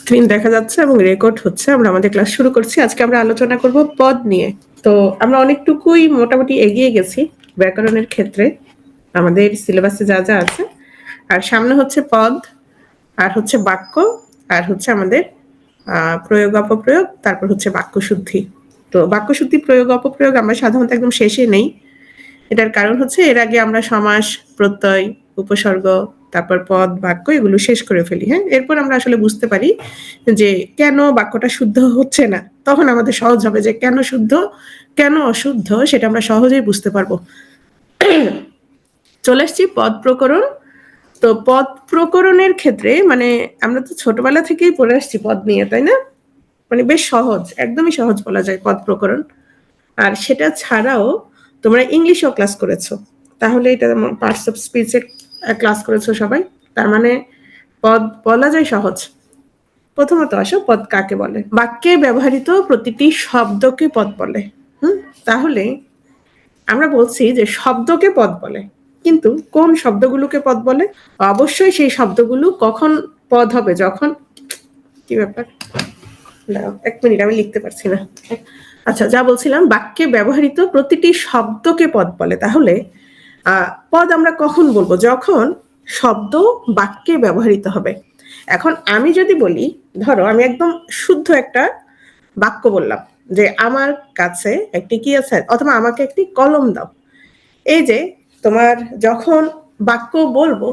Screen দেখা যাচ্ছে এবং রেকর্ড হচ্ছে। আমরা আমাদের ক্লাস শুরু করছি। আজকে আমরা আলোচনা করব পদ নিয়ে। তো আমরা অনেকটুকুই মোটামুটি এগিয়ে গেছি ব্যাকরণের ক্ষেত্রে, আমাদের সিলেবাসে যা যা আছে। আর সামনে হচ্ছে পদ, আর হচ্ছে বাক্য, আর হচ্ছে আমাদের প্রয়োগ অপপ্রয়োগ, তারপর হচ্ছে বাক্য শুদ্ধি। তো বাক্য শুদ্ধি, প্রয়োগ অপপ্রয়োগ আমরা সাধারণত একদম শেষে নেই। এটার কারণ হচ্ছে এর আগে আমরা সমাস, প্রত্যয়, উপসর্গ, তারপর পদ, বাক্য এগুলো শেষ করে ফেলি। হ্যাঁ, এরপর আমরা আসলে বুঝতে পারি যে কেন বাক্যটা শুদ্ধ হচ্ছে না। তখন আমাদের সহজ হবে যে কেন শুদ্ধ, কেন অশুদ্ধ, সেটা আমরা সহজেই বুঝতে পারবো। চলে আসছি পদ প্রকরণ। তো পদ প্রকরণের ক্ষেত্রে মানে আমরা তো ছোটবেলা থেকেই পড়ে আসছি পদ নিয়ে, তাই না? মানে বেশ সহজ, একদমই সহজ বলা যায় পদ প্রকরণ। আর সেটা ছাড়াও তোমরা ইংলিশও ক্লাস করেছো, তাহলে এটা পার্টস অফ স্পিচের ক্লাস করেছো সবাই। তার মানে পদ বলা যায় সহজ। প্রথমত আসো, পদ কাকে বলে? বাক্যে ব্যবহৃত প্রতিটি শব্দকে পদ বলে। তাহলে আমরা বলছি যে শব্দকে পদ বলে, কিন্তু কোন শব্দগুলোকে পদ বলে? অবশ্যই সেই শব্দগুলো কখন পদ হবে? যখন, কি ব্যাপার, এক মিনিট, আমি লিখতে পারছি না। আচ্ছা, যা বলছিলাম, বাক্যে ব্যবহৃত প্রতিটি শব্দকে পদ বলে। তাহলে পদ আমরা কখন বলবো? যখন শব্দ বাক্যে ব্যবহৃত হবে। এখন আমি যদি বলি, ধরো আমি একদম শুদ্ধ একটা বাক্য বললাম যে আমার কাছে একটি কি আছে, অথবা আমাকে একটি কলম দাও। এই যে তোমার যখন বাক্য বলবো,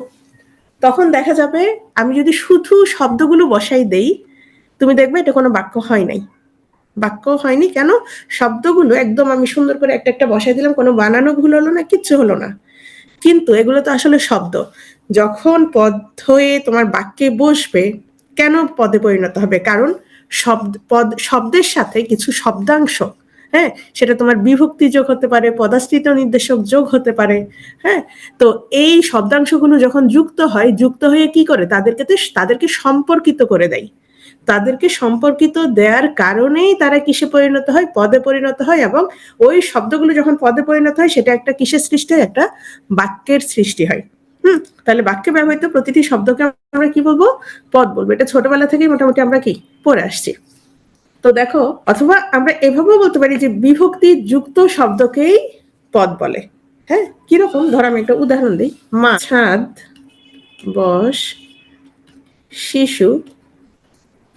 তখন দেখা যাবে আমি যদি শুধু শব্দগুলো বসাই দেই, তুমি দেখবে এটা কোনো বাক্য হয় নাই। বাক্য হয়নি কেন? শব্দগুলো একদম আমি সুন্দর করে একটা একটা বসাই দিলাম, কোনো বানানো ভুল হলো না, কিচ্ছু হলো না। কিন্তু এগুলো তো আসলে শব্দ। যখন পদ হয়ে তোমার বাক্যে বসবে, কেন পদে পরিণত হবে? কারণ শব্দের সাথে কিছু শব্দাংশ, হ্যাঁ, সেটা তোমার বিভক্তি যোগ হতে পারে, পদাশ্রিত নির্দেশক যোগ হতে পারে। হ্যাঁ, তো এই শব্দাংশগুলো যখন যুক্ত হয়, যুক্ত হয়ে কি করে? তাদেরকে সম্পর্কিত করে দেয়। তাদেরকে সম্পর্কিত দেওয়ার কারণেই তারা কিসে পরিণত হয়? পদে পরিণত হয়। এবং ওই শব্দগুলো যখন পদে পরিণত হয়, সেটা একটা কিসের সৃষ্টি হয়? একটা বাক্যের সৃষ্টি হয়। তাহলে বাক্যে ব্যবহৃত প্রতিটি শব্দকে আমরা কি বলবো? পদ বলবো। এটা ছোটবেলা থেকেই মোটামুটি আমরা কি পড়ে আসছি। তো দেখো, অথবা আমরা এভাবেও বলতে পারি যে বিভক্তি যুক্ত শব্দকেই পদ বলে। হ্যাঁ, কিরকম? ধর আমি একটা উদাহরণ দিই। মা, ছাদ, বস, শিশু,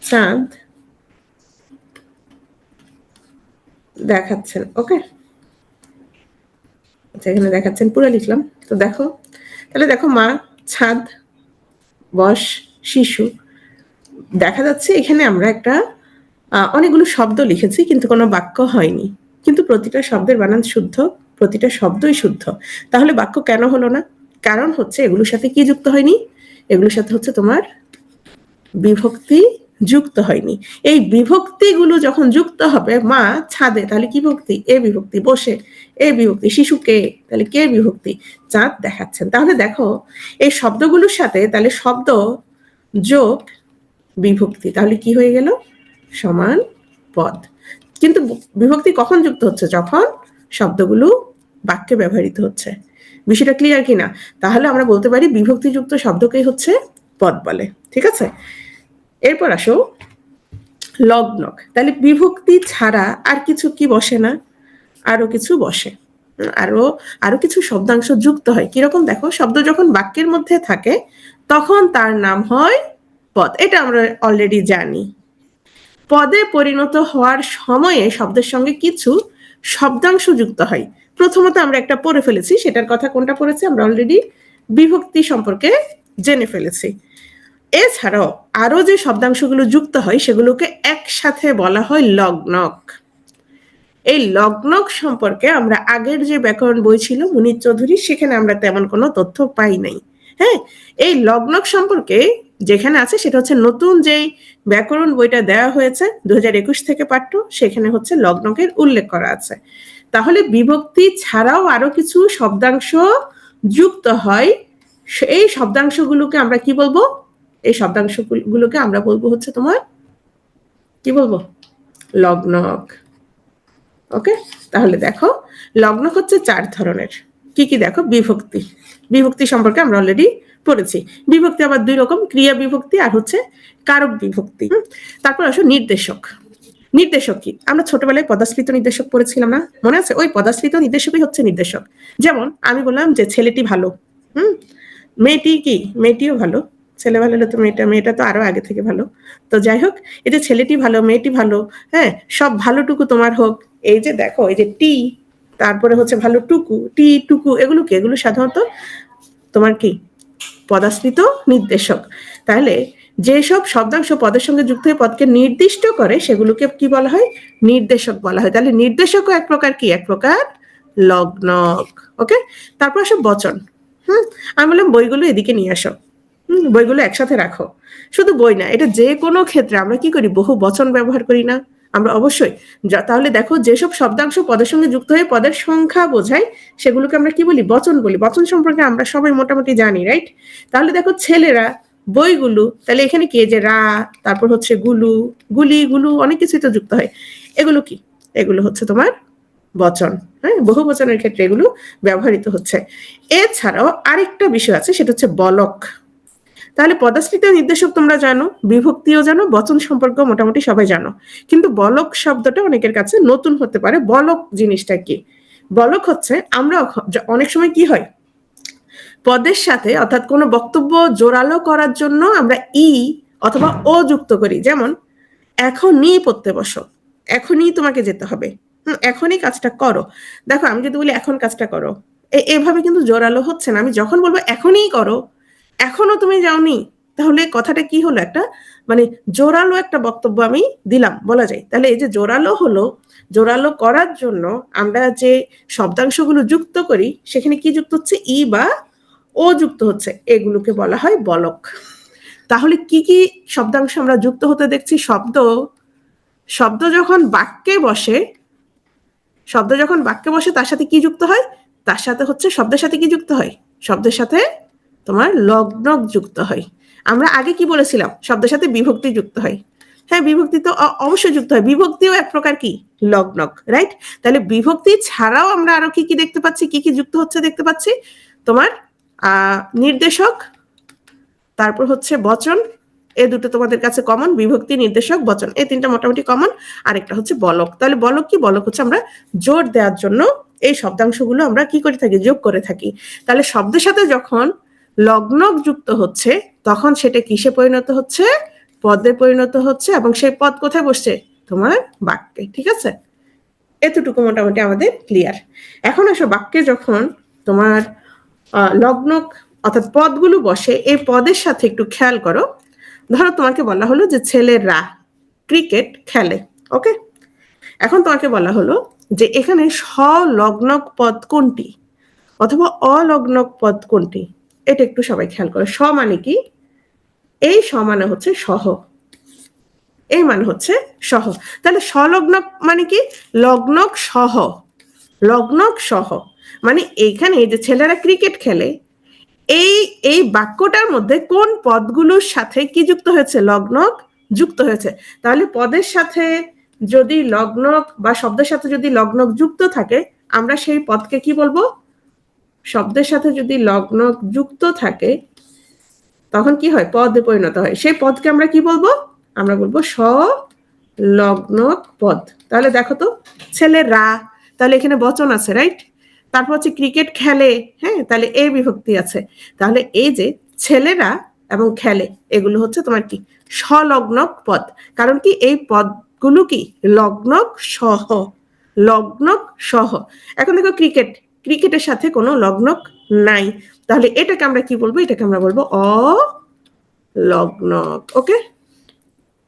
চাঁদ দেখাচ্ছেন। ওকে, আচ্ছা, এখানে দেখাচ্ছেন পুরো লিখলাম। তো দেখো, তাহলে দেখো মা, ছাদ, বস, শিশু, দেখা যাচ্ছে এখানে আমরা একটা অনেকগুলো শব্দ লিখেছি, কিন্তু কোনো বাক্য হয়নি। কিন্তু প্রতিটা শব্দের বানান শুদ্ধ, প্রতিটা শব্দই শুদ্ধ। তাহলে বাক্য কেন হলো না? কারণ হচ্ছে এগুলোর সাথে কি যুক্ত হয়নি? এগুলোর সাথে হচ্ছে তোমার বিভক্তি যুক্ত হয়নি। এই বিভক্তিগুলো যখন যুক্ত হবে, মা ছাদে, তাহলে কি বিভক্তি? এ বিভক্তি। বসে, এ বিভক্তি। শিশুকে, তাহলে কে বিভক্তি? চাঁদ দেখাচ্ছেন। তাহলে দেখো, এই শব্দগুলোর সাথে তাহলে শব্দ যোগ বিভক্তি, তাহলে কি হয়ে গেল? সমান পদ। কিন্তু বিভক্তি কখন যুক্ত হচ্ছে? যখন শব্দগুলো বাক্যে ব্যবহৃত হচ্ছে। বিষয়টা ক্লিয়ার কিনা? তাহলে আমরা বলতে পারি বিভক্তিযুক্ত শব্দকেই হচ্ছে পদ বলে। ঠিক আছে, এরপর আসো লগ্নক। তাহলে বিভক্তি ছাড়া আর কিছু কি বসে না? আরো কিছু বসে, আরো আরো কিছু শব্দাংশ যুক্ত হয়। কিরকম? দেখো, শব্দ যখন বাক্যের মধ্যে থাকে তখন তার নাম হয় পদ। এটা আমরা অলরেডি জানি। পদে পরিণত হওয়ার সময়ে শব্দের সঙ্গে কিছু শব্দাংশ যুক্ত হয়। প্রথমত আমরা একটা পড়ে ফেলেছি, সেটার কথা কোনটা পড়েছি? আমরা অলরেডি বিভক্তি সম্পর্কে জেনে ফেলেছি। এছাড়াও আরো যে শব্দাংশগুলো যুক্ত হয় সেগুলোকে একসাথে বলা হয় লগ্নক। এই লগ্নক সম্পর্কে আমরা আগের যে ব্যাকরণ বই ছিল মুনির চৌধুরী, সেখানে আমরা তেমন কোনো তথ্য পাই নাই। হ্যাঁ, এই লগ্নক সম্পর্কে যেখানে আছে সেটা হচ্ছে নতুন যেই ব্যাকরণ বইটা দেওয়া হয়েছে 2021 থেকে পাঠ্য, সেখানে হচ্ছে লগ্নকের উল্লেখ করা আছে। তাহলে বিভক্তি ছাড়াও আরো কিছু শব্দাংশ যুক্ত হয়। এই শব্দাংশগুলোকে আমরা কি বলবো? এই শব্দাংশগুলোকে আমরা বলবো হচ্ছে তোমার কি বলবো? লগ্নক। ওকে, তাহলে দেখো, লগ্নক হচ্ছে 4 ধরনের। কি কি দেখো, বিভক্তি। বিভক্তি সম্পর্কে আমরা অলরেডি পড়েছি। বিভক্তি আবার দুই রকম, ক্রিয়া বিভক্তি আর হচ্ছে কারক বিভক্তি। তারপর আসো নির্দেশক। নির্দেশক কি? আমরা ছোটবেলায় পদাশ্রিত নির্দেশক পড়েছিলাম না, মনে আছে? ওই পদাশ্রিত নির্দেশকই হচ্ছে নির্দেশক। যেমন আমি বললাম যে ছেলেটি ভালো, মেয়েটি কি? মেয়েটিও ভালো। ছেলে ভালো হলে তো মেয়েটা তো আরো আগে থেকে ভালো। তো যাই হোক, এই যে ছেলেটি ভালো, মেয়েটি ভালো, হ্যাঁ, সব ভালোটুকু তোমার হোক। এই যে দেখো, এই যে টি, তারপরে হচ্ছে ভালো টুকু, টি টুকু, এগুলো কি? এগুলো সাধারণত তোমার কি? পদাশ্রিত নির্দেশক। তাহলে যেসব শব্দাংশ পদের সঙ্গে যুক্ত হয়ে পদকে নির্দিষ্ট করে সেগুলোকে কি বলা হয়? নির্দেশক বলা হয়। তাহলে নির্দেশকও এক প্রকার কি? এক প্রকার লগ্নক। ওকে, তারপর আসো বচন। আমি বললাম বইগুলো এদিকে নিয়ে আসো, বইগুলো একসাথে রাখো। শুধু বই না, এটা যে কোনো ক্ষেত্রে আমরা কি করি? বহু বচন ব্যবহার করি না আমরা? অবশ্যই। তাহলে দেখো, যেসব শব্দাংশ পদের সঙ্গে যুক্ত হয়ে পদের সংখ্যা বোঝায় সেগুলোকে আমরা কি বলি? বচন বলি। বচন সম্পর্কে আমরা সবাই মোটামুটি জানি, রাইট? তাহলে দেখো, ছেলেরা, বইগুলো, তাহলে এখানে কি? যে রা, তারপর হচ্ছে গুলু, গুলি, গুলু, অনেক কিছুই তো যুক্ত হয়। এগুলো কি? এগুলো হচ্ছে তোমার বচন। হ্যাঁ, বহু বচনের ক্ষেত্রে এগুলো ব্যবহৃত হচ্ছে। এছাড়াও আরেকটা বিষয় আছে, সেটা হচ্ছে বলক। তাহলে পদাশ্রিত নির্দেশক তোমরা জানো, বিভক্তিও জানো, বচন সম্পর্ক মোটামুটি সবাই জানো, কিন্তু বলক শব্দটা অনেকের কাছে নতুন হতে পারে। বলক জিনিসটা কি? বলক হচ্ছে, আমরা অনেক সময় কি হয়, পদের সাথে অর্থাৎ কোনো বক্তব্য জোরালো করার জন্য আমরা ই অথবা ও যুক্ত করি। যেমন এখনই পড়তে বসো, এখনই তোমাকে যেতে হবে, এখনই কাজটা করো। দেখো, আমি যদি বলি এখন কাজটা করো, এভাবে কিন্তু জোরালো হচ্ছে না। আমি যখন বলবো এখনই করো, এখনো তুমি যাওনি, তাহলে কথাটা কি হলো? একটা মানে জোরালো একটা বক্তব্য আমি দিলাম বলা যায়। তাহলে এই যে জোরালো হলো, জোরালো করার জন্য আমরা যে শব্দাংশগুলো যুক্ত করি সেখানে কি যুক্ত হচ্ছে? ই বা ও যুক্ত হচ্ছে, এগুলোকে বলা হয় বলক। তাহলে কি কি শব্দাংশ আমরা যুক্ত হতে দেখছি? শব্দ যখন বাক্যে বসে, শব্দ যখন বাক্যে বসে তার সাথে কি যুক্ত হয়? তার সাথে হচ্ছে, শব্দের সাথে কি যুক্ত হয়? শব্দের সাথে তোমার লগ্নক যুক্ত হয়। আমরা আগে কি বলেছিলাম? শব্দের সাথে বিভক্তি যুক্ত হয়। হ্যাঁ, বিভক্তি তো অবশ্যই যুক্ত হয়। বিভক্তিও এক প্রকার কি? লগ্নক, রাইট? তাহলে বিভক্তি ছাড়াও আমরা আরো কি কি দেখতে পাচ্ছি? কি কি যুক্ত হচ্ছে দেখতে পাচ্ছি? তোমার নির্দেশক, তারপর হচ্ছে বচন, এ দুটো তোমাদের কাছে কমন। বিভক্তি, নির্দেশক, বচন, এই তিনটা মোটামুটি কমন। আরেকটা হচ্ছে বলক। তাহলে বলক কি? বলক হচ্ছে আমরা জোর দেওয়ার জন্য এই শব্দাংশগুলো আমরা কি করে থাকি? যোগ করে থাকি। তাহলে শব্দের সাথে যখন লগ্নক যুক্ত হচ্ছে তখন সেটা কিসে পরিণত হচ্ছে? পদে পরিণত হচ্ছে, এবং সেই পদ কোথায় বসছে? তোমার বাক্যে। ঠিক আছে, এতটুকু মোটামুটি আমাদের ক্লিয়ার। এখন আসো, বাক্যে যখন তোমার লগ্নক অর্থাৎ পদগুলো বসে, এই পদের সাথে একটু খেয়াল করো। ধরো তোমাকে বলা হলো যে ছেলেরা ক্রিকেট খেলে। ওকে, এখন তোমাকে বলা হলো যে এখানে স্বলগ্নক পদ কোনটি অথবা অলগ্নক পদ কোনটি? এটা একটু সবাই খেয়াল করো। স মানে কি? এই স মানে হচ্ছে সহ, এই মানে হচ্ছে সহ। তাহলে স্বলগ্নক মানে কি? লগ্নক সহ, লগ্নক সহ। মানে এইখানে যে ছেলেরা ক্রিকেট খেলে, এই বাক্যটার মধ্যে কোন পদগুলোর সাথে কি যুক্ত হয়েছে? লগ্নক যুক্ত হয়েছে। তাহলে পদের সাথে যদি লগ্নক বা শব্দের সাথে যদি লগ্নক যুক্ত থাকে, আমরা সেই পদকে কি বলবো? শব্দের সাথে যদি লগ্নক যুক্ত থাকে তখন কি হয়? পদে পরিণত হয়। সেই পদকে আমরা কি বলবো? আমরা বলবো স্বলগ্নক পদ। তাহলে দেখো তো, ছেলেরা, তাহলে এখানে বচন আছে, রাইট? তারপর হচ্ছে ক্রিকেট খেলে, হ্যাঁ, তাহলে এই বিভক্তি আছে। তাহলে এই যে ছেলেরা এবং খেলে, এগুলো হচ্ছে তোমার কি? স্বলগ্নক পদ। কারণ কি? এই পদগুলো কি? লগ্নক সহ, লগ্নক সহ। এখন দেখো, ক্রিকেটের সাথে কোনো লগ্নক নাই, তাহলে এটাকে আমরা কি বলবো? এটাকে আমরা বলবো অলগ্নক। ওকে,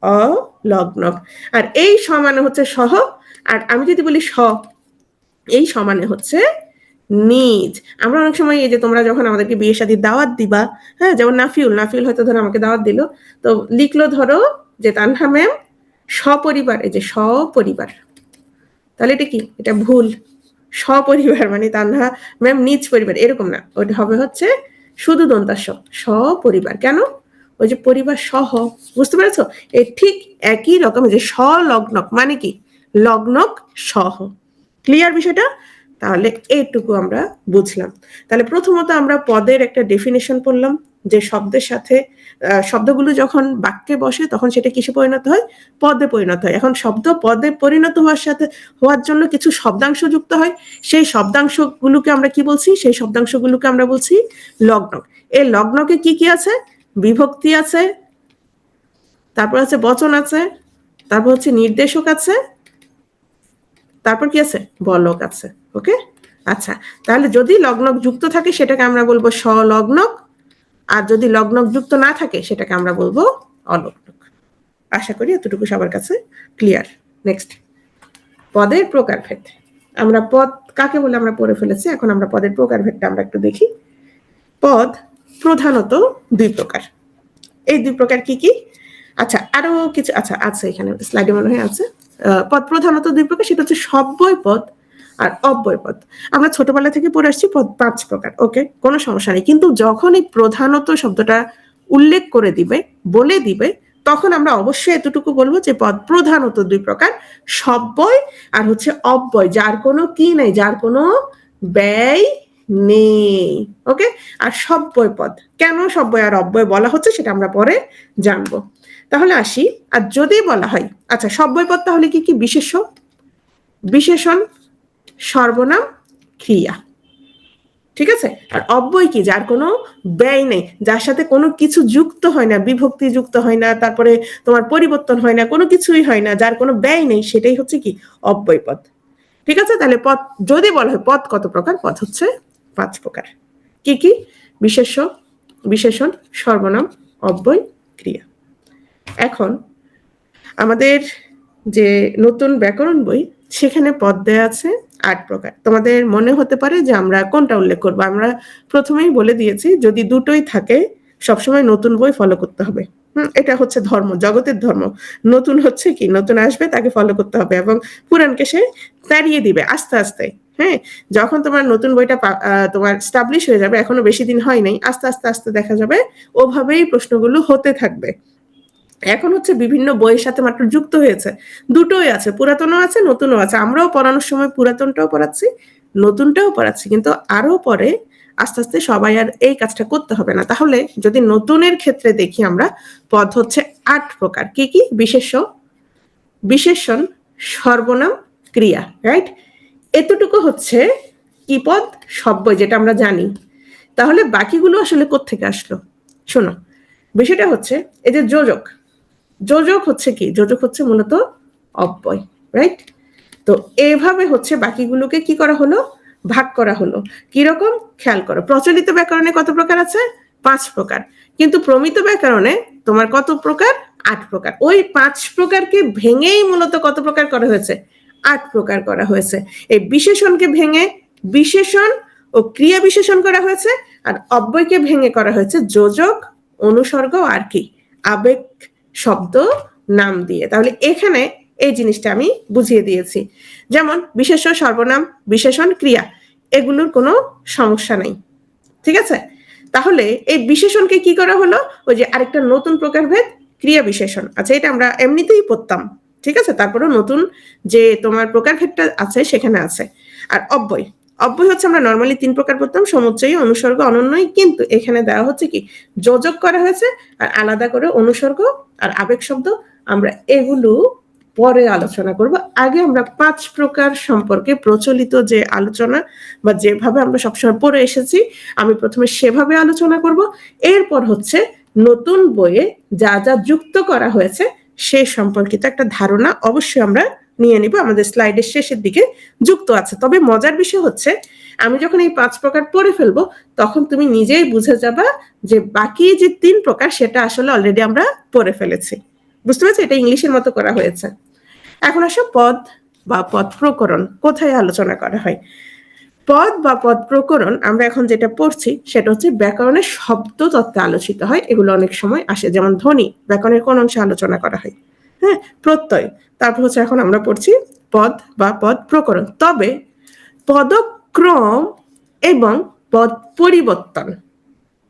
অলগ্নক। আর এই সমানে হচ্ছে সহ, আর আমি যদি বলি এই সমানে হচ্ছে নিজ। আমরা অনেক সময় এই যে তোমরা যখন আমাদেরকে বিয়ে শাদীর দাওয়াত দিবা, হ্যাঁ, যেমন নাফিউল হয়তো ধরো আমাকে দাওয়াত দিল, তো লিখলো ধরো যে তানহা ম্যাম সপরিবার, এই যে সপরিবার, তাহলে এটা কি? এটা ভুল। সপরিবার মানে তানহা ম্যাম নিজ পরিবার, এরকম না। ওটা হবে হচ্ছে শুধু দন্তাস, সপরিবার। কেন? ওই যে পরিবার সহ, বুঝতে পেরেছো? এই ঠিক একই রকম যে স্বলগ্নক মানে কি? লগ্নক সহ। ক্লিয়ার বিষয়টা? তাহলে এইটুকু আমরা বুঝলাম। তাহলে প্রথমত আমরা পদের একটা ডেফিনেশন পড়লাম, যে শব্দের সাথে শব্দগুলো যখন বাক্যে বসে তখন সেটা কিসে পরিণত হয়? পদে পরিণত হয়। এখন শব্দ পদে পরিণত হওয়ার জন্য কিছু শব্দাংশ যুক্ত হয়। সেই শব্দাংশগুলোকে আমরা কি বলছি? সেই শব্দাংশগুলোকে আমরা বলছি লগ্নক। এই লগ্নকে কি কি আছে? বিভক্তি আছে, তারপর আছে বচন আছে, তারপর হচ্ছে নির্দেশক আছে, তারপর কি আছে? বলক আছে। ওকে, আচ্ছা, তাহলে যদি লগ্নক যুক্ত থাকে সেটাকে আমরা বলবো স্বলগ্নক, আর যদি লগ্নক যুক্ত না থাকে সেটাকে আমরা বলবো অলগ্নক। আশা করি এতটুকু সবার কাছে ক্লিয়ার। নেক্সট, পদের প্রকারভেদ। আমরা পদ কাকে বলে আমরা পড়ে ফেলেছি, এখন আমরা পদের প্রকারভেদটা আমরা একটু দেখি। পদ প্রধানত দুই প্রকার। এই দুই প্রকার কি কি? আচ্ছা, আরো কিছু আছে এখানে স্লাইডে মনে হয় আছে। পদ প্রধানত দুই প্রকার, সেটা হচ্ছে সব্যয় পদ আর অব্যয় পদ। আমরা ছোটবেলা থেকে পড়ে আসছি পদ 5 প্রকার। ওকে, কোনো সমস্যা নেই, কিন্তু যখন এই প্রধানত শব্দটা উল্লেখ করে দিবে, বলে দিবে, তখন আমরা অবশ্যই এতটুকু বলবো যে পদ প্রধানত দুই প্রকার, সব্যয় আর হচ্ছে অব্যয়, যার কোনো কি নাই, যার কোনো ব্যয় নেই। ওকে, আর সব্যয় পদ, কেন সব্যয় আর অব্যয় বলা হচ্ছে সেটা আমরা পরে জানবো। তাহলে আসি, আর যদি বলা হয়, আচ্ছা, সব্যয় পদ তাহলে কি কি? বিশেষ্য, বিশেষণ, সর্বনাম, ক্রিয়া। ঠিক আছে, আর অব্যয় কি? যার কোনো ব্যয় নেই, যার সাথে কোনো কিছু যুক্ত হয় না, বিভক্তি যুক্ত হয় না, তারপরে তোমার পরিবর্তন হয় না, কোনো কিছুই হয় না, যার কোনো ব্যয় নেই, সেটাই হচ্ছে কি? অব্যয় পদ। ঠিক আছে, তাহলে পদ যদি বলা হয় পদ কত প্রকার? পদ হচ্ছে 5 প্রকার। কি কি? বিশেষ্য, বিশেষণ, সর্বনাম, অব্যয়, ক্রিয়া। এখন আমাদের যে নতুন ব্যাকরণ বই, সেখানে পদ দেয়া আছে 8 প্রকার। তোমাদের মনে হতে পারে যে আমরা কোনটা উল্লেখ করবো। আমরা প্রথমেই বলে দিয়েছি, যদি দুটোই থাকে সবসময় নতুন বই ফলো করতে হবে। এটা হচ্ছে ধর্ম, জগতের ধর্ম। নতুন হচ্ছে কি? নতুন আসবে, তাকে ফলো করতে হবে, এবং পুরানকে সে তাড়িয়ে দিবে আস্তে আস্তে। হ্যাঁ, যখন তোমার নতুন বইটা তোমার স্টাবলিশ হয়ে যাবে, এখনো বেশি দিন হয় নাই, আস্তে আস্তে আস্তে দেখা যাবে ওভাবেই প্রশ্নগুলো হতে থাকবে। এখন হচ্ছে বিভিন্ন বইয়ের সাথে মাত্র যুক্ত হয়েছে, দুটোই আছে, পুরাতনও আছে, নতুনও আছে। আমরাও পড়ানোর সময় পুরাতনটাও পড়াচ্ছি, নতুনটাও পড়াচ্ছি, কিন্তু আরো পরে আস্তে আস্তে সবাই আর এই কাজটা করতে হবে না। তাহলে যদি নতুনের ক্ষেত্রে দেখি আমরা, পদ হচ্ছে 8 প্রকার। কি কি? বিশেষ্য, বিশেষণ, সর্বনাম, ক্রিয়া। রাইট, এতটুকু হচ্ছে কি পদ? সব্যয়, যেটা আমরা জানি। তাহলে বাকিগুলো আসলে কোত্থেকে আসলো? শোনো, বিষয়টা হচ্ছে এই যে যোজক, যোজক হচ্ছে কি? যোজক হচ্ছে মূলত অব্যয়। রাইট, তো এইভাবে হচ্ছে বাকিগুলোকে কি করা হলো? ভাগ করা হলো। কিরকম? খেয়াল করো, প্রচলিত ব্যাকরণে কত প্রকার আছে? 5 প্রকার। কিন্তু প্রমিত ব্যাকরণে তোমার কত প্রকার? 8 প্রকার। ওই 5 প্রকারকে ভেঙেই মূলত কত প্রকার করা হয়েছে? 8 প্রকার করা হয়েছে। এই বিশেষণকে ভেঙে বিশেষণ ও ক্রিয়া বিশেষণ করা হয়েছে, আর অব্যয়কে ভেঙে করা হয়েছে যোজক, অনুসর্গ, আর কি? আবেগ শব্দ, নাম দিয়ে। তাহলে এখানে এই জিনিসটা আমি বুঝিয়ে দিয়েছি। যেমন বিশেষ্য, সর্বনাম, বিশেষণ, ক্রিয়া, এগুলোর কোনো সমস্যা নেই। ঠিক আছে, তাহলে এই বিশেষণকে কি করা হলো? ওই যে আরেকটা নতুন প্রকারভেদ, ক্রিয়া বিশেষণ। আচ্ছা, এটা আমরা এমনিতেই পড়তাম, ঠিক আছে, তারপরেও নতুন যে তোমার প্রকারভেদটা আছে সেখানে আছে। আর অব্যয়, অব্যয় হচ্ছে আমরা নর্মালি 3 প্রকার পড়তাম, সমুচ্চয়ী, অনুসর্গ, অনন্যয়, কিন্তু এখানে দেওয়া হচ্ছে কি? যোজক করা হয়েছে, আর আলাদা করে অনুসর্গ আর আবেগ শব্দ। আমরা এগুলো পরে আলোচনা করব। আগে আমরা 5 প্রকার সম্পর্কে প্রচলিত যে আলোচনা বা যেভাবে আমরা সবসময় পড়ে এসেছি, আমি প্রথমে সেভাবে আলোচনা করব। এরপর হচ্ছে নতুন বইয়ে যা যা যুক্ত করা হয়েছে সে সম্পর্কিত একটা ধারণা অবশ্যই আমরা নিয়ে নিব। আমাদের স্লাইডের শেষের দিকে যুক্ত আছে। তবে মজার বিষয় হচ্ছে, আমি যখন এই 5 প্রকার পড়ে ফেলবো, তখন তুমি নিজেই বুঝে যাবা যে বাকি যে 3 প্রকার সেটা আসলে অলরেডি আমরা পড়ে ফেলেছি। বুঝতে পারছি? এটা ইংলিশের মতো করা হয়েছে। এখন আসো, পদ বা পদ প্রকরণ কোথায় আলোচনা করা হয়? পদ বা পদ প্রকরণ আমরা এখন যেটা পড়ছি সেটা হচ্ছে ব্যাকরণের শব্দ তত্ত্বে আলোচিত হয়। এগুলো অনেক সময় আসে, যেমন ধ্বনি, ব্যাকরণের কোন অংশে আলোচনা করা হয়? হ্যাঁ, প্রত্যয়। তারপর হচ্ছে এখন আমরা পড়ছি পদ বা পদ প্রকরণ। তবে পদক্রম এবং পদ পরিবর্তন,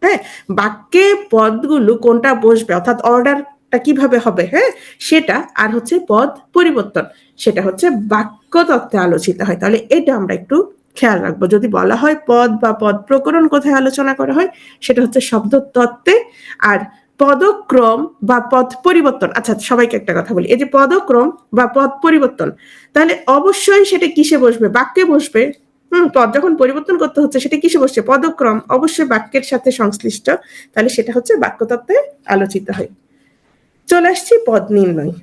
হ্যাঁ, বাক্যে পদগুলো কোনটা বসবে, অর্থাৎ অর্ডারটা কিভাবে হবে, হ্যাঁ, সেটা, আর হচ্ছে পদ পরিবর্তন, সেটা হচ্ছে বাক্য তত্ত্বে আলোচিত হয়। তাহলে এটা আমরা একটু খেয়াল রাখবো। যদি বলা হয় পদ বা পদ প্রকরণ কোথায় আলোচনা করা হয়, সেটা হচ্ছে শব্দ তত্ত্বে। আর পদক্রম বা পদ পরিবর্তন, আচ্ছা সবাইকে একটা কথা বলি, এই যে পদক্রম বা পদ পরিবর্তন, তাহলে অবশ্যই সেটা কিসে বসবে? বাক্যে বসবে। পদ যখন পরিবর্তন করতে হচ্ছে সেটা কিসে বসছে? পদক্রম অবশ্যই বাক্যের সাথে সংশ্লিষ্ট, তাহলে সেটা হচ্ছে বাক্যতত্ত্বে আলোচিত হয়। চলে আসছি পদ নির্ণয়।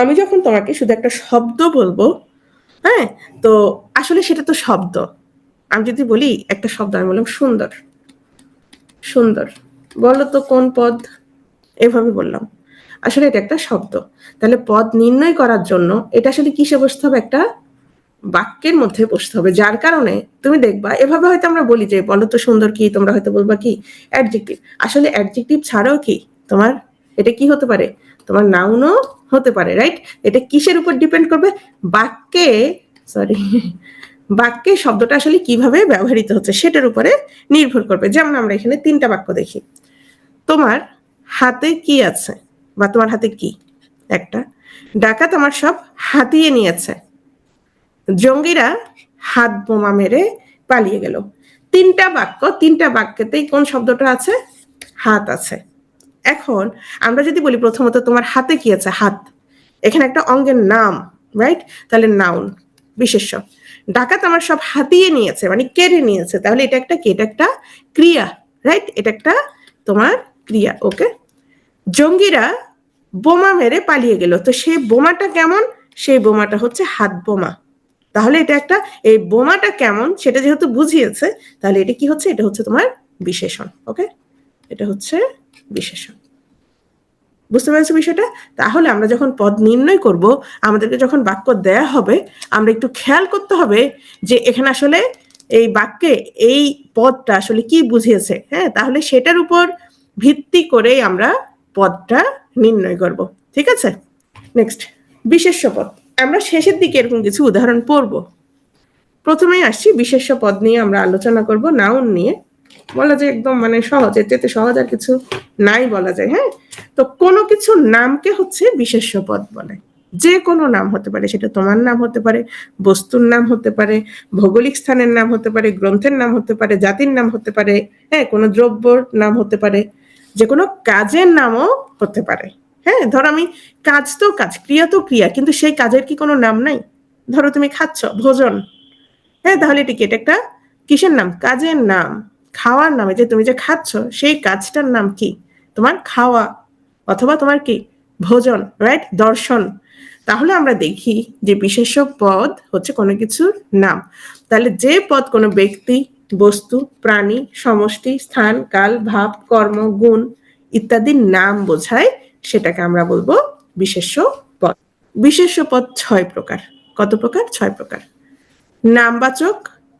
আমি যখন তোমাকে শুধু একটা শব্দ বলবো, হ্যাঁ, তো আসলে সেটা তো শব্দ। আমি যদি বলি একটা শব্দ, আমি বললাম সুন্দর, সুন্দর, বলো তো কোন পদ? এভাবে বললাম, আসলে এটা একটা শব্দ। তাহলে পদ নির্ণয় করার জন্য এটা আসলে কিসে বসতে হবে? একটা বাক্যের মধ্যে বসতে হবে। যার কারণে তুমি দেখবা এভাবে হয়তো আমরা বলি যে বলো তো সুন্দর কি, তোমরা হয়তো বলবা কি অ্যাডজেক্টিভ। আসলে অ্যাডজেক্টিভ ছাড়াও কি তোমার এটা কি হতে পারে? তোমার নাউনও হতে পারে, রাইট? এটা কিসের উপর ডিপেন্ড করবে? বাক্যে, সরি, বাক্যে শব্দটা আসলে কিভাবে ব্যবহৃত হচ্ছে সেটার উপরে নির্ভর করবে। যেমন আমরা এখানে 3টা বাক্য দেখি। তোমার হাতে কি আছে, বা তোমার হাতে কি? একটা, ডাকাত আমার সব হাতিয়ে নিয়েছে, জঙ্গিরা হাত বোমা মেরে পালিয়ে গেল। 3টা বাক্য, 3টা বাক্যতেই কোন শব্দটা আছে? হাত আছে। এখন আমরা যদি বলি প্রথমত তোমার হাতে কি আছে? হাত, এখানে একটা অঙ্গের নাম, রাইট? তাহলে নাউন, বিশেষ্য। ডাকাত আমার সব হাতিয়ে নিয়েছে মানে কেড়ে নিয়েছে, তাহলে এটা একটা কি? এটা একটা ক্রিয়া, রাইট? এটা একটা তোমার ক্রিয়া, ওকে? জঙ্গিরা বোমা মেরে পালিয়ে গেল, তো সেই বোমাটা কেমন? সেই বোমাটা হচ্ছে হাত বোমা। তাহলে এটা একটা, এই বোমাটা কেমন সেটা যেহেতু বুঝিয়েছে, তাহলে এটা কি হচ্ছে? এটা হচ্ছে তোমার বিশেষণ, ওকে? এটা হচ্ছে বিশেষণ। বুঝতে পেরেছো বিষয়টা? তাহলে আমরা যখন পদ নির্ণয় করব, আমাদেরকে যখন বাক্য দেয়া হবে, আমরা একটু খেয়াল করতে হবে যে এখানে আসলে এই বাক্যে এই পদটা আসলে কি বুঝিয়েছে, হ্যাঁ? তাহলে সেটার উপর ভিত্তি করেই আমরা পদটা নির্ণয় করব। ঠিক আছে? নেক্সট, বিশেষ্য পদ। আমরা শেষের দিকে এরকম কিছু উদাহরণ পড়ব। প্রথমেই আসছি বিশেষ্য পদ নিয়ে আমরা আলোচনা করব, নাউন নিয়ে। বলা যায় একদম মানে সহজ, এর চেয়ে সহজ আর কিছু নাই বলা যায়, হ্যাঁ? তো কোনো কিছু নামকে হচ্ছে বিশেষ্য পদ বলে। যে কোনো নাম হতে পারে, সেটা তোমার নাম হতে পারে, বস্তুর নাম হতে পারে, ভৌগোলিক স্থানের নাম হতে পারে, গ্রন্থের নাম হতে পারে, জাতির নাম হতে পারে, হ্যাঁ, কোনো দ্রব্যর নাম হতে পারে, যে কোনো কাজের নামও হতে পারে। হ্যাঁ, ধরো আমি, কাজ তো কাজ, ক্রিয়া তো ক্রিয়া, কিন্তু সেই কাজের কি কোনো নাম নাই? ধরো তুমি খাচ্ছ, ভোজন, হ্যাঁ, তাহলে এটা কি? এটা একটা কিসের নাম? কাজের নাম। খাওয়ার নামে, যে তুমি যে খাচ্ছ সেই কাজটার নাম কি? তোমার খাওয়া, অথবা তোমার কি? ভোজন, রাইট? দর্শন। তাহলে আমরা দেখি যে বিশেষ্য পদ হচ্ছে কোনো কিছুর নাম। তাহলে যে পদ কোনো ব্যক্তি, বস্তু, প্রাণী, সমষ্টি, স্থান, কাল, ভাব, কর্ম, গুণ ইত্যাদির নাম বোঝায়, সেটাকে আমরা বলবো বিশেষ্য পদ। বিশেষ্য পদ 6 প্রকার। কত প্রকার? 6 প্রকার। নামবাচক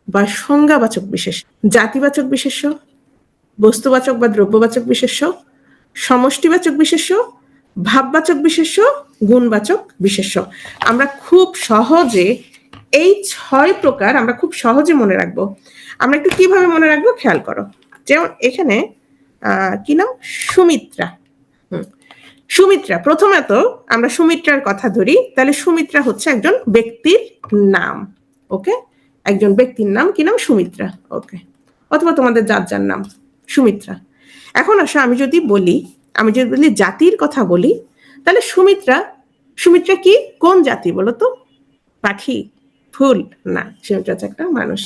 বা সংজ্ঞাবাচক বিশেষ্য, জাতিবাচক বিশেষ্য, বস্তুবাচক বা দ্রব্যবাচক বিশেষ্য, সমষ্টিবাচক বিশেষ্য, ভাববাচক বিশেষ্য, গুণবাচক বিশেষ্য। আমরা খুব সহজে এই 6 প্রকার আমরা খুব সহজে মনে রাখবো। আমরা একটু কিভাবে মনে রাখবো খেয়াল করো। যেমন এখানে কি নাম? সুমিত্রা। সুমিত্রা, প্রথমত আমরা সুমিত্রার কথা ধরি, তাহলে সুমিত্রা হচ্ছে একজন ব্যক্তির নাম, ওকে? একজন ব্যক্তির নাম, কি নাম? সুমিত্রা, ওকে? অথবা তোমাদের যার যার নাম সুমিত্রা। এখন আসো, আমি যদি বলি জাতির কথা বলি, তাহলে সুমিত্রা, সুমিত্রা কি? কোন জাতি বলো তো? পাখি, ফুল? না, সুমিত্রা হচ্ছে একটা মানুষ,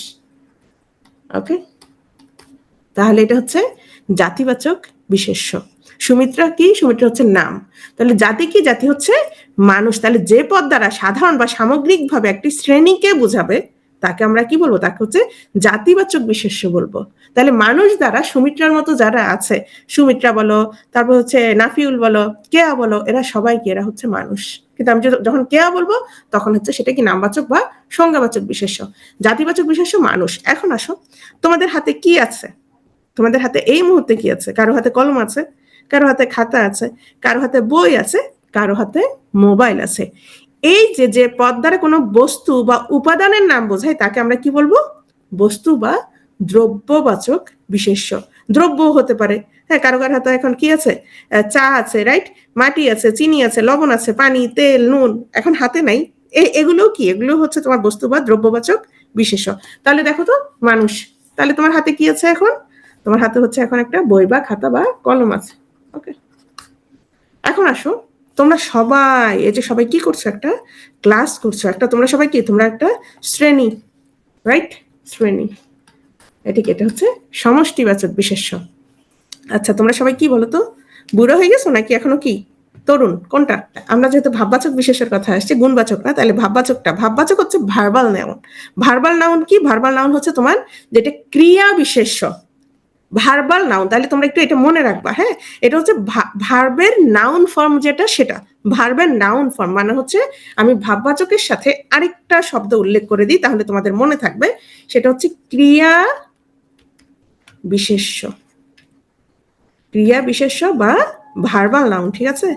ওকে? তাহলে এটা হচ্ছে জাতিবাচক বিশেষ্য। সুমিত্রা কি? সুমিত্রা হচ্ছে নাম। তাহলে জাতি কি? জাতি হচ্ছে মানুষ। তাহলে যে পদ দ্বারা সাধারণ বা সামগ্রিকভাবে একটি শ্রেণীকে বোঝাবে, তাকে আমরা কি বলবো? তাকে হচ্ছে জাতিবাচক বিশেষ্য বলবো। তাহলে মানুষ দ্বারা সুমিত্রার মতো যারা আছে, সুমিত্রা বলো, তারপর হচ্ছে নাফিউল বলো, কেয়া বলো, এরা সবাই কি? এরা হচ্ছে মানুষ। কিন্তু আমি যখন কেয়া বলবো, তখন হচ্ছে সেটা কি? নামবাচক বা সংজ্ঞাবাচক বিশেষ্য। জাতিবাচক বিশেষ্য মানুষ। এখন আসো, তোমাদের হাতে কি আছে? তোমাদের হাতে এই মুহূর্তে কি আছে? কারো হাতে কলম আছে, কারো হাতে খাতা আছে, কারো হাতে বই আছে, কারো হাতে মোবাইল আছে। এই যে যে পদ দ্বারা কোনো বস্তু বা উপাদানের নাম বোঝায়, তাকে আমরা কি বলবো? বস্তু বা দ্রব্যবাচক বিশেষ্য। দ্রব্য হতে পারে, হ্যাঁ, কারো কারো হাতে এখন কি আছে? চা আছে, রাইট? মাটি আছে, চিনি আছে, লবণ আছে, পানি, তেল, নুন এখন হাতে নাই। এগুলো কি? এগুলো হচ্ছে তোমার বস্তু বা দ্রব্যবাচক বিশেষ্য। তাহলে দেখো তো মানুষ, তাহলে তোমার হাতে কি আছে এখন? তোমার হাতে হচ্ছে এখন একটা বই বা খাতা বা কলম আছে। ওকে, এখন আসো, তোমরা সবাই এই যে সবাই কি করছো, একটা ক্লাস করছো, একটা তোমরা সবাই কি, তোমরা একটা শ্রেণী, রাইট? শ্রেণী, ঠিক, এটা হচ্ছে সমষ্টিবাচক বিশেষ্য। আচ্ছা তোমরা সবাই কি বলো তো, বুড়ো হয়ে গেছো নাকি এখনো কি তরুণ, কোনটা? আমরা যেহেতু ভাববাচক বিশেষের কথা আসছে, গুণবাচক না, তাহলে ভাববাচকটা, ভাববাচক হচ্ছে ভার্বাল নাউন। ভার্বাল নাউন কি? ভার্বাল নাউন হচ্ছে তোমার যেটা ক্রিয়া বিশেষ্য, ভার্বাল নাউন। তাহলে তোমরা একটু এটা মনে রাখবা, হ্যাঁ? এটা হচ্ছে ভার্বের নাউন ফর্ম যেটা, সেটা ভার্বের নাউন ফর্ম মানে হচ্ছে, আমি ভাববাচকের সাথে আরেকটা শব্দ উল্লেখ করে দিই তাহলে তোমাদের মনে থাকবে, সেটা হচ্ছে ক্রিয়া বিশেষ্য, ক্রিয়া বিশেষ্য বা ভার্বাল নাউন, ঠিক আছে?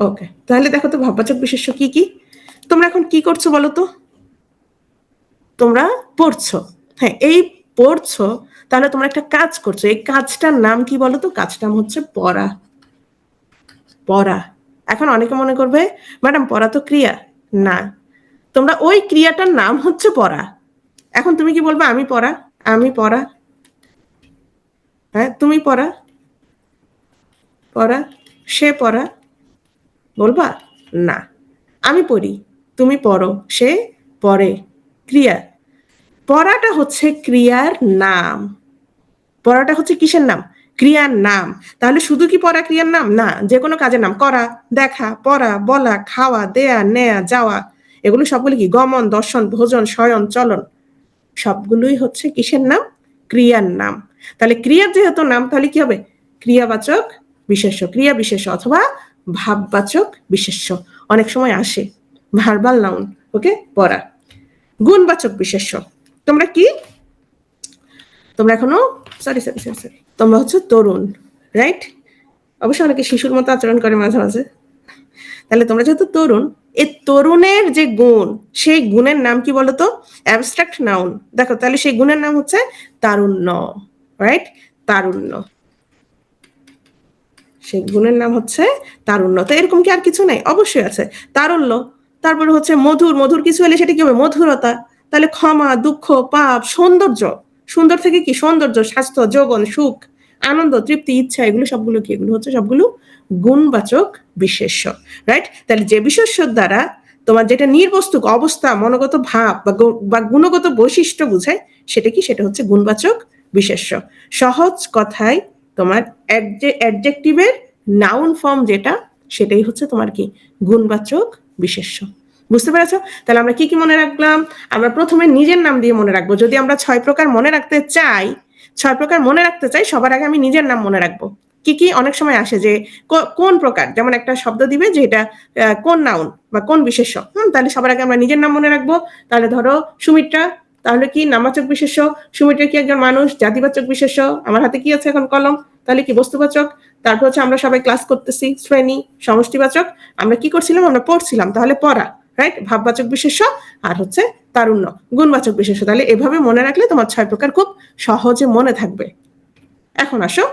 ওকে, তাহলে দেখো তো ভাববাচক বিশেষ্য কি কি। তোমরা এখন কি করছো বলো তো? তোমরা পড়ছো, হ্যাঁ এই পড়ছো, তাহলে তোমরা একটা কাজ করছো, এই কাজটার নাম কি বলো তো? কাজটার নাম হচ্ছে পড়া। পড়া। এখন অনেকে মনে করবে ম্যাডাম পড়া তো ক্রিয়া, না, তোমরা ওই ক্রিয়াটার নাম হচ্ছে পড়া। এখন তুমি কি বলবে? আমি পড়া, আমি পড়া, হ্যাঁ তুমি পড়া, পড়া, সে পড়া বলবা? না, আমি পড়ি, তুমি পড়ো, সে পড়ে। ক্রিয়া, পড়াটা হচ্ছে ক্রিয়ার নাম। পড়াটা হচ্ছে কিসের নাম? ক্রিয়ার নাম। তাহলে শুধু কি পড়া ক্রিয়ার নাম? না, যে কোনো কাজের নাম, করা, দেখা, পড়া, বলা, খাওয়া, দেয়া, নেয়া, যাওয়া, এগুলো সবগুলো কি? গমন, দর্শন, ভোজন, শয়ন, চলন, সবগুলোই হচ্ছে কিসের নাম? ক্রিয়ার নাম। তাহলে ক্রিয়ার যেহেতু নাম, তাহলে কি হবে? ক্রিয়াবাচক বিশেষ্য, ক্রিয়া বিশেষ্য অথবা ভাববাচক বিশেষ্য অনেক সময় আসে, ভার্বাল নাউন। ওকে, পড়া। গুণবাচক বিশেষ্য, তোমরা কি, তোমরা এখনো সরি সরি সরি সরি তোমরা হচ্ছে তরুণ, রাইট? অবশ্যই অনেকে শিশুর মতো আচরণ করে মাঝে মাঝে। তাহলে তোমরা যেহেতু তরুণ, এই তরুণের যে গুণ, সেই গুণের নাম কি বলতো? Abstract noun. দেখো তাহলে সেই গুণের নাম হচ্ছে তারুণ্য, রাইট? তারুণ্য, সেই গুণের নাম হচ্ছে তারুণ্য। তো এরকম কি আর কিছু নাই? অবশ্যই আছে, তারল্য। তারপরে হচ্ছে মধুর, মধুর কিছু হলে সেটা কি হবে? মধুরতা। তাহলে ক্ষমা, দুঃখ, পাপ, সৌন্দর্য, সুন্দর থেকে কি? সৌন্দর্য, স্বাস্থ্য, যৌবন, সুখ, আনন্দ, তৃপ্তি, ইচ্ছা, এগুলো সবগুলো কি? এগুলো হচ্ছে সবগুলো গুণবাচক বিশেষ্য, রাইট? তাহলে যে বিশেষ্যর দ্বারা তোমার যেটা নির্বস্তুক অবস্থা, মনোগত ভাব বা গুণগত বৈশিষ্ট্য বুঝায়, সেটা কি? সেটা হচ্ছে গুণবাচক বিশেষ্য। সহজ কথায় তোমার অ্যাডজেক্টিভের নাউন ফর্ম যেটা, সেটাই হচ্ছে তোমার কি? গুণবাচক বিশেষ্য। বুঝতে পেরেছো? তাহলে আমরা কি কি মনে রাখলাম? আমরা প্রথমে নিজের নাম দিয়ে মনে রাখবো। যদি আমরা 6 প্রকার মনে রাখতে চাই, 6 প্রকার মনে রাখতে চাই, সবার আগে আমি নিজের নাম মনে রাখবো। কি কি অনেক সময় আসে যে কোন প্রকার, যেমন একটা শব্দ দিবে যে এটা কোন নাউন বা কোন বিশেষ্য, তাহলে সবার আগে আমরা নিজের নাম মনে রাখবো। তাহলে ধরো সুমিত্রা, তাহলে কি? নামবাচক বিশেষ্য। সুমিত্রা কি? একজন মানুষ। জাতিবাচক বিশেষ্য। আমার হাতে কি আছে এখন? কলম। তাহলে কি? বস্তুবাচক। তারপর হচ্ছে আমরা সবাই ক্লাস করতেছি, শ্রেণী। সমষ্টিবাচক, আমরা কি করছিলাম? আমরা পড়ছিলাম, তাহলে পড়া, রাইট? ভাববাচক বিশেষ্য। আর হচ্ছে তারুণ্য, গুণবাচক বিশেষ্য। তাহলে এভাবে মনে রাখলে তোমার 6 প্রকার খুব সহজে মনে থাকবে। এখন আসো,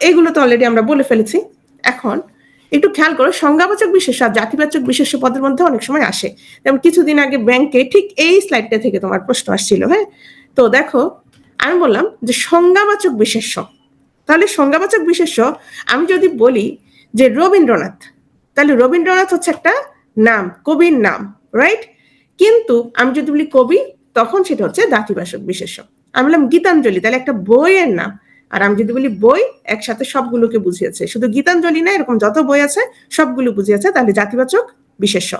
এগুলো তো অলরেডি আমরা বলে ফেলেছি। এখন একটু খেয়াল করো, সংজ্ঞাবাচক বিশেষ্য আর জাতিবাচক বিশেষ্য পদের মধ্যে অনেক সময় আসে। যেমন কিছুদিন আগে ব্যাংকে ঠিক এই স্লাইডটা থেকে তোমার প্রশ্ন আসছিল, হ্যাঁ? তো দেখো, আমি বললাম যে সংজ্ঞাবাচক বিশেষ্য। তাহলে সংজ্ঞাবাচক বিশেষ্য, আমি যদি বলি যে রবীন্দ্রনাথ, তাহলে রবীন্দ্রনাথ হচ্ছে একটা নাম, কবির নাম, রাইট? কিন্তু আমি যদি বলি কবি, তখন সেটা হচ্ছে জাতিবাচক বিশেষ্য। আমি বললাম গীতাঞ্জলি, তাহলে একটা বইয়ের নাম। আর আমি যদি বলি বই, একসাথে সবগুলোকে বুঝিয়েছে, শুধু গীতাঞ্জলি না, এরকম যত বই আছে সবগুলো বুঝিয়েছে, তাহলে জাতিবাচক বিশেষ্য।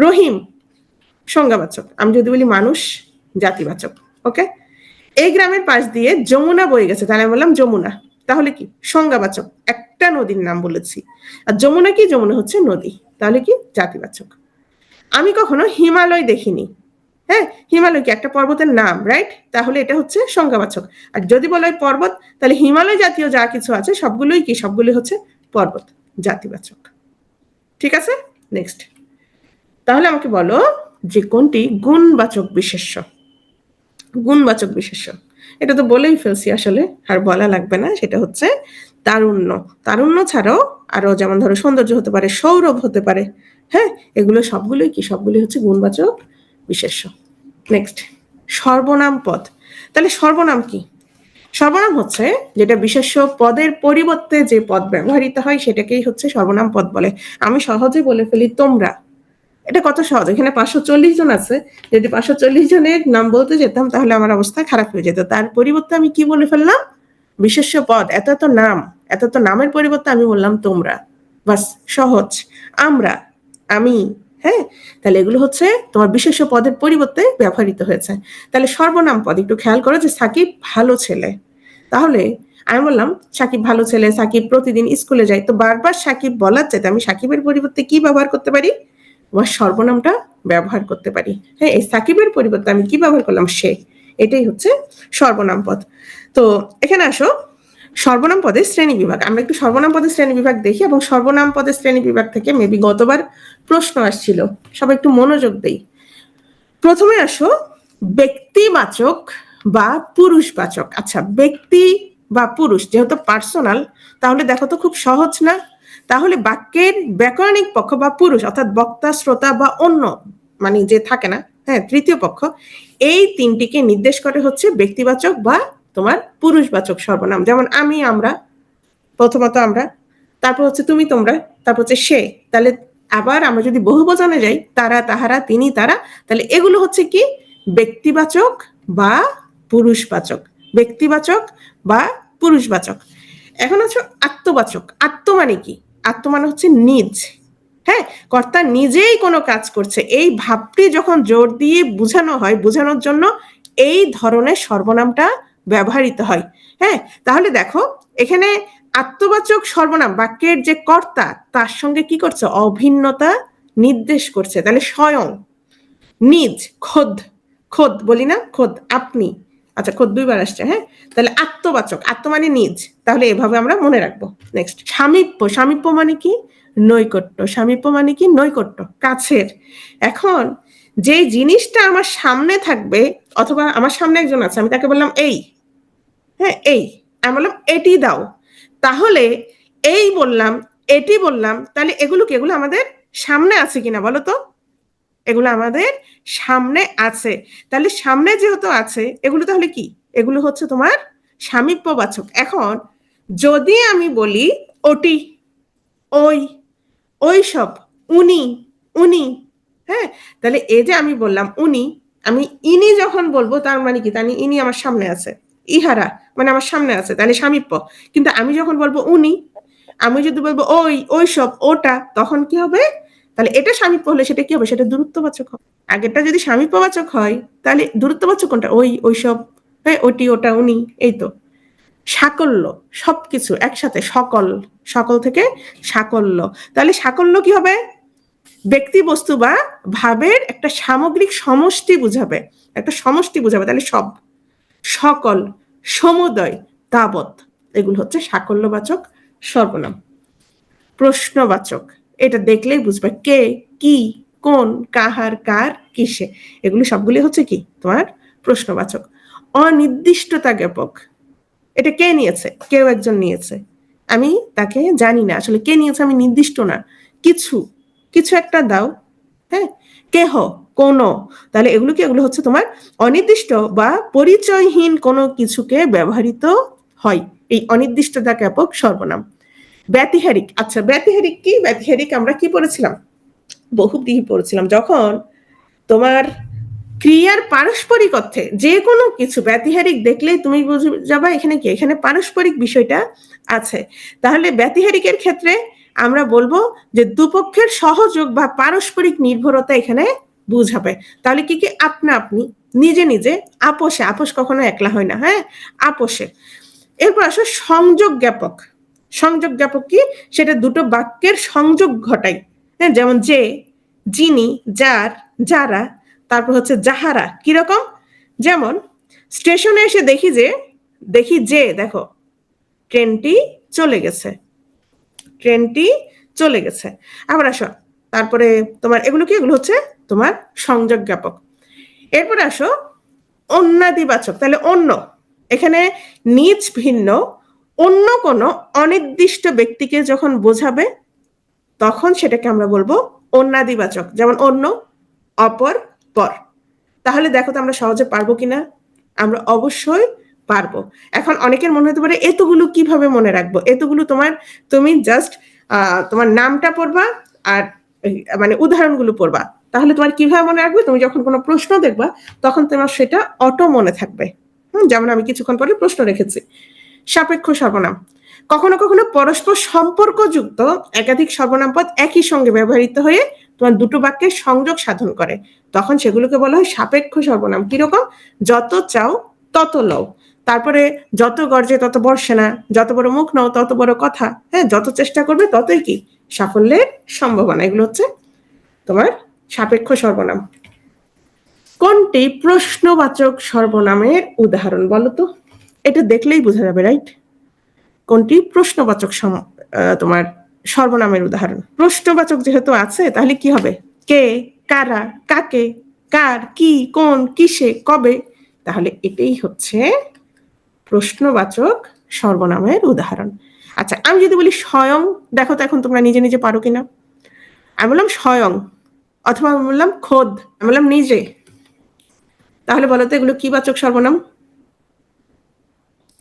রহিম, সংজ্ঞাবাচক। আমি যদি বলি মানুষ, জাতিবাচক। ওকে, এই গ্রামের পাশ দিয়ে যমুনা বয়ে গেছে, তাহলে আমি বললাম যমুনা, তাহলে কি? সংজ্ঞাবাচক, একটা নদীর নাম বলেছি। আর যমুনা কি? যমুনা হচ্ছে নদী, তাহলে কি? জাতিবাচক। আমি কখনো হিমালয় দেখিনি, হ্যাঁ, হিমালয় কি? একটা পর্বতের নাম, রাইট? তাহলে এটা হচ্ছে সংজ্ঞাবাচক। আর যদি বলা হয় পর্বত, তাহলে হিমালয় জাতীয় যা কিছু আছে সবগুলোই কি? সবগুলোই হচ্ছে পর্বত, জাতিবাচক। ঠিক আছে, নেক্সট। তাহলে আমাকে বলো যে কোনটি গুণবাচক বিশেষ্য? গুণবাচক বিশেষ্য, এটা তো বলেই ফেলছি আসলে, আর বলা লাগবে না, সেটা হচ্ছে তারুণ্য। তারুণ্য ছাড়াও আরো যেমন ধরো সৌন্দর্য হতে পারে, সৌরভ হতে পারে। হ্যাঁ, এগুলো সবগুলোই কি, সবগুলোই হচ্ছে গুণবাচক বিশেষ্য। নেক্সট, সর্বনাম পদ। তাহলে সর্বনাম কি? সর্বনাম হচ্ছে যেটা বিশেষ্য পদের পরিবর্তে যে পদ ব্যবহৃত হয় সেটাকেই হচ্ছে সর্বনাম পদ বলে। আমি সহজে বলে ফেলি তোমরা, এটা কত সহজ। এখানে 540 জন আছে, যদি 540 জনের নাম বলতে যেতাম তাহলে আমার অবস্থা খারাপ হয়ে যেত। তার পরিবর্তে আমি কি বলে ফেললাম? বিশেষ্য পদ, এত এত নাম, এত এত নামের পরিবর্তে আমি বললাম তোমরা, বাস, সহজ। আমরা, আমি, হ্যাঁ, তাহলে এগুলো হচ্ছে তোমার বিশেষ্য পদের পরিবর্তে ব্যবহৃত হয়েছে। তাহলে সর্বনাম পদ একটু খেয়াল করো, যে সাকিব ভালো ছেলে, তাহলে আমি বললাম সাকিব ভালো ছেলে, সাকিব প্রতিদিন স্কুলে যায়। তো বারবার সাকিব বলার চাইতে আমি সাকিবের পরিবর্তে কি ব্যবহার করতে পারি? আমার সর্বনামটা ব্যবহার করতে পারি। হ্যাঁ, এই সাকিবের পরিবর্তে আমি কি ব্যবহার করলাম? সে। এটাই হচ্ছে সর্বনাম পদ। তো এখানে আসো, সর্বনাম পদের শ্রেণী বিভাগ। আমরা একটু সর্বনাম পদের শ্রেণী বিভাগ দেখি, এবং সর্বনাম পদের শ্রেণী বিভাগ থেকে মেবি গতবার প্রশ্ন আসছিল, সবাই একটু মনোযোগ দেই। প্রথমে আসো ব্যক্তিবাচক বা পুরুষবাচক। আচ্ছা, ব্যক্তি বা পুরুষ যেহেতু পার্সোনাল, তাহলে দেখো তো খুব সহজ না? তাহলে বাক্যের ব্যাকরণিক পক্ষ বা পুরুষ, অর্থাৎ বক্তা, শ্রোতা বা অন্য, মানে যে থাকে না, হ্যাঁ, তৃতীয় পক্ষ, এই তিনটিকে নির্দেশ করে হচ্ছে ব্যক্তিবাচক বা তোমার পুরুষবাচক সর্বনাম। যেমন আমি, আমরা, প্রথমত আমরা, তারপর হচ্ছে তুমি, তোমরা, তারপর হচ্ছে সে। তাহলে আবার আমরা যদি বহুবচনে যাই, তারা, তাহারা, তিনি, তারা, তাহলে এগুলো হচ্ছে কি? ব্যক্তিবাচক বা পুরুষবাচক। ব্যক্তিবাচক বা পুরুষবাচক। এখন হচ্ছে আত্মবাচক। আত্ম মানে কি? আত্ম মানে হচ্ছে নিজ। হ্যাঁ, কর্তা নিজেই কোনো কাজ করছে, এই ভাবটি যখন জোর দিয়ে বোঝানো হয়, বোঝানোর জন্য এই ধরনের সর্বনামটা ব্যবহৃত হয়। হ্যাঁ, তাহলে দেখো এখানে আত্মবাচক সর্বনাম বাক্যের যে কর্তা তার সঙ্গে কি করছে? অভিন্নতা নির্দেশ করছে। তাহলে স্বয়ং, নিজ, খোদ, খোদ বলি না, খোদ, আপনি। আচ্ছা, খোদ দুইবার আসছে। হ্যাঁ, তাহলে আত্মবাচক, আত্ম মানে নিজ, তাহলে এভাবে আমরা মনে রাখবো। নেক্সট, সামীপ্য। সামীপ্য মানে কি? নৈকট্য। সামীপ্য মানে কি? নৈকট্য, কাছের। এখন যে জিনিসটা আমার সামনে থাকবে, অথবা আমার সামনে একজন আছে, আমি তাকে বললাম এই, হ্যাঁ এই, আমি বললাম এটি দাও, তাহলে এই বললাম, এটি বললাম, তাহলে এগুলো কি? এগুলো আমাদের সামনে আছে কিনা বলো তো? এগুলো আমাদের সামনে আছে। তাহলে সামনে যেহেতু আছে, এগুলো তাহলে কি? এগুলো হচ্ছে তোমার সামীপ্যবাচক। এখন যদি আমি বলি ওটি, ওই, ওই সব, উনি, উনি, হ্যাঁ, তাহলে এই যে আমি বললাম উনি, আমি ইনি যখন বলবো তার মানে কি? তাহলে ইনি আমার সামনে আছে, ইহারা মানে আমার সামনে আছে, তাহলে সামীপ্য। কিন্তু আমি যখন বলবো উনি, আমি যদি বলবো ওই, ওই সব, ওটা, তখন কি হবে? তাহলে এটা সামীপ্য হলে সেটা কি হবে? সেটা দূরত্ববাচক হবে। আগেরটা যদি সামীপ্যবাচক হয়, তাহলে দূরত্ববাচক কোনটা? ওই, ওই সব, হ্যাঁ, ওটি, ওটা, উনি, এই তো। সাকল্য, সবকিছু একসাথে, সকল, সকল থেকে সাকল্য। তাহলে সাকল্য কি হবে? ব্যক্তি, বস্তু বা ভাবের একটা সামগ্রিক সমষ্টি বুঝাবে, একটা সমষ্টি বুঝাবে। তাহলে সব, সকল, সমুদয়, তাবৎ, এগুলো হচ্ছে সাকল্যবাচক সর্বনাম। প্রশ্নবাচক, এটা দেখলেই বুঝবে, কে, কি, কোন, কাহার, কার, কিসে, এগুলো সবগুলি হচ্ছে কি? তোমার প্রশ্নবাচক। অনির্দিষ্টতা জ্ঞাপক, এটা কে নিয়েছে? কেউ একজন নিয়েছে, আমি তাকে জানি না, আসলে কে নিয়েছে আমি নির্দিষ্ট না, কিছু, কিছু একটা দাও, হ্যাঁ, কেহ, কোন, তাহলে এগুলো কি? এগুলো হচ্ছে তোমার অনির্দিষ্ট বা পরিচয়হীন কোনো কিছুকে ব্যবহৃত হয়, এই অনির্দিষ্টতা জ্ঞাপক সর্বনাম। ব্যতিহারিক। আচ্ছা, ব্যতিহারিক কি? ব্যতিহারিক আমরা কি পড়েছিলাম? বহুব্রীহি পড়েছিলাম। যখন তোমার ক্রিয়ার পারস্পরিক অর্থে যে কোনো কিছু ব্যতিহারিক দেখলেই তুমি বুঝে যাবা এখানে কি? এখানে পারস্পরিক বিষয়টা আছে। তাহলে ব্যতিহারিকের ক্ষেত্রে আমরা বলবো যে দুপক্ষের সহযোগ বা পারস্পরিক নির্ভরতা এখানে বুঝাবে। তাহলে কি কি? আপনা আপনি, নিজে নিজে, আপোষে, আপোষ কখনো একলা হয় না, হ্যাঁ, আপোষে। এরপর আসো সংযোগ জ্ঞাপক। সংযোগ জ্ঞাপক কি? সেটা দুটো বাক্যের সংযোগ ঘটায়। হ্যাঁ, যেমন যে, যিনি, যার, যারা, তারপর হচ্ছে যাহারা। কিরকম? যেমন স্টেশনে এসে দেখি যে দেখো ট্রেনটি চলে গেছে, ট্রেনটি চলে গেছে। আবার আসো, তারপরে তোমার এগুলো কি? এগুলো হচ্ছে তোমার সংযোগ জ্ঞাপক। এরপরে আসো অন্যাদিবাচক। তাহলে অন্য, এখানে নিজ ভিন্ন, অন্য কোনো অনির্দিষ্ট ব্যক্তিকে যখন বোঝাবে তখন সেটাকে আমরা বলবো অন্যাদিবাচক, যেমন অন্য, অপর, পর। তাহলে দেখো তো আমরা সহজে পারবো কিনা? আমরা অবশ্যই পারবো। এখন অনেকের মনে হতে পারে এতগুলো কিভাবে মনে রাখবো? এতগুলো তুমি জাস্ট তোমার নামটা পড়বা আর মানে উদাহরণগুলো পড়বা, তাহলে তোমার কিভাবে মনে রাখবে? তুমি যখন কোনো প্রশ্ন দেখবা তখন তোমার সেটা অটো মনে থাকবে। যেমন আমি কিছুক্ষণ পরে প্রশ্ন রেখেছি, সাপেক্ষ সর্বনাম। কখনো কখনো পরস্পর সম্পর্কযুক্ত একাধিক সর্বনাম পদ একই সঙ্গে ব্যবহৃত হয়ে তোমার দুটো বাক্যের সংযোগ সাধন করে, তখন সেগুলোকে বলা হয় সাপেক্ষ সর্বনাম। কিরকম? যত চাও তত লও, তারপরে যত গর্জে তত বর্ষে না, যত বড় মুখ নাও তত বড় কথা, হ্যাঁ, যত চেষ্টা করবে ততই কি সাফল্যের সম্ভাবনা। এগুলো হচ্ছে তোমার সাপেক্ষ সর্বনাম। কোনটি প্রশ্নবাচক সর্বনামের উদাহরণ বলো তো? এটা দেখলেই বোঝা যাবে, রাইট? কোনটি প্রশ্নবাচক তোমার সর্বনামের উদাহরণ? প্রশ্নবাচক যেহেতু আছে তাহলে কি হবে? কে, কারা, কাকে, কার, কি, কোন, কিসে, কবে। তাহলে এটাই হচ্ছে প্রশ্নবাচক সর্বনামের উদাহরণ। আচ্ছা, আমি যদি বলি স্বয়ং, দেখো তো এখন তোমরা নিজে নিজে পারো কিনা। আমি বললাম স্বয়ং, অথবা আমি বললাম খোদ, আমি বললাম নিজে, তাহলে বলো তো এগুলো কি বাচক সর্বনাম?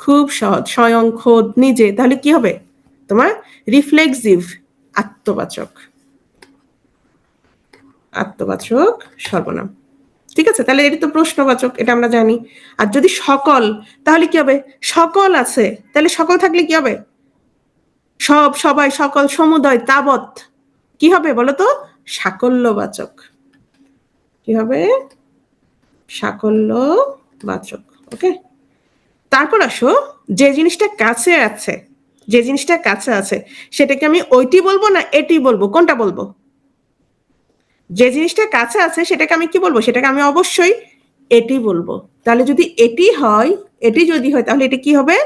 খুব সহজ, স্বয়ং, খোদ, নিজে। তাহলে কি হবে? তোমার রিফ্লেক্সিভ, আত্মবাচক, আত্মবাচক সর্বনাম। ঠিক আছে, তাহলে এটা তো প্রশ্নবাচক, এটা আমরা জানি। আর যদি সকল, তাহলে কি হবে? সকল আছে, তাহলে সকল থাকলে কি হবে? সব, সবাই, সকল, সমুদয়, তাবৎ। কি হবে বলো তো? সাকল্যবাচক। কি হবে? সাকল্যবাচক। ওকে, তারপর আসো, যে জিনিসটা কাছে আছে, যে জিনিসটা কাছে আছে সেটাকে আমি ওইটি বলবো না এটি বলবো? কোনটা বলবো? যে জিনিসটা কাছে আছে সেটাকে আমি কি বলবো? সেটাকে আমি অবশ্যই এটি বলবো। তাহলে যদি এটি হয়, এটি যদি হয়, তাহলে এটা কি হবে?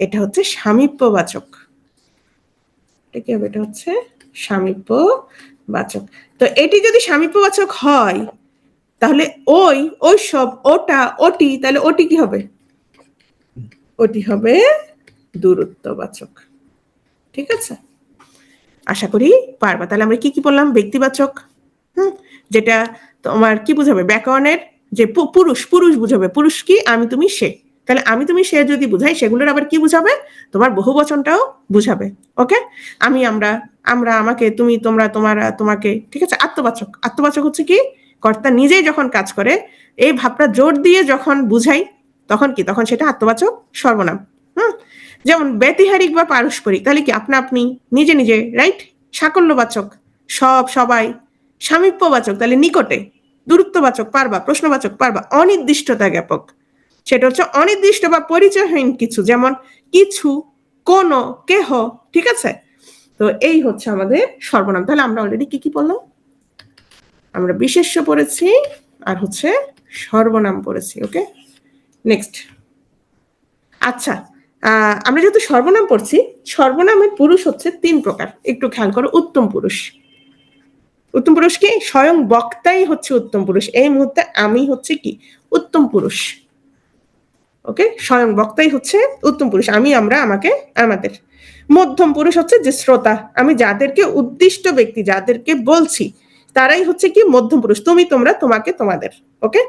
এটা হচ্ছে সামীপ্যবাচক। এটা কি হবে? এটা হচ্ছে সামীপ্যবাচক। তো এটি যদি সামীপ্যবাচক হয় তাহলে ওই, ওই সব, ওটা, ওটি, তাহলে ওটি কি হবে? ওটি হবে দূরত্ববাচক। ঠিক আছে, আশা করি পারবা। তাহলে আমরা কি কি বললাম? ব্যক্তিবাচক, যেটা তোমার কি বুঝাবে? ব্যাকরণের যে পুরুষ, পুরুষ বুঝাবে। পুরুষ কি? আমি, তুমি, সে। তাহলে আমি, তুমি, সে যদি বুঝাই, সেগুলোর আবার কি বুঝাবে? তোমার বহুবচনটাও বুঝাবে। ওকে, আমি, আমরা, আমরা, আমাকে, তুমি, তোমরা, তোমারা, তোমাকে। ঠিক আছে, আত্মবাচক। আত্মবাচক হচ্ছে কি? কর্তা নিজেই যখন কাজ করে, এই ভাবটা জোর দিয়ে যখন বুঝাই তখন কি? তখন সেটা আত্মবাচক সর্বনাম। যেমন ব্যতিহারিক বা পারস্পরিক, তাহলে কি? আপনা আপনি, নিজে নিজে, রাইট? সাকল্যবাচক, সব, সবাই। সামীপ্যবাচক, তাহলে নিকটে। দূরত্ববাচক, পারবা। প্রশ্নবাচক, পারবা। অনির্দিষ্টতা জ্ঞাপক, সেটা হচ্ছে অনির্দিষ্ট বা পরিচয়হীন কিছু, যেমন কিছু, কোন, কেহ। ঠিক আছে, তো এই হচ্ছে আমাদের সর্বনাম। তাহলে আমরা অলরেডি কি কি পড়লাম? আমরা বিশেষ্য পড়েছি আর হচ্ছে সর্বনাম পড়েছি। ওকে, নেক্সট। আচ্ছা, আমরা যেহেতু সর্বনাম পড়ছি, সর্বনামের পুরুষ হচ্ছে 3 প্রকার। একটু খেয়াল করো। উত্তম পুরুষ। উত্তম পুরুষ কি? স্বয়ং বক্তাই হচ্ছে উত্তম পুরুষ। এই মুহূর্তে আমি হচ্ছে কি? উত্তম পুরুষ। ওকে, স্বয়ং বক্তাই হচ্ছে উত্তম পুরুষ। আমি, আমরা, আমাকে, আমাদের। মধ্যম পুরুষ হচ্ছে যে শ্রোতা, আমি যাদেরকে উদ্দিষ্ট ব্যক্তি, যাদেরকে বলছি, তারাই হচ্ছে কি? মধ্যম পুরুষ। তুমি, তোমরা, তোমাকে, তোমাদের। ওকে,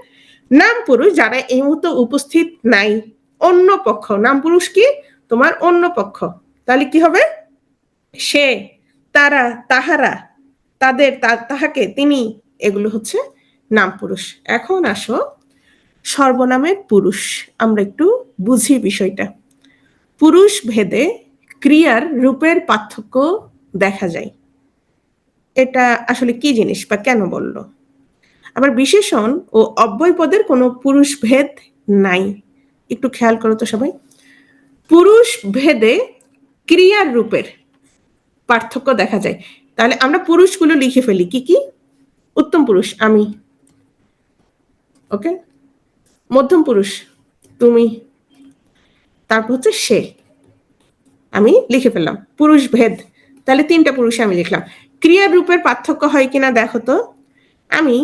নাম পুরুষ যারা এই মুহূর্তে উপস্থিত নাই, অন্য পক্ষ। নাম পুরুষ কি? তোমার অন্য পক্ষ। তাহলে কি হবে? সে, তারা, তাহারা, তাদের, তাহাকে, তিনি, এগুলো হচ্ছে নাম পুরুষ। এখন আসো সর্বনামের পুরুষ, আমরা একটু বুঝি বিষয়টা। পুরুষ ভেদে ক্রিয়ার রূপের পার্থক্য দেখা যায়। এটা আসলে কি জিনিস বা কেন বলল? আবার বিশেষণ ও অব্যয় পদের কোনো পুরুষ ভেদ নাই। একটু খেয়াল করো তো সবাই। পুরুষ ভেদে ক্রিয়ার রূপের পার্থক্য দেখা যায়। তাহলে আমরা পুরুষগুলো লিখে ফেলি। কি কি? উত্তম পুরুষ আমি, ওকে, মধ্যম পুরুষ তুমি, তারপর হচ্ছে সে, আমি লিখে ফেললাম। পুরুষ ভেদ, তাহলে 3টা পুরুষে আমি লিখলাম। ক্রিয়ার রূপের পার্থক্য হয় কিনা দেখো তো। আমি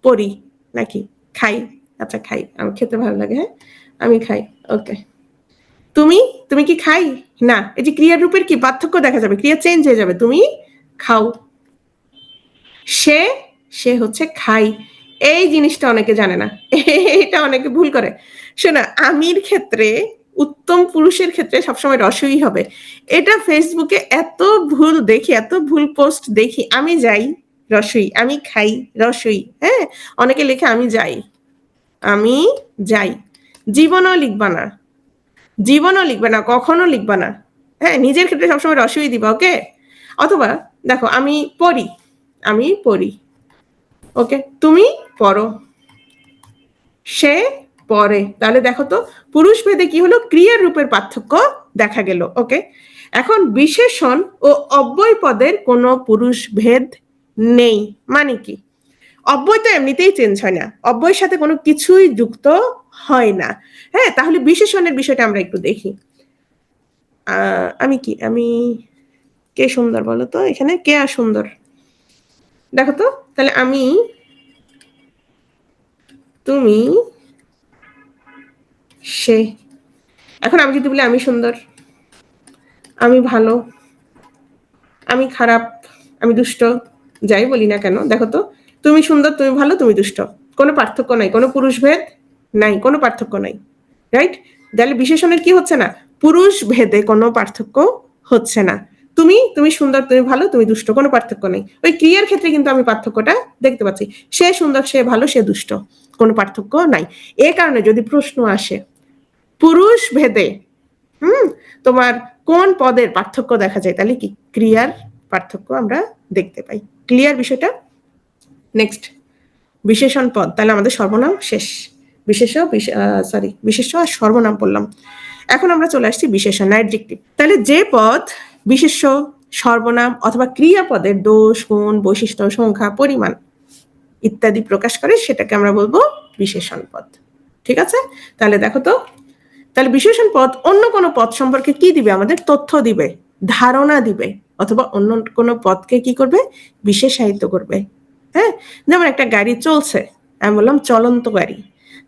পড়ি নাকি খাই? আচ্ছা, খাই, আমার খেতে ভালো লাগে। হ্যাঁ, আমি খাই। ওকে, তুমি তুমি কি খাই না, এই যে ক্রিয়ার রূপের কি পার্থক্য দেখা যাবে, ক্রিয়া চেঞ্জ হয়ে যাবে। তুমি খাও, সে সে হচ্ছে খাই। এই জিনিসটা অনেকে জানে না, এটা অনেকে ভুল করে। শোনা, আমির ক্ষেত্রে উত্তম পুরুষের ক্ষেত্রে সবসময় রসই হবে। এটা ফেসবুকে এত ভুল দেখি, এত ভুল পোস্ট দেখি। আমি যাই রসই, আমি খাই রসই। হ্যাঁ, অনেকে লেখে আমি যাই, আমি যাই। জীবনও লিখবা না, জীবনও লিখবে না, কখনো লিখবা না। হ্যাঁ, নিজের ক্ষেত্রে সবসময় রসই দিবা, ওকে। অথবা দেখো, আমি পড়ি, আমি পড়ি, ওকে। তুমি পড়ো, সে পড়ে। তাহলে দেখো তো পুরুষ ভেদে কি হলো, ক্রিয়ার রূপের পার্থক্য দেখা গেল, ওকে। এখন বিশেষণ ও অব্যয় পদের কোনো পুরুষ ভেদ নেই। মানে কি, অব্যয় তো এমনিতেই চেঞ্জ হয় না, অব্যয়ের সাথে কোনো কিছুই যুক্ত হয় না। হ্যাঁ, তাহলে বিশেষণের বিষয়টা আমরা একটু দেখি। আমি কি, আমি কে সুন্দর বলো তো, এখানে কে আর সুন্দর, দেখো তো। তাহলে আমি, তুমি, সে। এখন আমি যদি বলি আমি সুন্দর, আমি ভালো, আমি খারাপ, আমি দুষ্ট, যাই বলি না কেন, দেখো তো, তুমি সুন্দর, তুমি ভালো, তুমি দুষ্ট, কোনো পার্থক্য নাই, কোনো পুরুষ ভেদ নাই, কোনো পার্থক্য নাই, রাইট। তাহলে বিশেষণের কি হচ্ছে না, পুরুষ ভেদে কোনো পার্থক্য হচ্ছে না। তুমি তুমি সুন্দর, তুমি ভালো, তুমি দুষ্ট, কোনো পার্থক্য নেই। ওই ক্রিয়ার ক্ষেত্রে কিন্তু আমি পার্থক্যটা দেখতে পাচ্ছি, সে সুন্দর, সে ভালো, সে দুষ্ট, কোনো পার্থক্য নাই। এ কারণে যদি প্রশ্ন আসে পুরুষ ভেদে তোমার কোন পদের পার্থক্য দেখা যায়, তাহলে কি ক্রিয়ার পার্থক্য আমরা দেখতে পাই। ক্লিয়ার বিষয়টা? নেক্সট, বিশেষণ পদ। তাহলে আমাদের সর্বনাম শেষ, বিশেষ্য আর সর্বনাম পড়লাম। এখন আমরা চলে আসছি বিশেষণ, অ্যাডজেক্টিভ। তাহলে যে পদ বিশেষ্য, সর্বনাম অথবা ক্রিয়াপদের দোষ, গুণ, বৈশিষ্ট্য, সংখ্যা, পরিমাণ ইত্যাদি প্রকাশ করে সেটাকে আমরা বলবো বিশেষণ পদ। ঠিক আছে? তাহলে দেখো তো, তাহলে বিশেষণ পদ অন্য কোনো পদ সম্পর্কে কি দিবে, আমাদের তথ্য দিবে, ধারণা দিবে, অথবা অন্য কোনো পদকে কি করবে, বিশেষায়িত করবে। হ্যাঁ, যেমন একটা গাড়ি চলছে, আমি বললাম চলন্ত গাড়ি,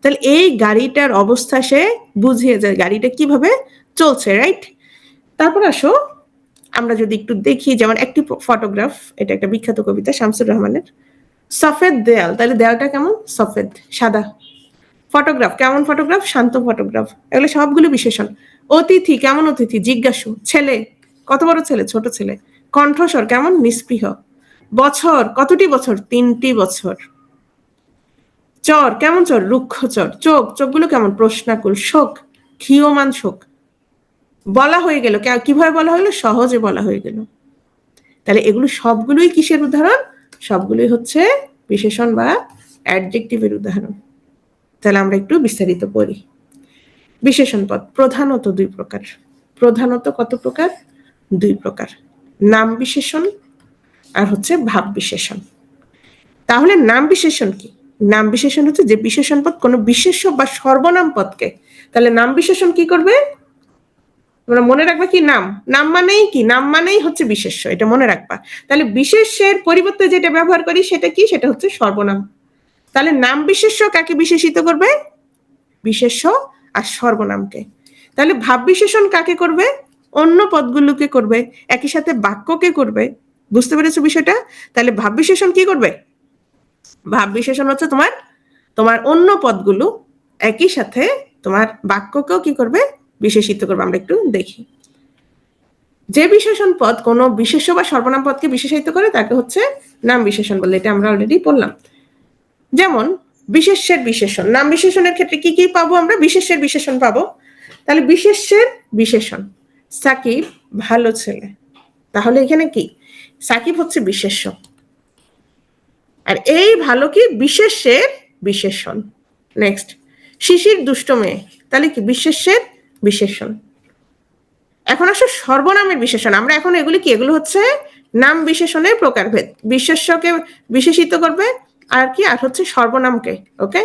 তাহলে এই গাড়িটার অবস্থা সে বুঝিয়ে যায় গাড়িটা কিভাবে চলছে, রাইট। তারপর আসো আমরা যদি একটু দেখি, যেমন একটি ফটোগ্রাফ, এটা একটা বিখ্যাত কবিতা শামসুর রহমানের, সফেদ দেয়াল, তাহলে দেয়ালটা কেমন, সফেদ, সাদা। ফটোগ্রাফ কেমন, ফটোগ্রাফ শান্ত ফটোগ্রাফ, এগুলো সবগুলো বিশেষণ। অতিথি কেমন, অতিথি জিজ্ঞাসু। ছেলে কত বড় ছেলে, ছোট ছেলে। কণ্ঠস্বর কেমন, নিস্পৃহ। বছর কতটি বছর, 3টি বছর। চর কেমন চর, রুক্ষ চর। চোখ, চোখগুলো কেমন, প্রশ্নাকুল। শোক, ক্ষীয়মান শোক। বলা হয়ে গেল, কিভাবে বলা হলো, সহজে বলা হয়ে গেল। তাহলে এগুলো সবগুলোই কিসের উদাহরণ, সবগুলোই হচ্ছে বিশেষণ বা অ্যাডজেক্টিভের উদাহরণ। তাহলে আমরা একটু বিস্তারিত পড়ি। বিশেষণ পদ প্রধানত 2 প্রকার। প্রধানত কত প্রকার, 2 প্রকার। নাম বিশেষণ আর হচ্ছে ভাব বিশেষণ। তাহলে নাম বিশেষণ কি, নাম বিশেষণ হচ্ছে যে বিশেষণ পদ কোনো বিশেষ্য বা সর্বনাম পদকে, তাহলে নাম বিশেষণ কি করবে, তোমরা মনে রাখবা কি, নাম, নাম মানেই কি, নাম মানেই হচ্ছে বিশেষ্য, এটা মনে রাখবা। তাহলে বিশেষ্যের পরিবর্তে যেটা ব্যবহার করি সেটা কি, সেটা হচ্ছে সর্বনাম। তাহলে নাম বিশেষ্য কাকে বিশেষিত করবে, বিশেষ্য আর সর্বনামকে। তাহলে ভাব বিশেষণ কাকে করবে, অন্য পদগুলোকে করবে, একই সাথে বাক্যকে করবে। বুঝতে পেরেছো বিষয়টা? তাহলে ভাব বিশেষণ কি করবে, ভাব বিশেষণ হচ্ছে তোমার তোমার অন্য পদগুলো একই সাথে তোমার বাক্যকেও কি করবে, বিশেষিত করবে। আমরা একটু দেখি। যে বিশেষণ পদ কোনো বিশেষ্য বা সর্বনাম পদকে বিশেষায়িত করে তাকে হচ্ছে নাম বিশেষণ বলে, এটা আমরা অলরেডি পড়লাম। যেমন বিশেষ্যের বিশেষণ, নাম বিশেষণের ক্ষেত্রে কি কি পাবো আমরা, বিশেষ্যের বিশেষণ পাবো। তাহলে বিশেষ্যের বিশেষণ, সাকিব ভালো ছেলে। তাহলে এখানে কি, সাকিব হচ্ছে বিশেষ্য, আর এই ভালো কি বিশেষ্যের বিশেষণ। নেক্সট, শিশির দুষ্ট মেয়ে, তাহলে কি বিশেষ্যের বিশেষণ। এখন আসো সর্বনামের বিশেষণ, আমরা এখন এগুলি কি, এগুলো হচ্ছে নাম বিশেষণের প্রকারভেদ। বিশেষ্যকে বিশেষিত করবে আর কি, আর হচ্ছে সর্বনামকে, ওকে।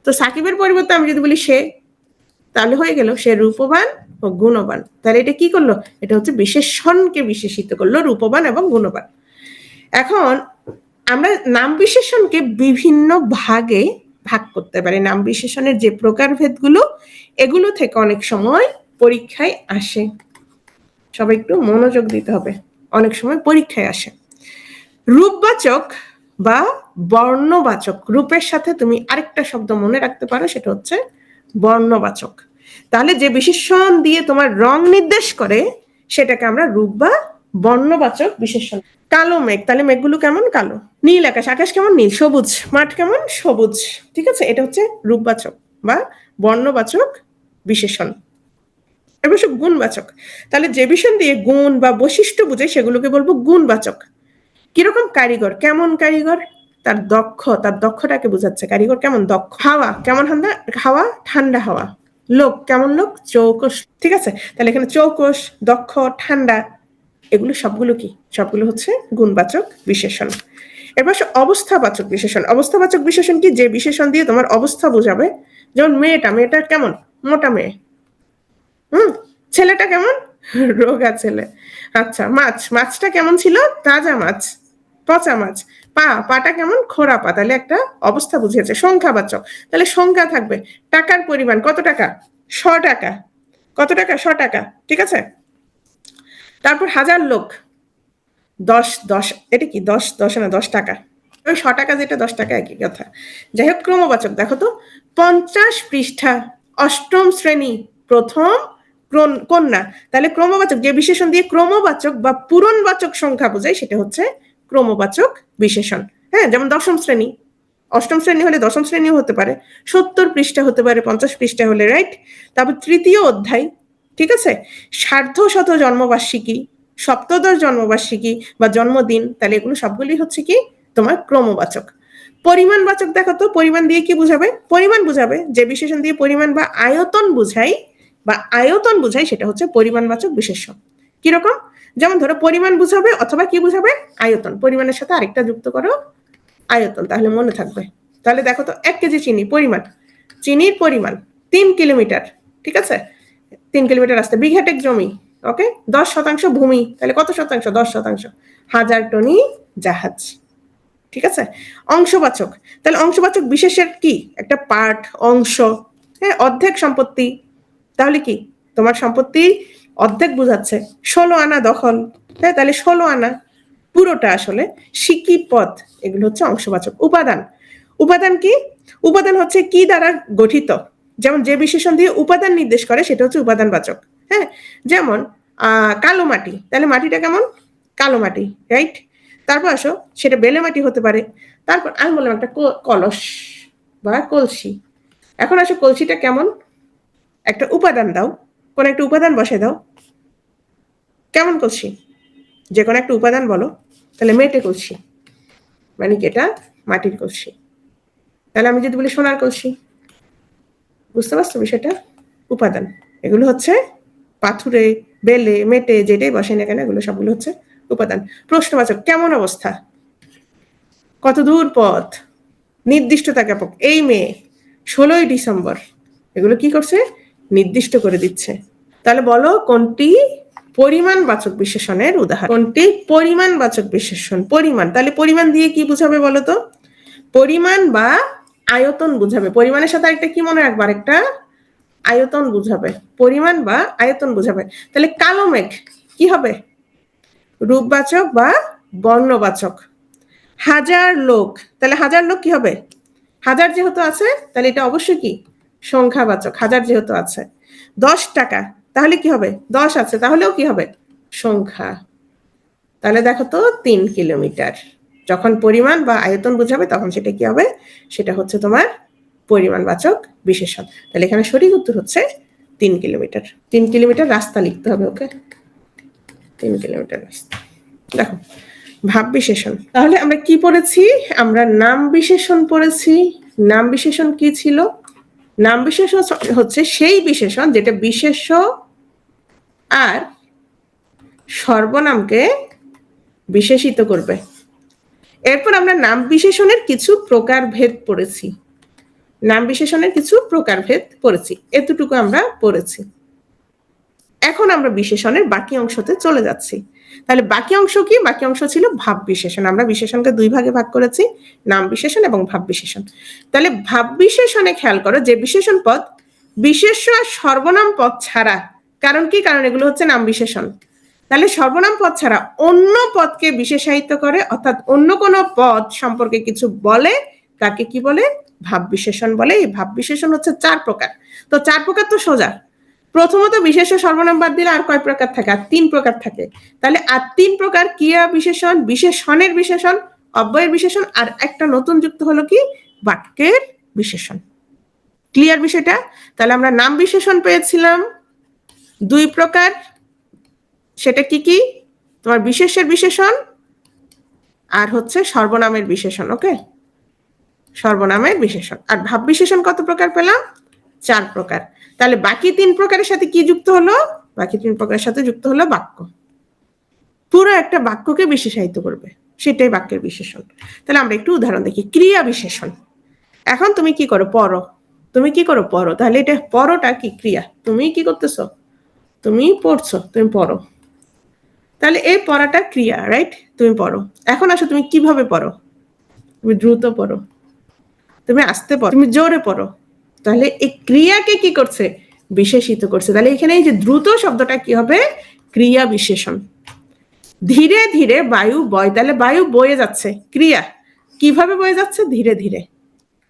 তো সাকিবের পরিবর্তে আমি যদি বলি সে, তাহলে হয়ে গেল সে রূপবান ও গুণবান। তাহলে এটা কি করলো, এটা হচ্ছে বিশেষণকে বিশেষিত করলো, রূপবান এবং গুণবান। এখন আমরা নাম বিশেষণকে বিভিন্ন ভাগে ভাগ করতে পারি। নাম বিশেষণের যে প্রকারভেদগুলো, এগুলো থেকে অনেক সময় পরীক্ষায় আসে। সবাই একটু মনোযোগ দিতে হবে, অনেক সময় পরীক্ষায় আসে। রূপবাচক বা বর্ণবাচক, রূপের সাথে তুমি আরেকটা শব্দ মনে রাখতে পারো, সেটা হচ্ছে বর্ণবাচক। তাহলে যে বিশেষণ দিয়ে তোমার রং নির্দেশ করে সেটাকে আমরা রূপ বা বর্ণবাচক বিশেষণ। কালো মেঘ, তাহলে মেঘগুলো কেমন? কালো। নীল আকাশ, আকাশ কেমন? নীল। সবুজ মাঠ কেমন? সবুজ। ঠিক আছে, এটা হচ্ছে রূপবাচক বা বর্ণবাচক বিশেষণ। এবার সব গুণবাচক, তাহলে যে বিশেষণ দিয়ে গুণ বা বৈশিষ্ট্য বুঝে সেগুলোকে বলবো গুণবাচক। কিরকম? কারিগর, কেমন কারিগর? তার দক্ষ, তার দক্ষটাকে বোঝাচ্ছে। কারিগর কেমন? দক্ষ। হাওয়া কেমন? হাওয়া ঠান্ডা হাওয়া। লোক কেমন? লোক চৌকস। ঠিক আছে, তাহলে এখানে চৌকস, দক্ষ, ঠান্ডা, এগুলো সবগুলো কি? সবগুলো হচ্ছে গুণবাচক বিশেষণ। এবার অবস্থাবাচক বিশেষণ। অবস্থাবাচক বিশেষণ কি? যে বিশেষণ দিয়ে তোমার অবস্থা বোঝাবে। যেমন মেয়েটা, মেয়েটা কেমন? মোটা মেয়ে। ছেলেটা কেমন? রোগা ছেলে। আচ্ছা, মাছ, মাছটা কেমন ছিল? তাজা মাছ। পচা মাছ। পাটা কেমন? খোড়া পা। তাহলে একটা অবস্থা বুঝিয়েছে। সংখ্যাবাচক, তাহলে সংখ্যা থাকবে। টাকার পরিমাণ কত টাকা? 100 টাকা। কত টাকা? 100 টাকা। ঠিক আছে, তারপর হাজার লোক, 10, এটা কি? 10 না 10 টাকা। ওই 100 টাকা যেটা 10 টাকা, একই কথা। যাই হোক, ক্রমবাচক দেখো তো, 50 পৃষ্ঠা, 8ম শ্রেণী, প্রথম কন্যা। তাহলে ক্রমবাচক, যে বিশেষণ দিয়ে ক্রমবাচক বা পূরণবাচক সংখ্যা বোঝায় সেটা হচ্ছে ক্রমবাচক বিশেষণ। হ্যাঁ, যেমন 10ম শ্রেণী, 8ম শ্রেণী হলে 10ম শ্রেণীও হতে পারে, 70 পৃষ্ঠা হতে পারে 50 পৃষ্ঠা হলে, রাইট। তারপর 3য় অধ্যায়, ঠিক আছে, সার্ধশত জন্মবার্ষিকী, সপ্তদশ জন্মবার্ষিকী বা জন্মদিন, তাহলে এগুলো সবগুলি হচ্ছে কি? তোমার ক্রমবাচক। পরিমাণবাচক দেখো তো, পরিমাণ দিয়ে কি বুঝাবে? পরিমাণ বুঝাবে, যে বিশেষণ দিয়ে পরিমাণ বা আয়তন বুঝাই সেটা হচ্ছে পরিমাণবাচক বিশেষণ। কিরকম? যেমন ধরো, পরিমাণ বুঝাবে অথবা কি বুঝাবে? আয়তন। পরিমাণের সাথে আরেকটা যুক্ত করো, আয়তন, তাহলে মনে থাকবে। তাহলে দেখো তো, 1 কেজি চিনি পরিমাণ, চিনির পরিমাণ 3 কিলোমিটার। ঠিক আছে, 3 কিলোমিটার রাস্তা। বিঘাটেক জমি, ওকে। 10% ভূমি, তাহলে কত শতাংশ? 10%। 1000 টনি জাহাজ। ঠিক আছে, অংশবাচক, তাহলে অংশবাচক বিশেষের কি? একটা পার্ট, অংশ। হ্যাঁ, অর্ধেক সম্পত্তি, তাহলে কি? তোমার সম্পত্তি অর্ধেক বুঝাচ্ছে। 16 আনা দখল, হ্যাঁ, তাহলে 16 আনা পুরোটা আসলে। সিকি পথ, এগুলো হচ্ছে অংশবাচক। উপাদান, উপাদান কি? উপাদান হচ্ছে কি দ্বারা গঠিত। যেমন যে বিশেষণ দিয়ে উপাদান নির্দেশ করে সেটা হচ্ছে উপাদানবাচক। হ্যাঁ, যেমন কালো মাটি, তাহলে মাটিটা কেমন? কালো মাটি, রাইট। তারপর আসো, সেটা বেলে মাটি হতে পারে। তারপর আমি বললাম একটা কলস বা কলসি। এখন আসো, কলসিটা কেমন? একটা উপাদান দাও, কোন একটা উপাদান বসে দাও, কেমন কলসি? যে কোনো একটা উপাদান বলো, তাহলে মেটে কলসি, মানে কি? এটা মাটির কলসি। তাহলে আমি যদি বলি সোনার কলসি, বুঝতে পারছো বিষয়টা? উপাদান, এগুলো হচ্ছে পাথুরে, বেলে, মেটে, যেটাই বসে না কেন, এগুলো সবগুলো হচ্ছে উপাদান। প্রশ্নবাচক, কেমন অবস্থা? কত দূর পথ? নির্দিষ্টতা জ্ঞাপক, এই মেয়ে, 16ই ডিসেম্বর, এগুলো কি করছে? নির্দিষ্ট করে দিচ্ছে। তাহলে বলো কোনটি পরিমাণবাচক বিশেষণের উদাহরণ? কোনটি পরিমাণবাচক বিশেষণ? পরিমাণ, তাহলে পরিমাণ দিয়ে কি বুঝাবে বলো তো? পরিমাণ বা আয়তন বুঝাবে। পরিমাণের সাথে আরেকটা কি মনে রাখবে? আরেকটা আয়তন বুঝাবে। পরিমাণ বা আয়তন বুঝাবে। তাহলে কালো মেঘ কি হবে? রূপবাচক বা বর্ণবাচক। হাজার লোক, তাহলে হাজার লোক কি হবে? হাজার যেহেতু আছে তাহলে এটা অবশ্যই কি? সংখ্যাবাচক, হাজার যেহেতু আছে। 10 টাকা, তাহলে কি হবে? 10 আছে, তাহলেও কি হবে? সংখ্যা। তাহলে দেখো তো, 3 কিলোমিটার। যখন পরিমাণ বা আয়তন বুঝাবে তখন সেটা কি হবে? সেটা হচ্ছে তোমার পরিমাণবাচক বিশেষণ। তাহলে এখানে সঠিক উত্তর হচ্ছে 3 কিলোমিটার। 3 কিলোমিটার রাস্তা লিখতে হবে, ওকে। 3 কিলোমিটার রাস্তা। দেখো, ভাব বিশেষণ, তাহলে আমরা কি পড়েছি? আমরা নাম বিশেষণ পড়েছি। নাম বিশেষণ কি ছিল? নাম বিশেষণ হচ্ছে সেই বিশেষণ যেটা বিশেষ্য আর সর্বনামকে বিশেষিত করবে। এরপর আমরা নাম বিশেষণের কিছু প্রকারভেদ পড়েছি। নাম বিশেষণের কিছু প্রকারভেদ পড়েছি, এতটুকু আমরা পড়েছি। এখন আমরা বিশেষণের বাকি অংশতে চলে যাচ্ছি। তাহলে বাকি অংশ কি? বাকি অংশ ছিল ভাব বিশেষণ। আমরা বিশেষণকে 2 ভাগে ভাগ করেছি, নাম বিশেষণ এবং ভাব বিশেষণ। তাহলে ভাব বিশেষণে খেয়াল করো, যে বিশেষণ পদ বিশেষ্য আর সর্বনাম পদ ছাড়া কারণ কি? কারণ এগুলো হচ্ছে নাম বিশেষণ। তাহলে সর্বনাম পদ ছাড়া অন্য পদকে বিশেষায়িত করে, অর্থাৎ অন্য কোনো পদ সম্পর্কে কিছু বলে, তাকে কি বলে? ভাব বিশেষণ বলে। এই ভাব বিশেষণ হচ্ছে 4 প্রকার। তো 4 প্রকার তো সোজা। প্রথমত বিশেষ্য সর্বনাম বাদ দিলে আর কয় প্রকার থাকে? আর 3 প্রকার থাকে। তাহলে আর 3 প্রকার ক্রিয়া বিশেষণ, বিশেষণের বিশেষণ, অব্যয়ের বিশেষণ, আর একটা নতুন যুক্ত হলো কি? বাক্যের বিশেষণ। ক্লিয়ার বিষয়টা? তাহলে আমরা নাম বিশেষণ পেয়েছিলাম 2 প্রকার। সেটা কি কি? তোমার বিশেষ্যের বিশেষণ আর হচ্ছে সর্বনামের বিশেষণ। ওকে, সর্বনামের বিশেষণ। আর ভাব বিশেষণ কত প্রকার পেলাম? 4 প্রকার। তাহলে বাকি 3 প্রকারের সাথে কি যুক্ত হলো? বাকি 3 প্রকারের সাথে যুক্ত হলো বাক্য। পুরো একটা বাক্যকে বিশেষায়িত করবে, সেটাই বাক্যের বিশেষণ। তাহলে আমরা একটু উদাহরণ দেখি। ক্রিয়া বিশেষণ। এখন তুমি কি করো? পড়ো। তুমি কি করো? পড়ো। তাহলে এটা পড়োটা কি? ক্রিয়া। তুমি কি করতেছো? তুমি পড়ছো, তুমি পড়ো। তাহলে এই পড়াটা ক্রিয়া, রাইট? তুমি পড়ো। এখন আসো, তুমি কিভাবে পড়ো? তুমি দ্রুত পড়ো, তুমি আস্তে পড়ো, তুমি জোরে পড়ো। তাহলে এই ক্রিয়াকে কি করছে? বিশেষিত করছে। তাহলে এখানে এই যে দ্রুত শব্দটা কি হবে? ক্রিয়া বিশেষণ। ধীরে ধীরে বায়ু বয়, তাহলে বায়ু বয়ে যাচ্ছে, ক্রিয়া। কিভাবে বয়ে যাচ্ছে? ধীরে ধীরে,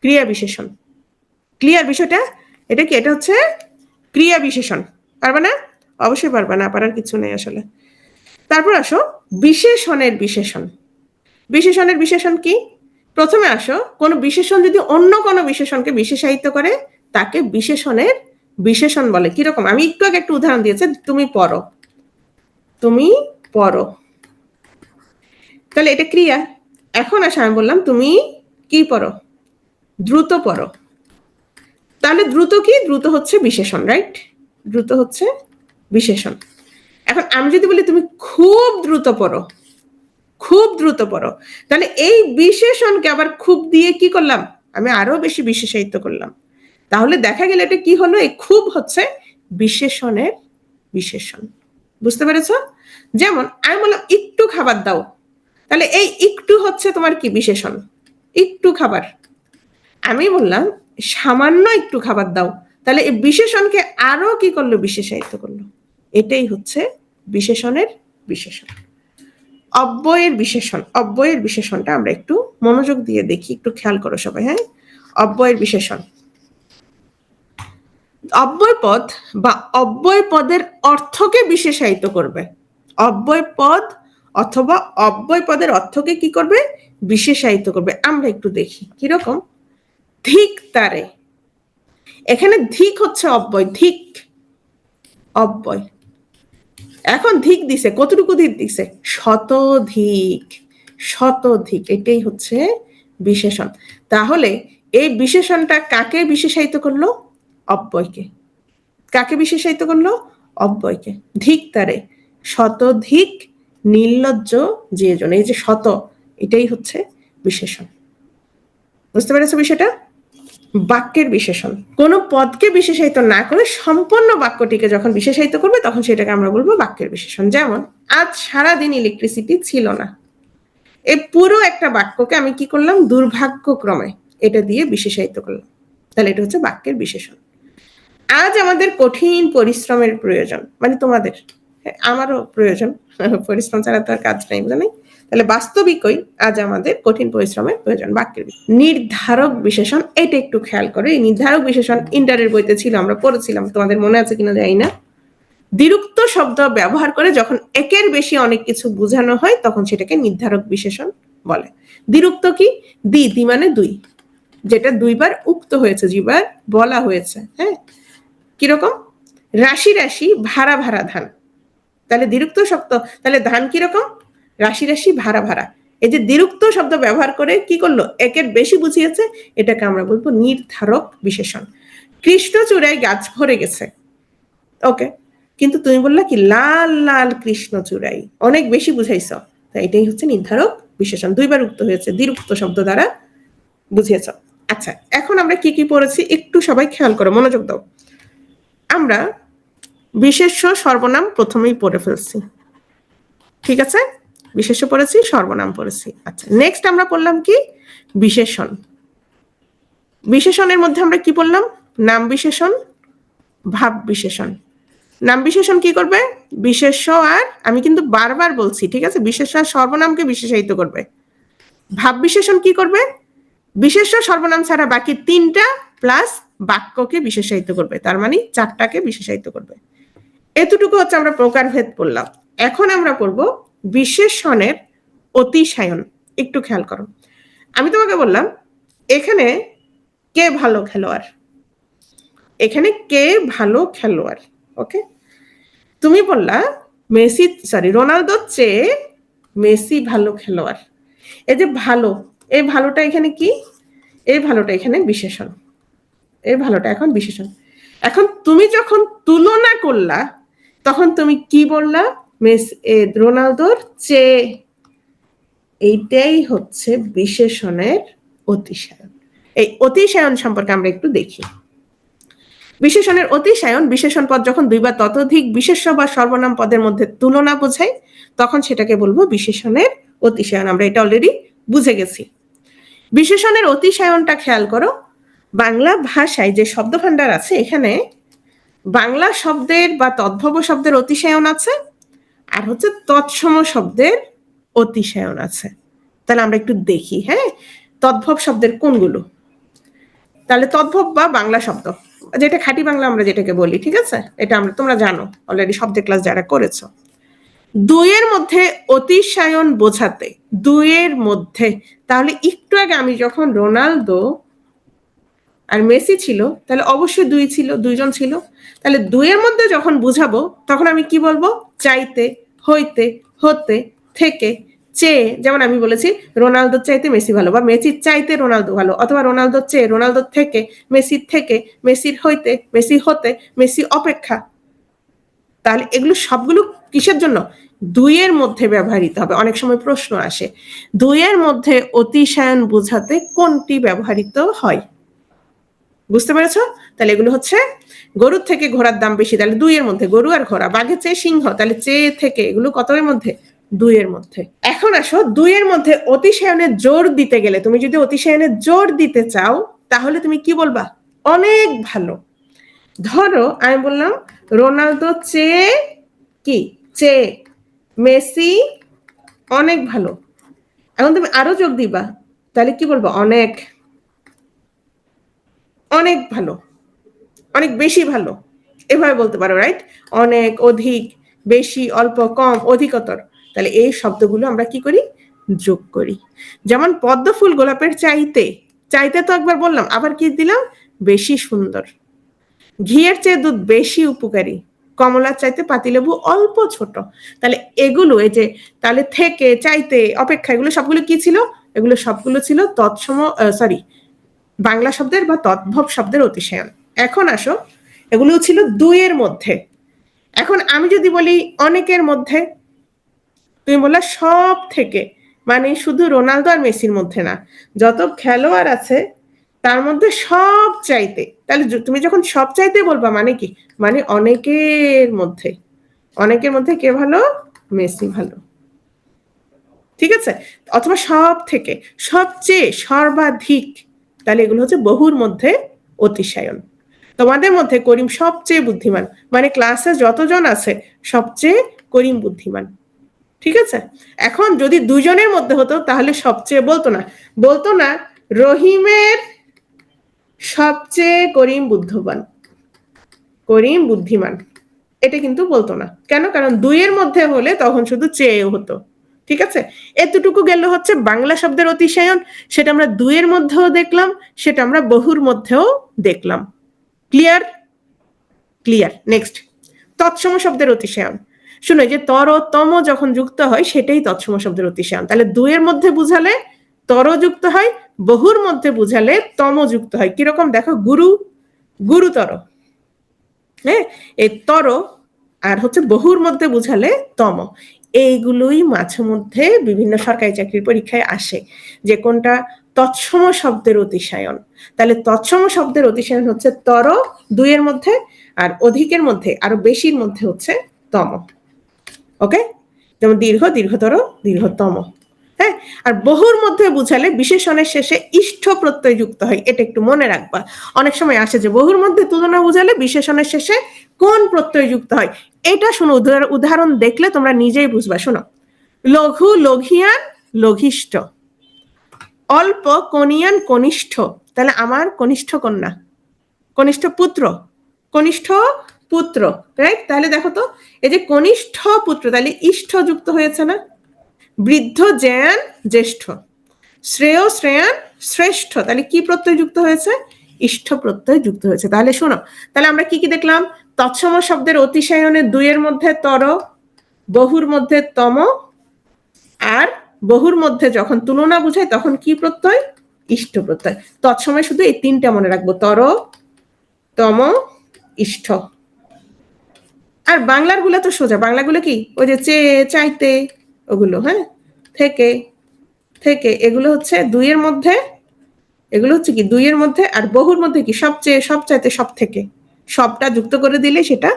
ক্রিয়া বিশেষণ। ক্লিয়ার বিষয়টা? এটা কি? এটা হচ্ছে ক্রিয়া বিশেষণ। পারবা না? অবশ্যই পারবা, না পারার কিছু নেই আসলে। তারপর আসো বিশেষণের বিশেষণ। বিশেষণের বিশেষণ কি? প্রথমে আসো, কোন বিশেষণ যদি অন্য কোনো বিশেষণকে বিশেষায়িত করে, তাকে বিশেষণের বিশেষণ বলে। কিরকম? আমি একটু আগে একটা উদাহরণ দিয়েছি, তুমি পড়ো। তুমি পড়ো, তাহলে এটা ক্রিয়া। এখন আসো, আমি বললাম তুমি কি পড়ো? দ্রুত পড়ো। তাহলে দ্রুত কি? দ্রুত হচ্ছে বিশেষণ, রাইট? দ্রুত হচ্ছে বিশেষণ। এখন আমি যদি বলি তুমি খুব দ্রুত পড়ো, খুব দ্রুত পড়ো, তাহলে এই বিশেষণকে আবার খুব দিয়ে কি করলাম? আমি আরো বেশি বিশেষায়িত করলাম। তাহলে দেখা গেল এটা কি হলো? এই খুব হচ্ছে বিশেষণের বিশেষণ। বুঝতে পেরেছ? যেমন আমি বললাম একটু খাবার দাও, তাহলে এই একটু হচ্ছে তোমার কি? বিশেষণ। একটু খাবার। আমি বললাম সামান্য একটু খাবার দাও, তাহলে এই বিশেষণকে আরো কি করলো? বিশেষায়িত করলো। এটাই হচ্ছে বিশেষণের বিশেষণ। অব্যয়ের বিশেষণ। অব্যয়ের বিশেষণটা আমরা একটু মনোযোগ দিয়ে দেখি, একটু খেয়াল করো সবাই। হ্যাঁ, অব্যয়ের বিশেষণ। অব্যয় পদ বা অব্যয় পদের অর্থকে বিশেষায়িত করবে। অব্যয় পদ অথবা অব্যয় পদের অর্থকে কি করবে? বিশেষায়িত করবে। আমরা একটু দেখি কিরকম। ধিক তারে, এখানে ধিক হচ্ছে অব্যয়। ধিক অব্যয়। এখন ধিক দিছে, কতটুকু ধিক দিছে? শতধিক। শতধিক, এটাই হচ্ছে বিশেষণ। তাহলে এই বিশেষণটা কাকে বিশেষায়িত করলো? অব্যয়কে। কাকে বিশেষায়িত করলো? অব্যয়কে। ধিক তারে শতধিক নির্লজ্জ যে জন, এই যে শত, এটাই হচ্ছে বিশেষণ। বুঝতে পেরেছো বিষয়টা? বাক্যের বিশেষণ। কোন পদকে বিশেষায়িত না করে সম্পূর্ণ বাক্যটিকে যখন বিশেষায়িত করবে, তখন সেটাকে আমরা বলবো বাক্যের বিশেষণ। যেমন আজ সারাদিন ইলেকট্রিসিটি ছিল না, এই পুরো একটা বাক্যকে আমি কি করলাম? দুর্ভাগ্যক্রমে এটা দিয়ে বিশেষায়িত করলাম। তাহলে এটা হচ্ছে বাক্যের বিশেষণ। আজ আমাদের কঠিন পরিশ্রমের প্রয়োজন, মানে তোমাদের, আমারও প্রয়োজন, পরিশ্রম ছাড়া তো আর কাজ নাই, বুঝলে? তাহলে বাস্তবিকই আজ আমাদের কঠিন পরিশ্রমের প্রয়োজন। বাক্যের নির্ধারক বিশেষণ। এটা একটু খেয়াল করো, এই নির্ধারক বিশেষণ ইন্টারের বইতে ছিল, আমরা পড়েছিলাম, তোমাদের মনে আছে কিনা জানি না। দ্বিরুক্ত শব্দ ব্যবহার করে যখন একের বেশি অনেক কিছু বোঝানো হয়, তখন সেটাকে নির্ধারক বিশেষণ বলে। দ্বিরুক্ত কি? দ্বি, দ্বি মানে দুই, যেটা দুইবার উক্ত হয়েছে, দুইবার বলা হয়েছে। হ্যাঁ, কিরকম? রাশি রাশি ভাড়া ভাড়া ধান। তাহলে দ্বিরুক্ত শব্দ, তাহলে ধান কিরকম? রাশি রাশি ভাড়া ভাড়া। এই যে দ্বিরুক্ত শব্দ ব্যবহার করে কি করলো? একের বেশি বুঝিয়েছে, এটাকে আমরা বলবো নির্ধারক বিশেষণ। কৃষ্ণচূড়ায় গাছ ভরে গেছে, ওকে, কিন্তু তুমি বললা কি? লাল লাল কৃষ্ণচূড়াই, অনেক বেশি বুঝাইছ, তাই এটাই হচ্ছে নির্ধারক বিশেষণ। দুইবার উক্ত হয়েছে, দ্বিরুক্ত শব্দ দ্বারা বুঝিয়েছ। আচ্ছা, এখন আমরা কি কি পড়েছি একটু সবাই খেয়াল করো, মনোযোগ দাও। আমরা বিশেষ্য সর্বনাম প্রথমেই পড়ে ফেলছি, ঠিক আছে? বিশেষ্য পড়েছি, সর্বনাম পড়েছি। আচ্ছা, নেক্সট আমরা পড়লাম কি? বিশেষণ। বিশেষণের মধ্যে আমরা কি পড়লাম? নাম বিশেষণ, ভাব বিশেষণ। নাম বিশেষণ কি করবে? বিশেষ্য আর, আমি কিন্তু বারবার বলছি, ঠিক আছে, বিশেষ্য আর সর্বনামকে বিশেষায়িত করবে। ভাব বিশেষণ কি করবে? বিশেষ্য সর্বনাম ছাড়া বাকি তিনটা প্লাস বাক্যকে বিশেষায়িত করবে, তার মানে চারটাকে বিশেষায়িত করবে। এতটুকু হচ্ছে আমরা প্রকারভেদ পড়লাম। এখন আমরা পড়ব বিশেষণের অতিশায়ন। একটু খেয়াল করো, আমি তোমাকে বললাম এখানে কে ভালো খেলোয়াড়, এখানে কে ভালো খেলোয়াড়, ওকে? তুমি বললা মেসি, সরি, রোনালদোর চেয়ে মেসি ভালো খেলোয়াড়। এই যে ভালো, এই ভালোটা এখানে কি? এই ভালোটা এখানে বিশেষণ, এই ভালোটা এখন বিশেষণ। এখন তুমি যখন তুলনা করলা তখন তুমি কি বললা? রোনালদোর চেয়ে। এইটাই হচ্ছে বিশেষণের অতিশায়ন। এই অতিশায়ন সম্পর্কে আমরা একটু দেখি। বিশেষণের অতিশায়ন, বিশেষণ পদ যখন দুই বা ততোধিক বিশেষ্য বা সর্বনাম পদের মধ্যে তুলনা বোঝায় তখন সেটাকে বলবো বিশেষণের অতিশায়ন। আমরা এটা অলরেডি বুঝে গেছি। বিশেষণের অতিশায়নটা খেয়াল করো, বাংলা ভাষায় যে শব্দ ভান্ডার আছে এখানে বাংলা শব্দের বা তদ্ভব শব্দের অতিশায়ন আছে আর হচ্ছে তৎসম শব্দের অতিশায়ন আছে। তাহলে আমরা একটু দেখি, হ্যাঁ, তদ্ভব শব্দের কোনগুলো। তাহলে তদ্ভব বা বাংলা শব্দ, যেটা খাঁটি বাংলা আমরা যেটাকে বলি, ঠিক আছে, এটা আমরা, তোমরা জানো অলরেডি শব্দের ক্লাস যারা করেছো। দুইয়ের মধ্যে অতিশায়ন বোঝাতে, দুইয়ের মধ্যে, তাহলে একটু আগে আমি যখন রোনালদো আর মেসি ছিল তাহলে অবশ্যই দুই ছিল, দুইজন ছিল। তাহলে দুইয়ের মধ্যে যখন বুঝাবো তখন আমি কি বলবো? চাইতে, হইতে, হতে, থেকে, চেয়ে। যেমন আমি বলেছি রোনালদোর চাইতে মেসি ভালো, বা মেসির চাইতে রোনালদো ভালো, অথবা রোনালদোর চেয়ে, রোনালদোর থেকে, মেসির থেকে, মেসির হইতে, মেসি হতে, মেসি অপেক্ষা। তাহলে এগুলো সবগুলো কিসের জন্য? দুইয়ের মধ্যে ব্যবহৃত হবে। অনেক সময় প্রশ্ন আসে দুইয়ের মধ্যে অতিশায়ন বোঝাতে কোনটি ব্যবহৃত হয়। বুঝতে পেরেছো? তাহলে এগুলো হচ্ছে গরুর থেকে ঘোড়ার দাম বেশি, তাহলে দুইয়ের মধ্যে। গরু আর ঘোড়া, বাঘের চেয়ে সিংহ, তাহলে চেয়ে থেকে, এগুলো কতর মধ্যে? দুইয়ের মধ্যে। এখন আসো, দুইয়ের মধ্যে অতিশায়নের জোর দিতে গেলে, তুমি যদি অতিশায়নের জোর দিতে চাও তাহলে তুমি কি বলবা? অনেক ভালো। ধরো আমি বললাম রোনালদো চেয়ে কি? চেয়ে মেসি অনেক ভালো। এখন তুমি আরো যোগ দিবা, তাহলে কি বলবো? অনেক, অনেক ভালো, অনেক বেশি ভালো, এভাবে বলতে পারো, রাইট? অনেক, অধিক, বেশি, অল্প, কম, অধিকতর। তাহলে এই শব্দগুলো আমরা কি করি? যোগ করি। যেমন পদ্ম ফুল গোলাপের চাইতে, চাইতে তো একবার বললাম, আবার কি দিলাম? বেশি সুন্দর। ঘিয়ের চেয়ে দুধ বেশি উপকারী, কমলার চাইতে পাতিলেবু অল্প ছোট। তাহলে এগুলো, এই যে তাহলে থেকে, চাইতে, অপেক্ষা, এগুলো সবগুলো কি ছিল? এগুলো সবগুলো ছিল তৎসম, সরি, বাংলা শব্দের বা তদ্ভব শব্দের অতিশায়ন। এখন আসো, এগুলো ছিল দুইয়ের মধ্যে। এখন আমি যদি বলি অনেকের মধ্যে, তুমি বললা সব থেকে, মানে শুধু রোনালদো আর মেসির মধ্যে না, যত খেলোয়াড় আছে তার মধ্যে সব চাইতে। তাহলে তুমি যখন সব চাইতে বলবা মানে কি? মানে অনেকের মধ্যে। অনেকের মধ্যে কে ভালো? মেসি ভালো, ঠিক আছে? অথবা সব থেকে, সবচেয়ে, সর্বাধিক, তাহলে এগুলো হচ্ছে বহুর মধ্যে অতিশায়ন। তোমাদের মধ্যে করিম সবচেয়ে বুদ্ধিমান, মানে ক্লাসে যতজন আছে সবচেয়ে করিম বুদ্ধিমান, ঠিক আছে? এখন যদি দুজনের মধ্যে হতো তাহলে সবচেয়ে বলতো না, বলতো না রহিমের সবচেয়ে করিম বুদ্ধিমান, করিম বুদ্ধিমান, এটা কিন্তু বলতো না। কেন? কারণ দুইয়ের মধ্যে হলে তখন শুধু চেয়ে হতো, ঠিক আছে? এতটুকু গেল হচ্ছে বাংলা শব্দের অতিশায়ন। সেটা আমরা দুইয়ের মধ্যেও দেখলাম, সেটা আমরা বহুর মধ্যেও দেখলাম। ক্লিয়ার? ক্লিয়ার। নেক্সট, তৎসম শব্দের অতিশায়ন। শুনো, যে তর, তম যখন যুক্ত হয় সেটাই তৎসম শব্দের অতিশায়ন। তাহলে দুইয়ের মধ্যে বুঝালে তর যুক্ত হয়, বহুর মধ্যে বুঝালে তম যুক্ত হয়। কিরকম দেখো, গুরু, গুরুতর, হ্যাঁ, এই তর, আর হচ্ছে বহুর মধ্যে বুঝালে তম। এইগুলোই মাঝে মধ্যে বিভিন্ন সরকারি চাকরির পরীক্ষায় আসে, যে কোনটা তৎসম শব্দের অতিশায়ন। তাহলে তৎসম শব্দের অতিশায়ন হচ্ছে তর দুইয়ের মধ্যে, আর অধিকের মধ্যে, আরো বেশির মধ্যে হচ্ছে তম। ওকে? যেমন দীর্ঘ, দীর্ঘতর, দীর্ঘতম। হ্যাঁ, আর বহুর মধ্যে বুঝালে বিশেষণের শেষে ইষ্ঠ প্রত্যয় যুক্ত হয়। এটা একটু মনে রাখবা। অনেক সময় আসে যে বহুর মধ্যে তুলনা বুঝালে বিশেষণের শেষে কোন প্রত্যয় যুক্ত হয় এটা শোনো, উদাহরণ দেখলে তোমরা নিজেই বুঝবা। শোনো, লঘু লঘিয়ান লঘিষ্ঠ, অল্প কনিয়ান কনিষ্ঠ, তাহলে আমার কনিষ্ঠ কন্যা, কনিষ্ঠ পুত্র, কনিষ্ঠ পুত্র, রাইট? তাহলে দেখো তো, এই যে কনিষ্ঠ পুত্র, তাহলে ইষ্ঠ যুক্ত হয়েছে না? বৃদ্ধ জ্ঞান জ্যেষ্ঠ, শ্রেয় শ্রেয়ান শ্রেষ্ঠ, তাহলে কি প্রত্যয় যুক্ত হয়েছে? ইষ্ঠ প্রত্যয় যুক্ত হয়েছে। তাহলে শোনো, তাহলে আমরা কি কি দেখলাম? তৎসম শব্দের অতিশায়নে দুইয়ের মধ্যে তর, বহুর মধ্যে তম, আর বহুর মধ্যে যখন তুলনা বুঝায় তখন কি প্রত্যয়? ইষ্ঠ প্রত্যয়। তৎসময় শুধু এই তিনটা মনে রাখবো, তর, তম, ইষ্ঠ। আর বাংলার গুলো তো সোজা, বাংলাগুলো কি ওই যে চেয়ে, চাইতে, ওগুলো, হ্যাঁ, থেকে, থেকে, এগুলো হচ্ছে দুইয়ের মধ্যে, এগুলো হচ্ছে কি দুইয়ের মধ্যে, আর বহুর মধ্যে কি সবচেয়ে, সবচাইতে, সব থেকে, সবটা যুক্ত করে দিলে সেটা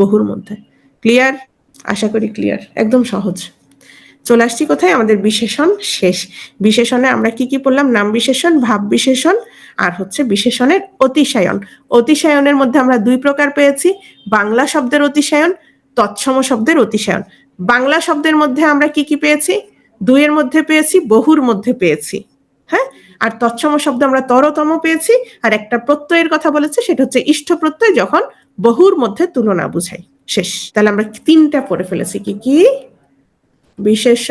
বহুর মধ্যে। ক্লিয়ার? আশা করি ক্লিয়ার, একদম সহজ। চলে আসছি কোথায়? আমাদের বিশেষণ শেষ। বিশেষণে আমরা কি কি পড়লাম? নাম বিশেষণ, ভাব বিশেষণ, আর হচ্ছে বিশেষণের অতিশায়ন। অতিশায়নের মধ্যে আমরা দুই প্রকার পেয়েছি, বাংলা শব্দের অতিশায়ন, তৎসম শব্দের অতিশায়ন। বাংলা শব্দের মধ্যে আমরা কি কি পেয়েছি? দুইয়ের মধ্যে পেয়েছি, বহুর মধ্যে পেয়েছি, হ্যাঁ। আর তৎসম শব্দ আমরা তরতম পেয়েছি, আর একটা প্রত্যয়ের কথা বলেছে, সেটা হচ্ছে ইষ্ঠ প্রত্যয়, যখন বহুর মধ্যে তুলনা বুঝাই। শেষ। তাহলে আমরা তিনটা পড়ে ফেলেছি। কি কি? বিশেষ,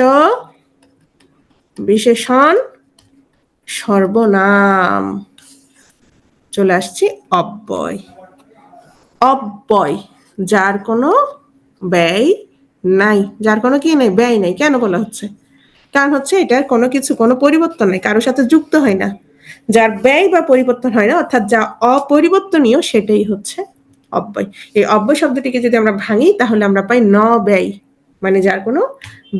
বিশেষণ, সর্বনাম। চলে আসছি অব্যয়। অব্যয়, যার কোনো ব্যয় নাই, যার কোনো কি নাই, ব্যয় নাই। কেন বলা হচ্ছে? কারণ হচ্ছে এটার কোনো কিছু, কোনো পরিবর্তন নাই, কারোর সাথে যুক্ত হয় না, যার ব্যয় বা পরিবর্তন হয় না, অর্থাৎ যা অপরিবর্তনীয়, সেটাই হচ্ছে অব্যয়। এই অব্যয় শব্দটিকে যদি আমরা ভাঙি তাহলে আমরা পাই ন ব্যয়, মানে যার কোনো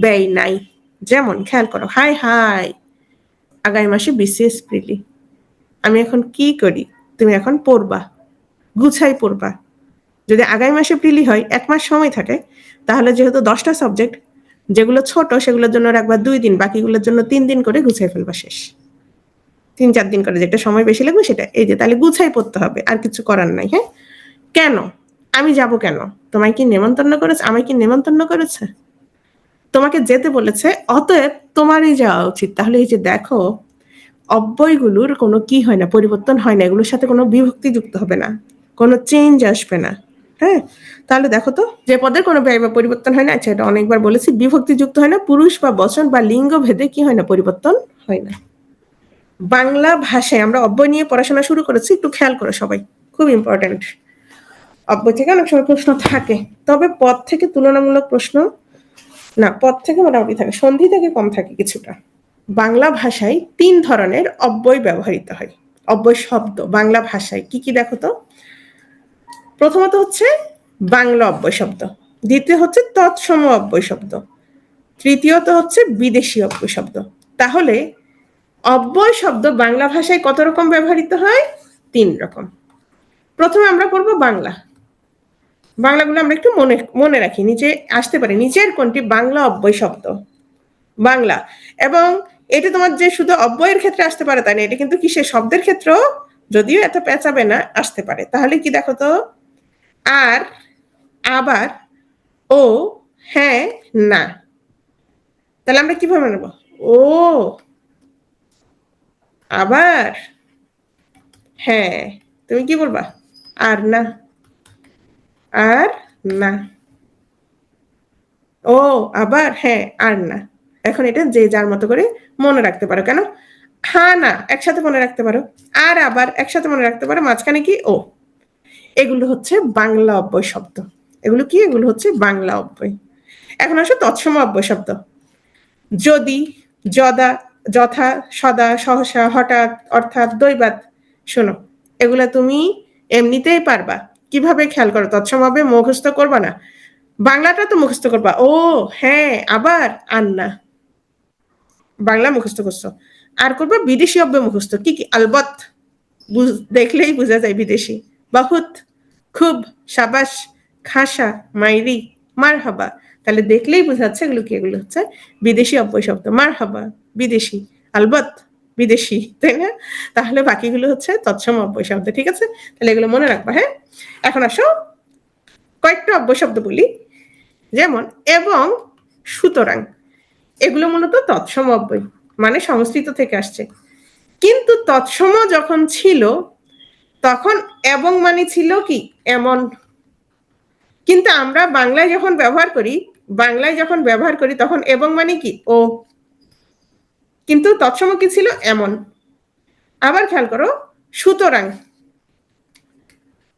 ব্যয় নাই। যেমন খেয়াল করো, হাই হাই, আগামী মাসে বিসিএস প্রিলি, আমি এখন কি করি? তুমি এখন পড়বা, গুছাই পড়বা। যদি আগামী মাসে প্রিলি হয়, 1 মাস সময় থাকে, তাহলে যেহেতু 10টা সাবজেক্ট, যেগুলো ছোট সেগুলোর জন্য রাখবা 2 দিন, বাকিগুলোর জন্য 3 দিন করে গুছাই ফেলবা। শেষ। 3-4 দিন করে, যেটা সময় বেশি লাগবে সেটা। এই যে, তাহলে গুছাই পড়তে হবে, আর কিছু করার নাই। হ্যাঁ, কেন আমি যাব? কেন? তোমায় কি নেমন্তন্ন করেছে? আমায় কি নেমন্তন্ন করেছে? তোমাকে যেতে বলেছে, অতএব তোমারই যাওয়া উচিত। তাহলে এই যে দেখো, অব্যয়গুলোর কোনো কি হয় না, পরিবর্তন হয় না, এগুলোর সাথে কোনো বিভক্তি যুক্ত হবে না, কোনো চেঞ্জ আসবে না। হ্যাঁ, তাহলে দেখো তো, যে পদের কোনো ব্যয় বা পরিবর্তন হয় না, আচ্ছা এটা অনেকবার বলেছি, বিভক্তি যুক্ত হয় না, পুরুষ বা বচন বা লিঙ্গ ভেদে কি হয় না, পরিবর্তন হয় না। বাংলা ভাষায় আমরা অব্যয় নিয়ে পড়াশোনা শুরু করেছি, একটু খেয়াল করো সবাই, খুব ইম্পর্টেন্ট। অব্যয় থেকে অনেক সময় প্রশ্ন থাকে, তবে পদ থেকে তুলনামূলক প্রশ্ন না, পদ থেকে মোটামুটি থাকে, সন্ধি থেকে কম থাকে কিছুটা। বাংলা ভাষায় 3 ধরনের অব্যয় ব্যবহৃত হয়, অব্যয় শব্দ বাংলা ভাষায়। কি কি দেখো তো? প্রথমত হচ্ছে বাংলা অব্যয় শব্দ, দ্বিতীয় হচ্ছে তৎসম অব্যয় শব্দ, তৃতীয়ত হচ্ছে বিদেশি অব্যয় শব্দ। তাহলে অব্যয় শব্দ বাংলা ভাষায় কত রকম ব্যবহৃত হয়? 3 রকম। প্রথমে আমরা পড়বো বাংলা। বাংলাগুলো আমরা একটু মনে রাখি, নিচে আসতে পারে, নিচের কোনটি বাংলা অব্যয় শব্দ? বাংলা। এবং এটা তোমার যে শুধু অব্যয়ের ক্ষেত্রে আসতে পারে তাই না, এটা কিন্তু কিসের, শব্দের ক্ষেত্রেও, যদিও এত পেঁচাবে না, আসতে পারে। তাহলে কি দেখো তো, আর, আবার, ও, হ্যাঁ, না। তাহলে আমরা কিভাবে নেব? ও, আবার, হ্যাঁ, তুমি কি বলবা? আর না, আর না, ও, আবার, হ্যাঁ, আর না। এখন এটা যে যার মতো করে মনে রাখতে পারো। কেন? হ্যাঁ, না একসাথে মনে রাখতে পারো, আর আবার একসাথে মনে রাখতে পারো, মাঝখানে কি ও। এগুলো হচ্ছে বাংলা অব্যয় শব্দ। এগুলো কি? এগুলো হচ্ছে বাংলা অব্যয়। এখন আসো তৎসম অব্যয় শব্দ। যদি, যদা, যথা, সদা, সহসা, হঠাৎ, অর্থাৎ, দৈবাৎ। শোনো, এগুলা তুমি এমনিতেই পারবা। কিভাবে? খেয়াল করো, তৎসম অব্যয় মুখস্থ করবা না, বাংলাটা তো মুখস্থ করবা। ও, হ্যাঁ, আবার, আর না, বাংলা মুখস্থ করছো। আর করবা বিদেশি অব্যয় মুখস্থ। কি কি? আলবত, দেখলেই বোঝা যায় বিদেশি। বহুত, খুব, সাবাস, খাসা, মাইরি, মার হাবা। তাহলে দেখলেই বোঝাচ্ছে এগুলো কি, এগুলো হচ্ছে বিদেশি অব্যয় শব্দ। মার হাবা বিদেশি, আলবত বিদেশি, তাই না? তাহলে বাকিগুলো হচ্ছে তৎসম অব্যয় শব্দ। ঠিক আছে, তাহলে এগুলো মনে রাখবা। হ্যাঁ, এখন আসো কয়েকটা অব্যয় শব্দ বলি, যেমন এবং, সুতরাং, এগুলো মূলত তৎসম অব্যয়, মানে সংস্কৃত থেকে আসছে। কিন্তু তৎসম যখন ছিল তখন এবং মানে ছিল কি এমন, কিন্তু আমরা বাংলায় যখন ব্যবহার করি তখন এবং মানে কি ও, কিন্তু তৎসম কি ছিল এমন। আবার খেয়াল করো, সুতরাং,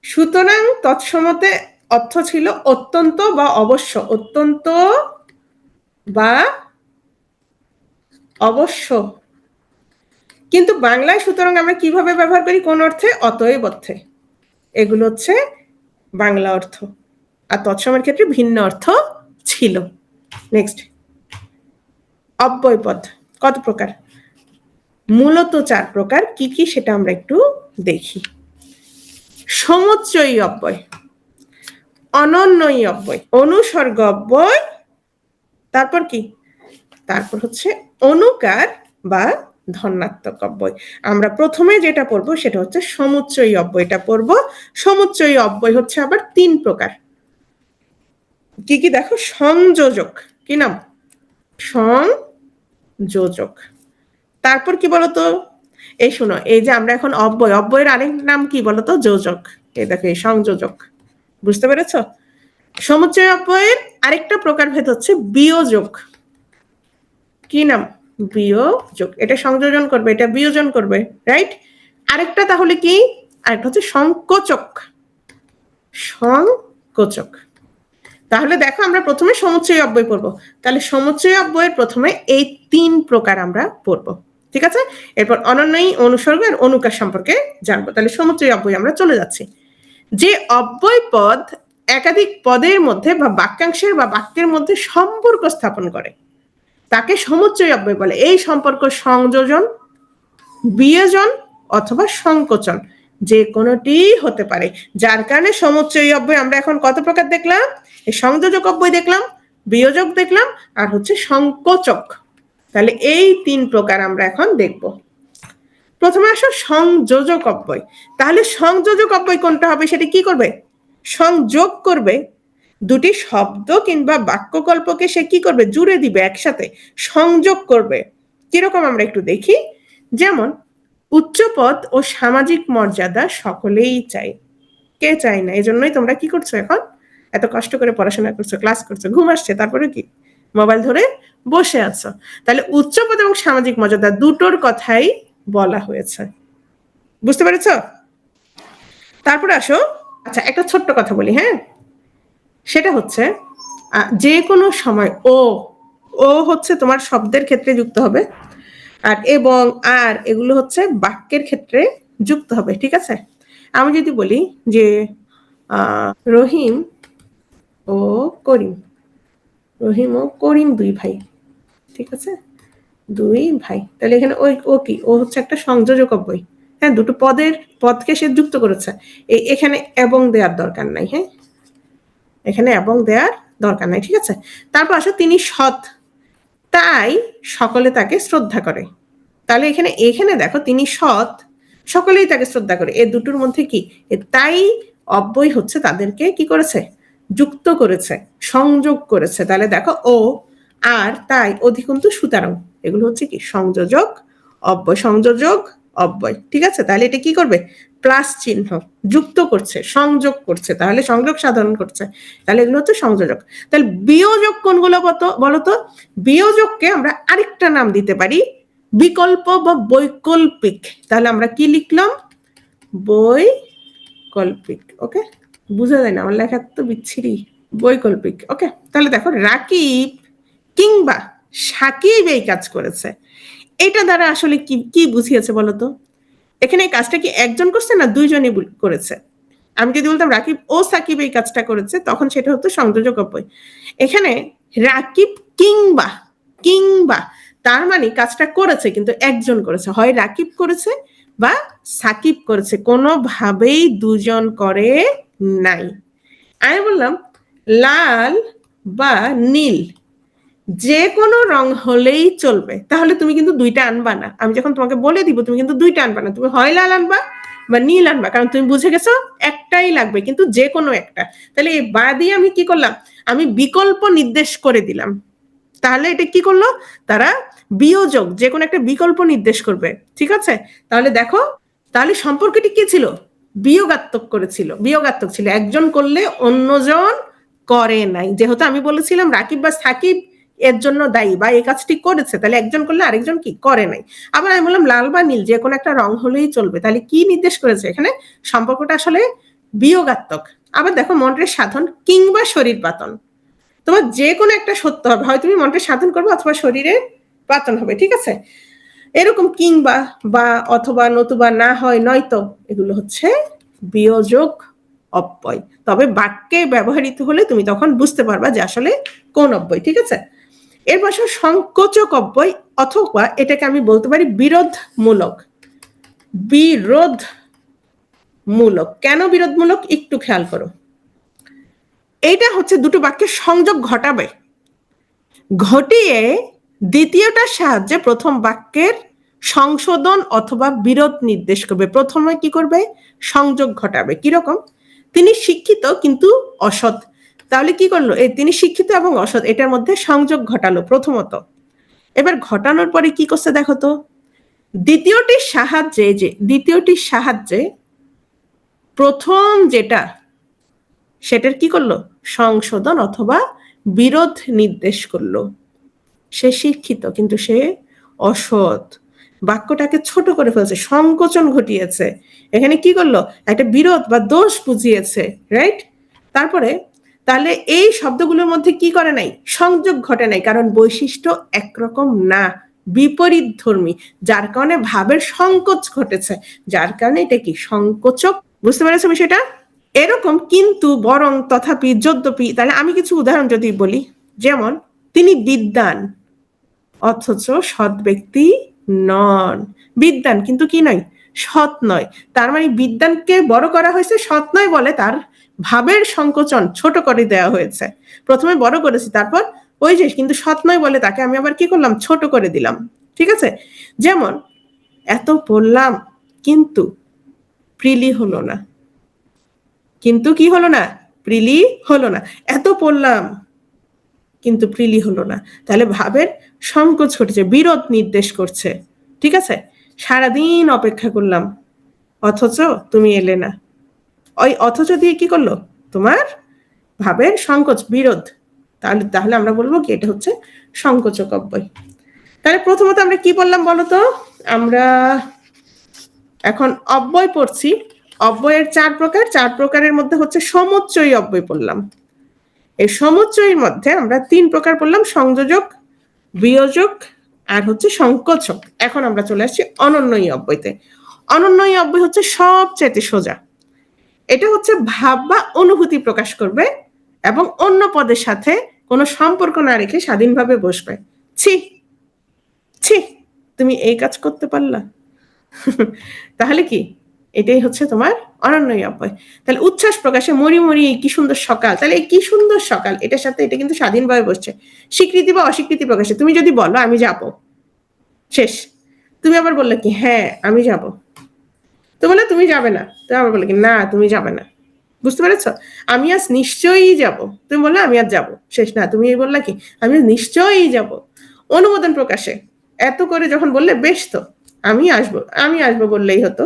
সুতরাং তৎসমতে অর্থ ছিল অত্যন্ত বা অবশ্য, অত্যন্ত বা অবশ্য। কিন্তু বাংলায় সুতরাং আমরা কিভাবে ব্যবহার করি, কোন অর্থে, অতএব অর্থে। এগুলো হচ্ছে বাংলা অর্থ, আর তৎসমের ক্ষেত্রে ভিন্ন অর্থ ছিল। নেক্সট, অব্যয় পদ কত প্রকার? মূলত 4 প্রকার। কি কি সেটা আমরা একটু দেখি। সমুচ্চয়ী অব্যয়, অনন্যয়ী অব্যয়, অনুসর্গ অব্যয়, তারপর কি, তারপর হচ্ছে অনুকার বা ধন্যাত্মক অব্যয়। আমরা প্রথমে যেটা পড়বো সেটা হচ্ছে সমুচ্চয়ী অব্যয়টা পড়বো। সমুচ্চয়ী অব্যয় হচ্ছে আবার 3 প্রকার। কি কি দেখো, সংযোজক, কি নাম, সংযোজক। তারপর কি বলতো, এই শোনো, এই যে আমরা এখন অব্যয়ের আরেক নাম কি বলতো, যোজক। এই দেখো, এই সংযোজক, বুঝতে পেরেছো? সমুচ্চয় অব্যয়ের আরেকটা প্রকারভেদ হচ্ছে বিয়োজক। কি নাম, বিয়োজক। এটা সংযোজন করবে, এটা বিয়োজন করবে, রাইট? আরেকটা তাহলে কি, আরেকটা হচ্ছে সংকোচক। সংকোচক। তাহলে দেখো, আমরা প্রথমে সমুচ্চয় অব্যয় পড়বো। তাহলে সমুচ্চয় অব্যয়ের প্রথমে এই 3 প্রকার আমরা পড়বো, ঠিক আছে? এরপর অনন্যয়ী, অনুসর্গ আর অনুকার সম্পর্কে জানবো। তাহলে সমুচ্চয় অব্যয় আমরা চলে যাচ্ছি। যে অব্যয় পদ একাধিক পদের মধ্যে বা বাক্যাংশের বা বাক্যের মধ্যে সম্পর্ক স্থাপন করে তাকে সমুচ্চয় অব্যয় বলে। এই সম্পর্ক সংযোজন, বিয়োজন অথবা সংকোচন যে কোনোটি হতে পারে, যার কারণে সমুচ্চয় অব্যয় আমরা এখন কত প্রকার দেখলাম, এই সংযোজক অব্যয় দেখলাম, বিয়োজক দেখলাম, আর হচ্ছে সংকোচক। তাহলে এই 3 প্রকার আমরা এখন দেখব। প্রথমে আসো সংযোজক অব্যয়। তাহলে সংযোজক অব্যয় কোনটা হবে, সেটা কি করবে, সংযোগ করবে। দুটি শব্দ কিংবা বাক্যকল্পকে সে কি করবে, জুড়ে দিবে, একসাথে সংযোগ করবে। কিরকম আমরা একটু দেখি। যেমন, উচ্চপদ ও সামাজিক মর্যাদা সকলেই চাই। কে চাই না? এজন্যই তোমরা কি করছো, এখন এত কষ্ট করে পড়াশোনা করছো, ক্লাস করছো, ঘুম আসছে, তারপরে কি মোবাইল ধরে বসে আছো। তাহলে উচ্চপদ এবং সামাজিক মর্যাদা দুটোর কথাই বলা হয়েছে, বুঝতে পেরেছো? তারপরে আসো, আচ্ছা একটা ছোট্ট কথা বলি, হ্যাঁ, সেটা হচ্ছে যে কোনো সময় ও হচ্ছে তোমার শব্দের ক্ষেত্রে যুক্ত হবে, আর এবং আর এগুলো হচ্ছে বাক্যের ক্ষেত্রে যুক্ত হবে, ঠিক আছে? আমি যদি বলি যে রহিম ও করিম, রহিম ও করিম 2 ভাই, ঠিক আছে, 2 ভাই। তাহলে এখানে ওই ও কি, ও হচ্ছে একটা সংযোজক অব্যয়, হ্যাঁ, দুটো পদকে সে যুক্ত করেছে। এখানে এবং দেওয়ার দরকার নাই, হ্যাঁ, এখানে এবং দেওয়ার দরকার নাই, ঠিক আছে? তারপর আসো, তিনি সৎ, তাই সকলে তাকে শ্রদ্ধা করে। তাহলে এখানে দেখো, তিনি সৎ, সকলেই তাকে শ্রদ্ধা করে, এ দুটোর মধ্যে কি, তাই অব্যয় হচ্ছে তাদেরকে কি করেছে, যুক্ত করেছে, সংযোগ করেছে। তাহলে দেখো, ও আর তাই অধিকন্তু সুতরাং, এগুলো হচ্ছে কি সংযোজক অব্যয়, সংযোজক অব্যয়, ঠিক আছে? তাহলে এটা কি করবে, প্লাস চিহ্ন, যুক্ত করছে, সংযোগ করছে, তাহলে সংযোগ সাধন করছে। তাহলে এগুলো হচ্ছে সংযোজক। তাহলে বিয়োজক কোনগুলো বলতো? বিয়োজককে আমরা আরেকটা নাম দিতে পারি, বিকল্প বা বৈকল্পিক। তাহলে আমরা কি লিখলাম, বৈকল্পিক। ওকে, বুঝা যায় না, আমার লেখা তো বিচ্ছিরি। বৈকল্পিক, ওকে। তাহলে দেখো, রাকিব কিংবা সাকিব এই কাজ করেছে, এটা দ্বারা আসলে কি কি বুঝিয়েছে বলতো? এখানে এই কাজটা কি একজন করছে না দুইজনই করেছে? আমি যদি বলতাম রাকিব ও সাকিব এই কাজটা করেছে, তখন সেটা হতো সংযোজক অব্যয়। এখানে রাকিব কিংবা, কিংবা তার মানে কাজটা করেছে কিন্তু একজন করেছে, হয় রাকিব করেছে বা সাকিব করেছে, কোনোভাবেই দুজন করে নাই। আমি বললাম লাল বা নীল যে কোনো রং হলেই চলবে, তাহলে তুমি কিন্তু 2টা আনবা না। আমি যখন তোমাকে বলে দিব, তুমি কিন্তু 2টা আনবা না, তুমি হয় লাল আনবা বা নীল আনবা, কারণ তুমি বুঝে গেছো একটাই লাগবে, কিন্তু যে কোনো একটা। তাহলে এই বা দিয়ে আমি কি করলাম, আমি বিকল্প নির্দেশ করে দিলাম। তাহলে এটা কি করলো, তারা বিয়োজক যে কোনো একটা বিকল্প নির্দেশ করবে, ঠিক আছে। তাহলে দেখো, তাহলে সম্পর্কটি কি ছিল, বিয়োগাত্মক করেছিল, বিয়োগাত্মক ছিল, একজন করলে অন্যজন করে নাই। যেহেতু আমি বলেছিলাম রাকিব বা সাকিব এর জন্য দায়ী বা এই কাজটি করেছে, তাহলে একজন করলে আরেকজন কি করে নাই। আবার আমি বললাম লাল বা নীল যে কোনো একটা রং হলেই চলবে, তাহলে কি নির্দেশ করেছে এখানে, সম্পর্কটা আসলে বিয়োগাত্মক। আবার দেখো মন্ত্রের সাধন কিংবা শরীর পাতন, তোমার যে কোনো একটা সত্য হবে, হয় তুমি মন্ত্রের সাধন করবে অথবা শরীরে পাতন হবে, ঠিক আছে। এরকম কিংবা বা অথবা নতুবা না হয় নয়তো, এগুলো হচ্ছে বিয়োজক অব্যয়। তবে বাক্যে ব্যবহৃত হলে তুমি তখন বুঝতে পারবা যে আসলে কোন অব্যয়, ঠিক আছে। এর পাশে সংকোচক অব্যয়, অথবা এটাকে আমি বলতে পারি বিরোধমূলক। বিরোধমূলক কেন বিরোধমূলক, একটু খেয়াল করো। এইটা হচ্ছে দুটো বাক্যের সংযোগ ঘটাবে, ঘটিয়ে দ্বিতীয়টার সাহায্যে প্রথম বাক্যের সংশোধন অথবা বিরোধ নির্দেশ করবে। প্রথমে কি করবে, সংযোগ ঘটাবে। কিরকম, তিনি শিক্ষিত কিন্তু অসৎ, তাহলে কি করলো, এই তিনি শিক্ষিত এবং অসৎ এটার মধ্যে সংযোগ ঘটালো প্রথমত। এবার ঘটানোর পরে কি করছে দেখো তো, দ্বিতীয়টির সাহায্যে প্রথম যেটা সেটার কি করলো, সংশোধন অথবা বিরোধ নির্দেশ করলো। সে শিক্ষিত কিন্তু সে অসৎ, বাক্যটাকে ছোট করে ফেলছে, সংকোচন ঘটিয়েছে। এখানে কি করলো, একটা বিরোধ বা দোষ বুঝিয়েছে, রাইট। তারপরে তাহলে এই শব্দগুলোর মধ্যে কি করে নাই, সংযোগ ঘটে নাই, কারণ বৈশিষ্ট্য একরকম না, বিপরীত ধর্মী, যার কারণে ভাবের সংকোচ ঘটেছে, যার কারণে এটা কি সংকোচক। বুঝতে পেরেছো বিষয়টা। এরকম কিন্তু, বরং, তথাপি, যদ্যপি। তাহলে আমি কিছু উদাহরণ যদি বলি, যেমন তিনি বিদ্বান অথচ সৎ ব্যক্তি নন, বিদ্বান কিন্তু কি নয়, সৎ নয়। তার মানে বিদ্বানকে বড় করা হয়েছে, সৎ নয় বলে তার ভাবের সংকোচন ছোট করে দেওয়া হয়েছে। প্রথমে বড় করেছি, তারপর ওই যে কিন্তু সৎ নয় বলে তাকে আমি আবার কি করলাম, ছোট করে দিলাম, ঠিক আছে। যেমন এত পড়লাম কিন্তু প্রিলি হলো না, কিন্তু কি হলো না, প্রিলি হলো না। এত পড়লাম কিন্তু প্রিলি হলো না, তাহলে ভাবের সংকোচ ঘটেছে, বিরোধ নির্দেশ করছে, ঠিক আছে। সারাদিন অপেক্ষা করলাম অথচ তুমি এলে না, ওই অথচ দিয়ে কি করলো, তোমার ভাবের সংকোচ, বিরোধ। তাহলে আমরা বলবো কি এটা হচ্ছে সংকোচক অব্যয়। তাহলে প্রথমত আমরা কি বললাম বলতো, আমরা এখন অব্যয় পড়ছি। অব্যয়ের চার প্রকারের মধ্যে হচ্ছে সমুচ্চয়ী অব্যয় পড়লাম। এই সমুচ্চয়ীর মধ্যে আমরা তিন প্রকার পড়লাম, সংযোজক, বিয়োজক আর হচ্ছে সংকোচক। এখন আমরা চলে আসছি অনন্যয়ী অব্যয়তে। অনন্যয়ী অব্যয় হচ্ছে সবচেয়ে সোজা। এটা হচ্ছে ভাব বা অনুভূতি প্রকাশ করবে এবং অন্য পদের সাথে কোনো সম্পর্ক না রেখে স্বাধীনভাবে বসবে। ছি ছি, তুমি এই কাজ করতে পারলা। তাহলে কি, এটাই হচ্ছে তোমার অনন্যয়ী অব্যয়। তাহলে উচ্ছ্বাস প্রকাশে, মরি মরি কি সুন্দর সকাল, তাহলে এই কি সুন্দর সকাল এটার সাথে এটা কিন্তু স্বাধীনভাবে বসছে। স্বীকৃতি বা অস্বীকৃতি প্রকাশে, তুমি যদি বলো আমি যাব, শেষ। তুমি আবার বললে কি হ্যাঁ আমি যাব, তো বলে তুমি যাবে না, তুমি আবার বললে কি না তুমি যাবে না। বুঝতে পেরেছো, আমি আজ নিশ্চয়ই যাব, তুমি বললে আমি আজ যাব, শেষ। না তুমি বললা কি আমি নিশ্চয়ই যাব। অনুমোদন প্রকাশে, এত করে যখন বললে বেশ তো আমি আসবো বললেই হতো।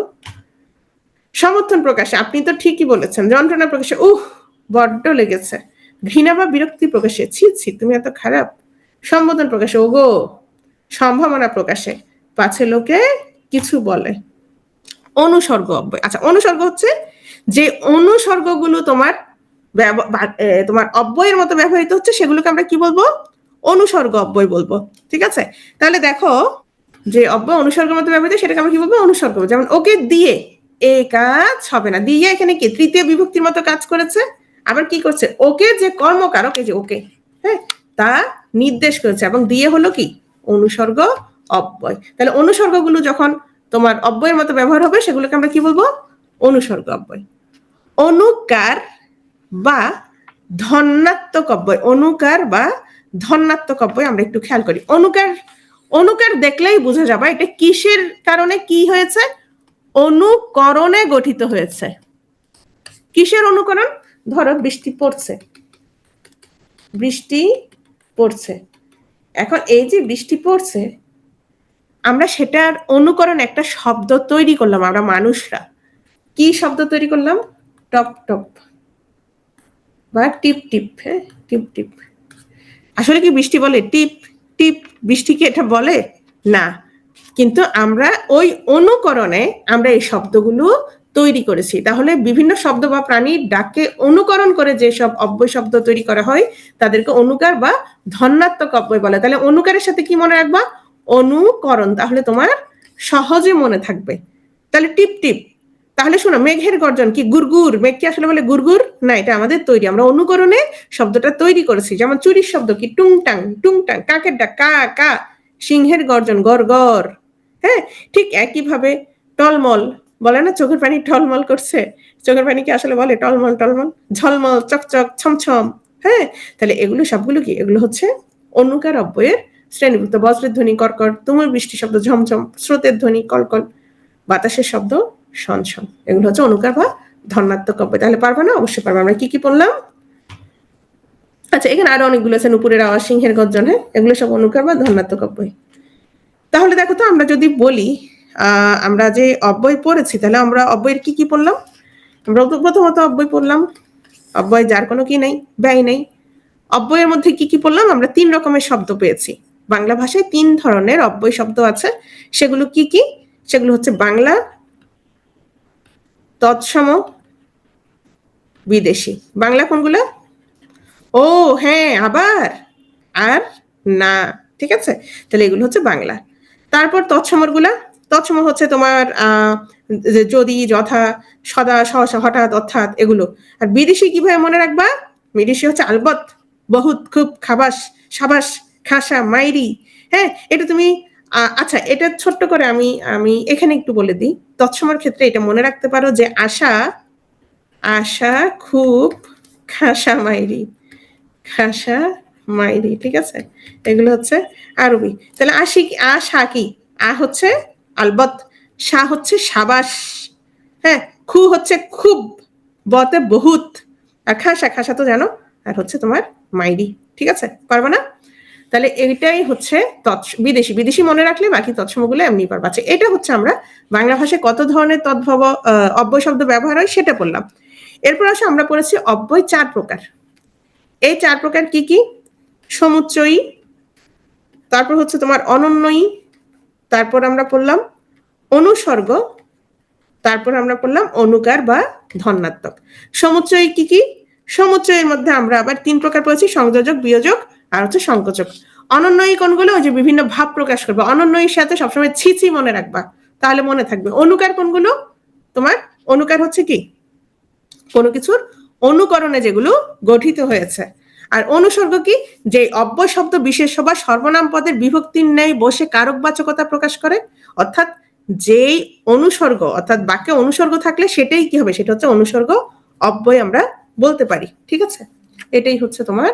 সমর্থন প্রকাশে, আপনি তো ঠিকই বলেছেন। যন্ত্রণা প্রকাশে, বড্ড লেগেছে। ঘৃণা বা বিরক্তি প্রকাশে, ছি ছি তুমি এত খারাপ। সম্বোধন প্রকাশে, ওগো। সম্ভাবনা প্রকাশে, পাছে লোকে কিছু বলে। অনুসর্গ অব্যয়, আচ্ছা অনুসর্গ হচ্ছে যে অনুসর্গগুলো তোমার অব্যয়ের মতো ব্যবহৃত হচ্ছে, সেগুলোকে আমরা কি বলবো, অনুসর্গ অব্যয় বলবো, ঠিক আছে। তাহলে দেখো যে অব্যয় অনুসর্গের মতো ব্যবহৃত, সেটাকে আমরা কি বলবো, অনুসর্গ। যেমন ওকে দিয়ে এই কাজ হবে না, দিয়ে এখানে কি তৃতীয় বিভক্তির মতো কাজ করেছে। আবার কি করছে, ওকে যে কর্মকারক, এই যে ওকে, হ্যাঁ, তা নির্দেশ করেছে, এবং দিয়ে হলো কি অনুসর্গ অব্যয়। তাহলে অনুসর্গগুলো যখন তোমার অব্যয়ের মতো ব্যবহার হবে, সেগুলোকে আমরা কি বলবো, অনুসর্গ অব্যয়। অনুকার বা ধন্যাত্মক অব্যয়, অনুকার বা ধন্যাত্মক অব্যয় আমরা একটু খেয়াল করি। অনুকার দেখলেই বোঝা যাবে এটা কিসের কারণে কি হয়েছে, অনুকরণে গঠিত হয়েছে। কিসের অনুকরণ? ধরো বৃষ্টি পড়ছে, বৃষ্টি পড়ছে। এখন এই যে বৃষ্টি পড়ছে, আমরা সেটার অনুকরণ একটা শব্দ তৈরি করলাম আমরা মানুষরা। কি শব্দ তৈরি করলাম? টপ টপ বা টিপ টিপ। হ্যাঁ, টিপ টিপ। আসলে কি বৃষ্টি বলে টিপ টিপ? বৃষ্টি কি এটা বলে? না। কিন্তু আমরা ওই অনুকরণে আমরা এই শব্দগুলো তৈরি করেছি। তাহলে বিভিন্ন শব্দ বা প্রাণীর ডাককে অনুকরণ করে যেসব অব্যয় শব্দ তৈরি করা হয় তাদেরকে অনুকার বা ধন্যাত্মক অব্যয় বলে। তাহলে অনুকারের সাথে কি মনে রাখবা? অনুকরণ। তাহলে তোমার সহজে মনে থাকবে। তাহলে টিপ টিপ। তাহলে শোনো, মেঘের গর্জন কি? গুরগুর। মেঘ কি আসলে বলে গুরগুর? না, এটা আমাদের তৈরি, আমরা অনুকরণে শব্দটা তৈরি করেছি। যেমন চুরির শব্দ কি? টুংটাং টুংটাং। কাকের ডাক কা কা। সিংহের গর্জন গর গর। হ্যাঁ, ঠিক একইভাবে টলমল বলে না, চোখের পানি টলমল করছে। চোখের পানি কি আসলে বলে টলমল টলমল? ঝলমল চকচক ছমছম। হ্যাঁ, তাহলে এগুলো সবগুলো কি? এগুলো হচ্ছে অনুকার অব্যয়ের শ্রেণীভুক্ত। বজ্রের ধ্বনি কর্কর, তুমুল বৃষ্টি শব্দ ঝমঝম, স্রোতের ধ্বনি কলকল, বাতাসের শব্দ সনসন। এগুলো হচ্ছে অনুকার বা ধন্যাত্মক অব্যয়। তাহলে পারবা না? অবশ্যই পারবা। আমরা কি কি পড়লাম? আচ্ছা, এখানে আরো অনেকগুলো আছে। নুপুরের আওয়াজ, সিংহের গর্জন। হ্যাঁ, এগুলো সব অনুকার বা ধন্যাত্মক অব্যয়। তাহলে দেখো তো, আমরা যদি বলি আমরা যে অব্যয় পড়েছি, তাহলে আমরা অব্যয়ের কি কি পড়লাম? আমরা প্রথমত অব্যয় পড়লাম। অব্যয় যার কোনো কি নেই, ব্যয় নেই। অব্যয়ের মধ্যে কি কি পড়লাম? আমরা 3 রকমের শব্দ পেয়েছি। বাংলা ভাষায় 3 ধরনের অব্যয় শব্দ আছে। সেগুলো কি কি? সেগুলো হচ্ছে বাংলা, তৎসম, বিদেশি। বাংলা কোনগুলো? ও হ্যাঁ, আবার, আর, না। ঠিক আছে, তাহলে এগুলো হচ্ছে বাংলা। তারপর তৎসমর গুলা। তৎসম হচ্ছে তোমার যদি, যথা, সদা, সহসা, হঠাৎ, অর্থাৎ, এগুলো। আর বিদেশি কিভাবে মনে রাখবা? বিদেশি হচ্ছে আলবত, বহুত, খুব, খাবাস, সাবাস, খাসা, মাইরি। হ্যাঁ, এটা তুমি আচ্ছা, এটা ছোট্ট করে আমি আমি এখানে একটু বলে দিই। তৎসমর ক্ষেত্রে এটা মনে রাখতে পারো যে আশা, আশা, খুব, খাসা, মাইরি, খাসা, মাইরি। ঠিক আছে, এগুলো হচ্ছে আরবি। তাহলে আশি, আশা কি? আ হচ্ছে আলবত, সা হচ্ছে সাবাস, হ্যাঁ, খু হচ্ছে খুব, বতে বহুত, আর খাসা, খাসা তো জানো, আর হচ্ছে তোমার মাইরি। ঠিক আছে, পারবে না? তাহলে এইটাই হচ্ছে বিদেশি। বিদেশি মনে রাখলে বাকি তৎসমগুলো এমনি পারবা। আচ্ছা, এটা হচ্ছে আমরা বাংলা ভাষায় কত ধরনের তদ্ভব অব্যয় শব্দ ব্যবহার হয় সেটা বললাম। এরপর আসে আমরা পড়েছি অব্যয় 4 প্রকার। এই 4 প্রকার কি কি? সমুচ্চয়ী, তারপর হচ্ছে তোমার অনন্যয়ী, তারপর আমরা পড়লাম অনুসর্গ, তারপর আমরা পড়লাম অনুকার বা ধন্যাত্মক। সমুচ্চয়ী কি কি? সমুচ্চয়ের মধ্যে আমরা আবার 3 প্রকার পড়েছি: সংযোজক, বিয়োজক, আর হচ্ছে সংকোচক। অনন্যয়ী কোনগুলো? ওই যে বিভিন্ন ভাব প্রকাশ করবে। অনন্যয়ীর সাথে সবসময় ছি মনে রাখবা, তাহলে মনে থাকবে। অনুকার কোনগুলো? তোমার অনুকার হচ্ছে কি? কোনো কিছুর অনুকরণে যেগুলো গঠিত হয়েছে। আর অনুসর্গ কি? যে অব্যয় শব্দ বিশেষ্য বা সর্বনাম পদের বিভক্তির ন্যায় বসে কারকবাচকতা প্রকাশ করে। অর্থাৎ যেই অনুসর্গ, অর্থাৎ বাক্যে অনুসর্গ থাকলে সেটাই কি হবে? সেটা হচ্ছে অনুসর্গ অব্যয় আমরা বলতে পারি। ঠিক আছে, এটাই হচ্ছে তোমার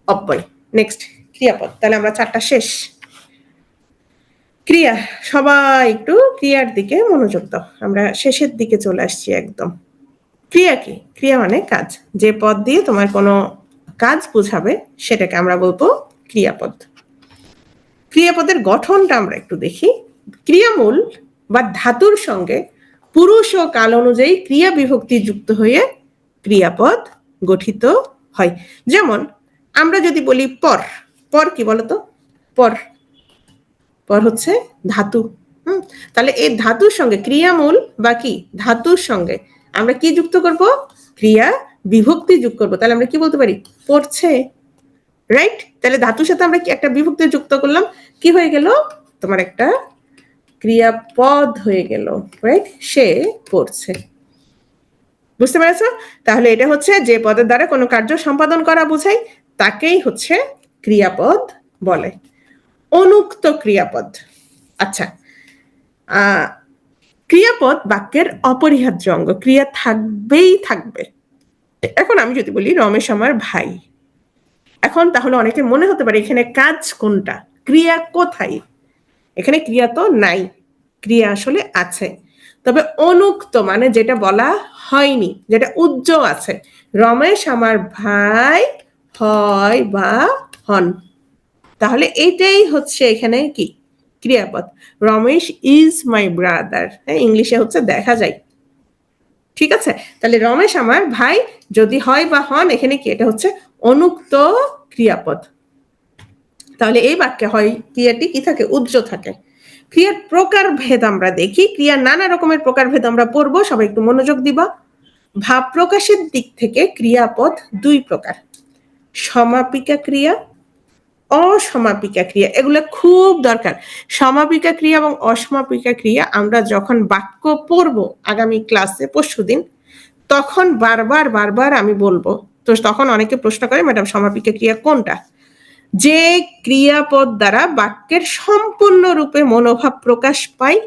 অব্যয়। নেক্সট, ক্রিয়াপদ। তাহলে আমরা 4টা শেষ। ক্রিয়া, সবাই একটু ক্রিয়ার দিকে মনোযোগ দাও। আমরা শেষের দিকে চলে আসছি একদম। ক্রিয়া কি? ক্রিয়া মানে কাজ। যে পদ দিয়ে তোমার কোনো কাজ বোঝাবে সেটাকে আমরা বলবো ক্রিয়াপদ। ক্রিয়াপদের গঠনটা আমরা একটু দেখি। ক্রিয়ামূল বা ধাতুর সঙ্গে পুরুষ ও কাল অনুযায়ী ক্রিয়া বিভক্তি যুক্ত হয়ে ক্রিয়াপদ গঠিত হয়। যেমন আমরা যদি বলি পর, পর কি বলতো? পর, পর হচ্ছে ধাতু। তাহলে এই ধাতুর সঙ্গে ক্রিয়ামূল বা কি ধাতুর সঙ্গে আমরা কি যুক্ত করব? ক্রিয়া বিভক্তি যুক্ত করব। তাহলে আমরা কি বলতে পারি? পড়ছে, রাইট? তাহলে ধাতুর সাথে আমরা কি একটা বিভক্তি যুক্ত করলাম, কি হয়ে গেল? তোমার একটা ক্রিয়াপদ হয়ে গেল, রাইট? সে পড়ছে। বুঝতে পেরেছো? তাহলে এটা হচ্ছে যে পদের দ্বারা কোনো কার্য সম্পাদন করা বোঝায় তাকেই হচ্ছে ক্রিয়াপদ বলে। অনুক্ত ক্রিয়াপদ। আচ্ছা, ক্রিয়াপদ বাক্যের অপরিহার্য অঙ্গ, ক্রিয়া থাকবেই থাকবে। এখন আমি যদি বলি রমেশ আমার ভাই, এখন তাহলে অনেকের মনে হতে পারে এখানে কাজ কোনটা, ক্রিয়া কোথায়? এখানে ক্রিয়া তো নাই, ক্রিয়া আসলে আছে। তবে অনুক্ত মানে যেটা বলা হয়নি, যেটা উজ্জ্বল আছে, রমেশ আমার ভাই হয় বা হন, তাহলে এটাই হচ্ছে এখানে কি ক্রিয়াপদ। রমেশ ইজ মাই ব্রাদার, হ্যাঁ ইংলিশে হচ্ছে দেখা যায়, ঠিক আছে। তাহলে রমেশ আমার ভাই যদি হয় বা হন, এখানে কি এটা হচ্ছে অনুক্ত ক্রিয়াপদ। তাহলে এই বাক্যে হয় ক্রিয়াটি কি থাকে, উজ্জ্বল থাকে। ক্রিয়ার প্রকার ভেদ আমরা দেখি, ক্রিয়ার নানা রকমের প্রকার ভেদ আমরা পড়বো, সবাই একটু মনোযোগ দিবা। ভাব প্রকাশের দিক থেকে ক্রিয়াপদ দুই প্রকার, সমাপিকা ক্রিয়া, অসমাপিকা ক্রিয়া, এগুলো খুব দরকার। সমাপিকা ক্রিয়া এবং অসমাপিকা ক্রিয়া আমরা যখন বাক্য পড়বো আগামী ক্লাসে পরশুদিন, তখন বারবার বারবার আমি বলবো। তো তখন অনেকে প্রশ্ন করে ম্যাডাম সমাপিকা ক্রিয়া কোনটা? যে ক্রিয়াপদ দ্বারা বাক্যের সম্পূর্ণরূপে মনোভাব প্রকাশ পায়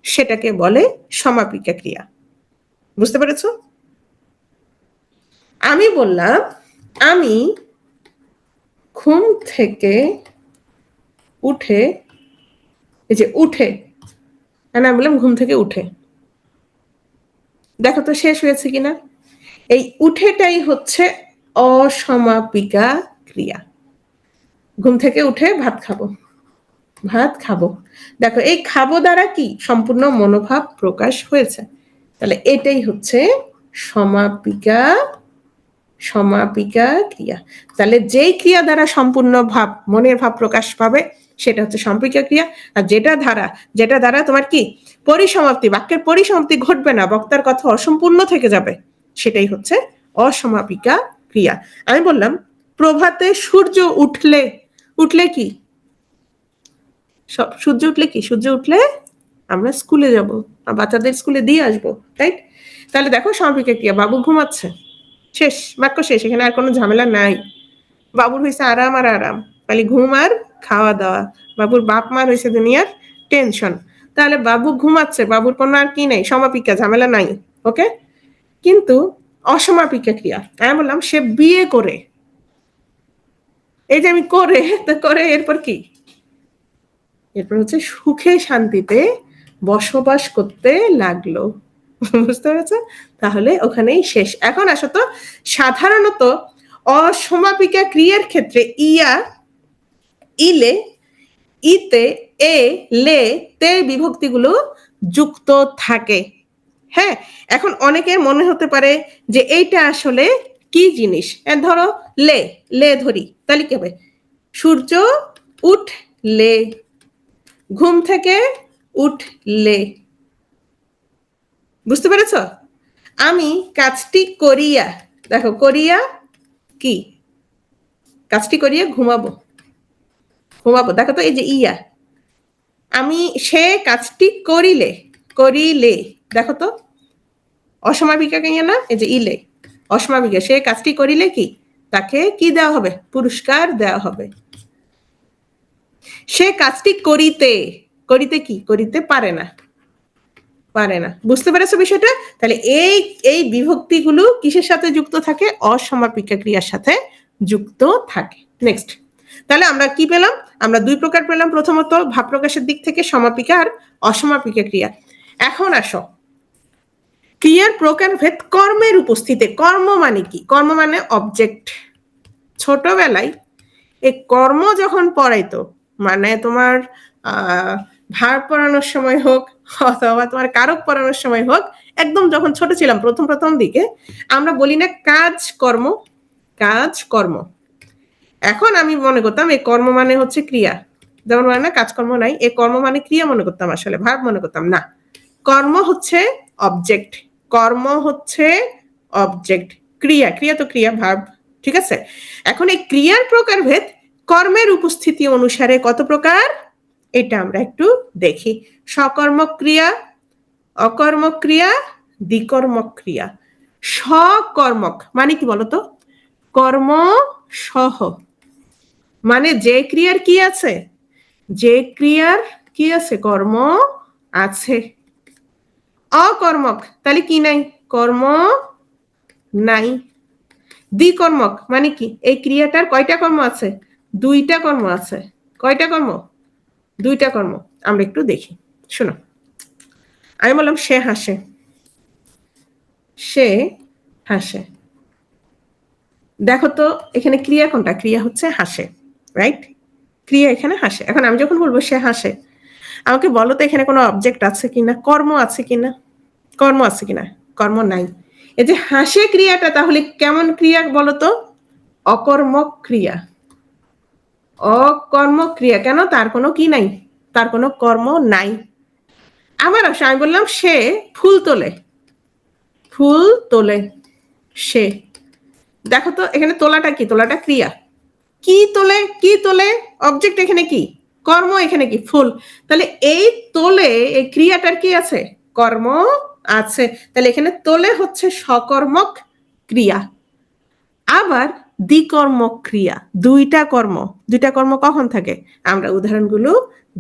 সেটাকে বলে সমাপিকা ক্রিয়া। বুঝতে পেরেছো? আমি বললাম আমি ঘুম থেকে উঠে, এই যে উঠে, আমি বললাম ঘুম থেকে উঠে, দেখো তো শেষ হয়েছে কিনা। এই উঠেটাই হচ্ছে অসমাপিকা ক্রিয়া। ঘুম থেকে উঠে ভাত খাবো, ভাত খাবো, দেখো এই খাবো দ্বারা কি সম্পূর্ণ মনোভাব প্রকাশ হয়েছে, তাহলে এটাই হচ্ছে সমাপিকা সমাপিকা ক্রিয়া। তাহলে যেই ক্রিয়া দ্বারা সম্পূর্ণ ভাব মনের ভাব প্রকাশ পাবে সেটা হচ্ছে সমাপিকা ক্রিয়া। আর যেটা দ্বারা তোমার কি পরিসমাপ্তি, বাক্যের পরিসমাপ্তি ঘটবে না, বক্তার কথা অসম্পূর্ণ থেকে যাবে, সেটাই হচ্ছে অসমাপিকা ক্রিয়া। আমি বললাম প্রভাতে সূর্য উঠলে, উঠলে কি সূর্য উঠলে কি, সূর্য উঠলে আমরা স্কুলে যাব, বাচ্চাদের স্কুলে দিয়ে আসবো, রাইট। তাহলে দেখো সমাপিকা ক্রিয়া, বাবু ঘুমাচ্ছে, শেষ, বাক্য শেষ, এখানে আর কোনো ঝামেলা নাই। বাবুর হয়েছে আরাম আর আরাম, খালি ঘুম আর খাওয়া দাওয়া। বাবুর বাপ মার হয়েছে দুনিয়ার টেনশন, তাহলে বাবু ঘুমাচ্ছে, বাবুর কোনো আর কি নাই, সমাপিকা, ঝামেলা নাই, ওকে। কিন্তু অসমাপিকা ক্রিয়া, আমি বললাম সে বিয়ে করে, এই যে আমি করে, তো করে এরপর কি, এরপর হচ্ছে সুখে শান্তিতে বসবাস করতে লাগলো। বুঝতে পেরেছ? তাহলে ওখানেই শেষ। এখন আসো তো, সাধারণত অসমাপিকা ক্রিয়ার ক্ষেত্রে ইয়া, ইলে, ইতে, এ, লে, তে বিভক্তিগুলো যুক্ত থাকে। হ্যাঁ, এখন অনেকের মনে হতে পারে যে এইটা আসলে কি জিনিস, ধরো লে, লে ধরি, তাহলে কি হবে, সূর্য উঠলে, ঘুম থেকে উঠলে। বুঝতে পেরেছ? আমি কাজটি করিয়া, দেখো করিয়া কি, কাজটি করিয়া ঘুমাবো, ঘুমাবো, দেখো তো এই যে ইয়া, আমি সে কাজটি করিলে, করিলে, দেখো তো অসমাপিকা ক্রিয়া না, এই যে ইলে অসমাপিকা, সে কাজটি করিলে কি, তাকে কি দেওয়া হবে, পুরস্কার দেওয়া হবে। সে কাজটি করিতে, করিতে কি, করিতে পারে না, পারে না। বুঝতে পেরেছো বিষয়টা? তাহলে এই এই বিভক্তিগুলো কিসের সাথে যুক্ত থাকে, অসমাপিকা ক্রিয়ার সাথে যুক্ত থাকে। নেক্সট, তাহলে আমরা কি পেলাম, আমরা দুই প্রকার পেলাম, প্রথমত ভাব প্রকাশের দিক থেকে সমাপিকা আর অসমাপিকা ক্রিয়া। এখন আসো ক্রিয়ার প্রকারভেদ কর্মের উপস্থিতি। কর্ম মানে কি, কর্ম মানে অবজেক্ট। ছোটবেলায় এই কর্ম যখন পড়াইতো, মানে তোমার ভার্ব পড়ানোর সময় হোক অথবা তোমার কারক পড়ানোর সময় হোক, একদম যখন ছোট ছিলাম প্রথম প্রথম দিকে, আমরা বলি না কাজ কর্ম, কাজ কর্ম। এখন আমি মনে করতাম এই কর্ম মানে হচ্ছে ক্রিয়া, যেমন মানে না কাজকর্ম নাই, এই কর্ম মানে ক্রিয়া মনে করতাম, আসলে ভার্ব মনে করতাম না। কর্ম হচ্ছে অবজেক্ট, কর্ম হচ্ছে অবজেক্ট, ক্রিয়া, ক্রিয়া তো ক্রিয়া, ভার্ব, ঠিক আছে। এখন এই ক্রিয়ার প্রকারভেদ কর্মের উপস্থিতি অনুসারে কত প্রকার, এটা আমরা একটু দেখি। সকর্মক ক্রিয়া, অকর্মক ক্রিয়া, দ্বিকর্মক ক্রিয়া। সকর্মক মানে কি বলতো, কর্ম সহ, মানে যে ক্রিয়ার কি আছে, যে ক্রিয়ার কি আছে, কর্ম আছে। অকর্মক তাহলে কি নাই, কর্ম নাই। দ্বিকর্মক মানে কি, এই ক্রিয়াটার কয়টা কর্ম আছে, দুইটা কর্ম আছে। কয়টা কর্ম, দুইটা কর্ম। আমরা একটু দেখি, শোনো। আমি বললাম সে হাসে, সে হাসে। দেখো তো এখানে ক্রিয়া কোনটা? ক্রিয়া হচ্ছে হাসে, রাইট? ক্রিয়া এখানে হাসে। এখন আমি যখন বলবো সে হাসে, আমাকে বলো তো এখানে কোনো অবজেক্ট আছে কিনা, কর্ম আছে কিনা? কর্ম আছে কিনা? কর্ম নাই। এই যে হাসে ক্রিয়াটা তাহলে কেমন ক্রিয়া বলো তো? অকর্মক ক্রিয়া। অকর্মক ক্রিয়া। কেন? তার কোনো কি নাই, তার কোনো কর্ম নাই। আবার আসো, আমি বললাম সে ফুল তোলে, ফুল তোলে সে। দেখো তো এখানে তোলাটা কি? তোলাটা ক্রিয়া। কি তোলে? কি তোলে? অবজেক্ট এখানে কি? কর্ম এখানে কি? ফুল। তাহলে এই তোলে, এই ক্রিয়াটার কি আছে? কর্ম আছে। তাহলে এখানে তোলে হচ্ছে সকর্মক ক্রিয়া। আবার দ্বিকর্মক ক্রিয়া, দুইটা কর্ম। দুইটা কর্ম কখন থাকে? আমরা উদাহরণগুলো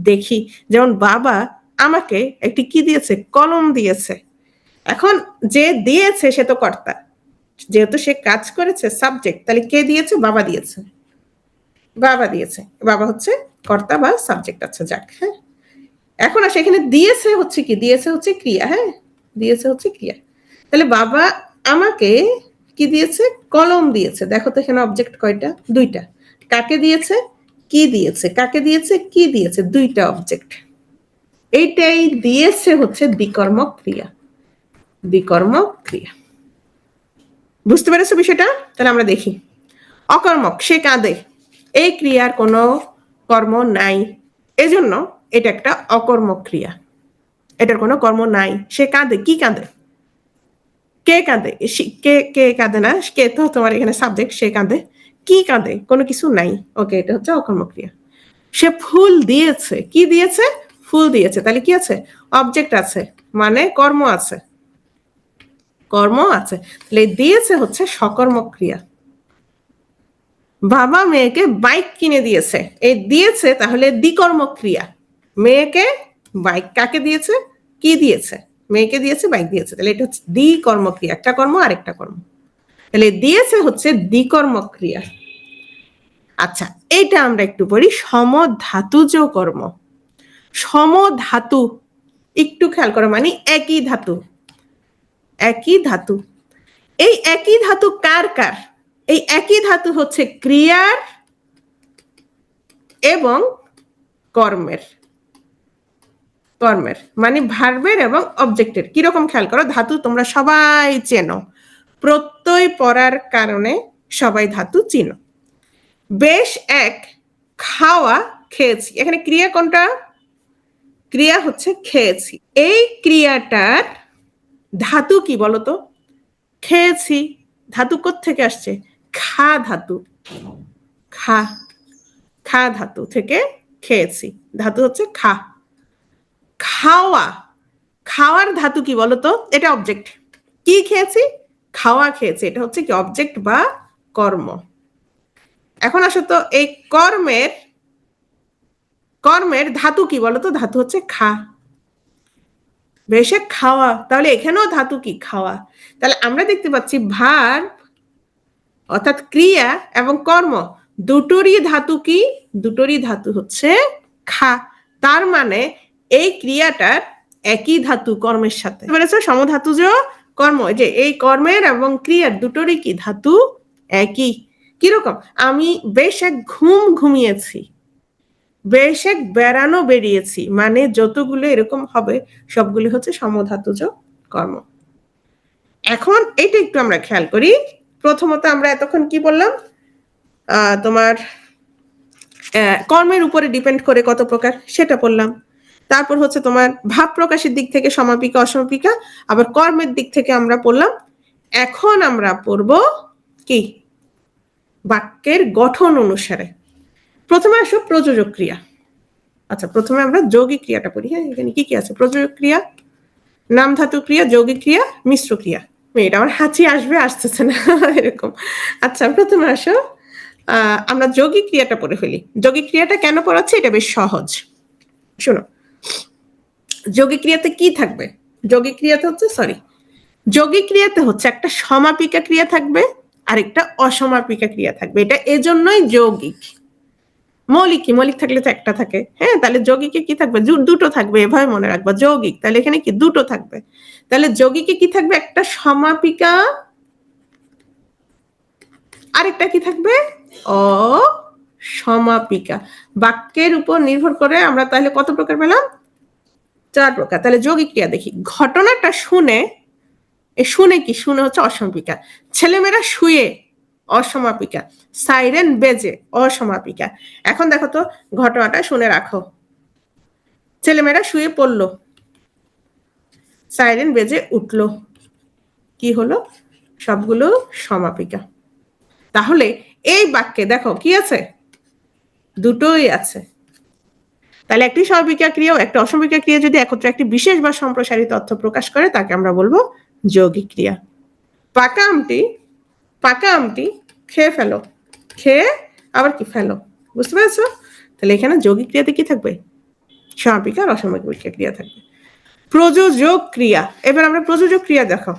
দেখি। যেমন বাবা আমাকে একটি কি দিয়েছে? কলম দিয়েছে। এখন যে দিয়েছে সে তো কর্তা, যেহেতু সে কাজ করেছে সাবজেক্ট, তাহলে কে দিয়েছে? বাবা দিয়েছে। বাবা দিয়েছে, বাবা হচ্ছে কর্তা বা সাবজেক্ট। আচ্ছা যাক, হ্যাঁ। এখন আসে এখানে দিয়েছে হচ্ছে কি? দিয়েছে হচ্ছে ক্রিয়া, হ্যাঁ, দিয়েছে হচ্ছে ক্রিয়া। তাহলে বাবা আমাকে কি দিয়েছে? কলম দিয়েছে। দেখো তো এখানে অবজেক্ট কয়টা? দুইটা। কাকে দিয়েছে? কি দিয়েছে। কাকে দিয়েছে? কি দিয়েছে। দুইটা অবজেক্ট। এইটাই দিয়েছে হচ্ছে দ্বিকর্মক ক্রিয়া। দ্বিকর্মক ক্রিয়া। বুঝতে পেরেছো বিষয়টা? তাহলে আমরা দেখি। অকর্মক, সে কাঁদে। এই ক্রিয়ার কোনো কর্ম নাই, এজন্য এটা একটা অকর্মক ক্রিয়া। এটার কোনো কর্ম নাই। সে কাঁদে। কি কাঁদে? কে কাঁদে? কে কে কাঁদে না, কে তো তোমার এখানে সাবজেক্ট। সে কাঁদে। কি কাঁদে? কোনো কিছু নাই। ওকে, এটা হচ্ছে অকর্মক ক্রিয়া। সে ফুল দিয়েছে। কি দিয়েছে? ফুল দিয়েছে। তাহলে কি আছে? অবজেক্ট আছে, মানে কর্ম আছে। কর্ম আছে। তাহলে দিয়েছে হচ্ছে সকর্মক ক্রিয়া। বাবা মেয়েকে বাইক কিনে দিয়েছে। এই দিয়েছে তাহলে দ্বিকর্মক ক্রিয়া। মেয়েকে বাইক, কাকে দিয়েছে? কি দিয়েছে? মেয়েকে দিয়েছে, বাইক দিয়েছে। তাহলে এটা হচ্ছে দ্বিকর্মক ক্রিয়া। একটা কর্ম আর একটা কর্ম। তাহলে দিয়েছে হচ্ছে দ্বিকর্মক ক্রিয়া। আচ্ছা, এইটা আমরা একটু পড়ি। সমধাতুজ কর্ম। সমধাতু, একটু খেয়াল করো, মানে একই ধাতু। একই ধাতু। এই একই ধাতু কার কার? এই একই ধাতু হচ্ছে ক্রিয়ার এবং কর্মের। কর্মের মানে ভার্বের এবং অবজেক্টের। কিরকম খেয়াল করো, ধাতু তোমরা সবাই চেনো, প্রত্যয় পড়ার কারণে সবাই ধাতু চিনো। বেশ এক, খাওয়া, খেয়েছি। এখানে ক্রিয়া কোনটা? ক্রিয়া হচ্ছে খেয়েছি। এই ক্রিয়াটার ধাতু কি বলতো? খেয়েছি। ধাতু কোত্থেকে আসছে? খা ধাতু। খা, খা ধাতু থেকে খেয়েছি। ধাতু হচ্ছে খা। খাওয়া, খাওয়ার ধাতু কি বলতো? এটা অবজেক্ট। কি খেয়েছি? খাওয়া খেয়েছি। এটা হচ্ছে কি? অবজেক্ট বা কর্ম। এখন আসো তো এই কর্মের, কর্মের ধাতু কি বলতো? ধাতু হচ্ছে খা। বেশে খাওয়া, তাহলে এখানেও ধাতু কি? খাওয়া। তাহলে আমরা দেখতে পাচ্ছি ভার্ব অর্থাৎ ক্রিয়া এবং কর্ম দুটোরই ধাতু কি? দুটোরই ধাতু হচ্ছে খা। তার মানে এই ক্রিয়াটার একই ধাতু কর্মের সাথে। বলেছো সমধাতুজ কর্ম, যে এই কর্মের এবং ক্রিয়ার দুটোরই কি? ধাতু একই। কিরকম? আমি বেশ এক ঘুম ঘুমিয়েছি, বেশ এক বেড়ানো বেরিয়েছি, মানে যতগুলো এরকম হবে সবগুলো হচ্ছে সমধাতুজ কর্ম। এখন এটা একটু আমরা খেয়াল করি। প্রথমত আমরা এতক্ষণ কি বললাম? তোমার কর্মের উপরে ডিপেন্ড করে কত প্রকার সেটা বললাম। তারপর হচ্ছে তোমার ভাব প্রকাশের দিক থেকে সমাপিকা অসমাপিকা, আবার কর্মের দিক থেকে আমরা পড়লাম। এখন আমরা পড়ব কি? বাক্যের গঠন অনুসারে। প্রথমে আসো প্রযোজক ক্রিয়া। আচ্ছা, প্রথমে আমরা যৌগিক ক্রিয়াটা পড়ি। হ্যাঁ, এখানে কি কি আছে? প্রযোজক ক্রিয়া, নাম ধাতু ক্রিয়া, যৌগিক ক্রিয়া, মিশ্র ক্রিয়া। এটা আমার হাঁচি আসবে, আসতেছে না এরকম। আচ্ছা, প্রথমে আসো আমরা যৌগিক ক্রিয়াটা পড়ে ফেলি। যৌগিক ক্রিয়াটা কেন পড়াচ্ছি? এটা বেশ সহজ। শোনো, যৌগিক ক্রিয়াতে কি থাকবে? যৌগিক ক্রিয়াতে হচ্ছে যৌগিক ক্রিয়াতে হচ্ছে একটা সমাপিকা ক্রিয়া থাকবে আর একটা অসমাপিকা ক্রিয়া থাকবে। এটা এজন্যই যৌগিক। মৌলিক কি, মৌলিক থাকলে তো একটা থাকে। হ্যাঁ, তাহলে যৌগিকে কি থাকবে, দুটো থাকবে, এভাবে মনে রাখবা যৌগিক, তাহলে এখানে কি দুটো থাকবে। তাহলে যৌগিকে কি থাকবে, একটা সমাপিকা, আরেকটা কি থাকবে, অসমাপিকা। বাক্যের উপর নির্ভর করে আমরা তাহলে কত প্রকার পেলাম, 4 প্রকার। তাহলে যৌগিক ক্রিয়া দেখি, ঘটনাটা শুনে, শুনে কি, শুনে হচ্ছে অসমাপিকা। ছেলেমেয়েরা শুয়ে অসমাপিকা, সাইরেন বেজে অসমাপিকা। এখন দেখো তো, ঘটনাটা শুনে রাখো, ছেলেমেয়েরা শুয়ে পড়লো, সাইরেন বেজে উঠলো, কি হলো, সবগুলো সমাপিকা। তাহলে এই বাক্যে দেখো কি আছে, দুটোই আছে। তাহলে একটি সমাপিকা ক্রিয়া ও একটা অসমাপিকা ক্রিয়া যদি একত্রে একটি বিশেষ বা সম্প্রসারিত অর্থ প্রকাশ করে তাকে আমরা বলবো যৌগিক ক্রিয়া। পাকা আমটি খেয়ে ফেলো, খেয়ে আবার কি ফেলো, বুঝতে পেরেছো? তাহলে এখানে যৌগিক ক্রিয়াতে কি থাকবে, সমাপিকা আর অসমাপিকা ক্রিয়া থাকবে। প্রযোজক ক্রিয়া, এবার আমরা প্রযোজক ক্রিয়া দেখো।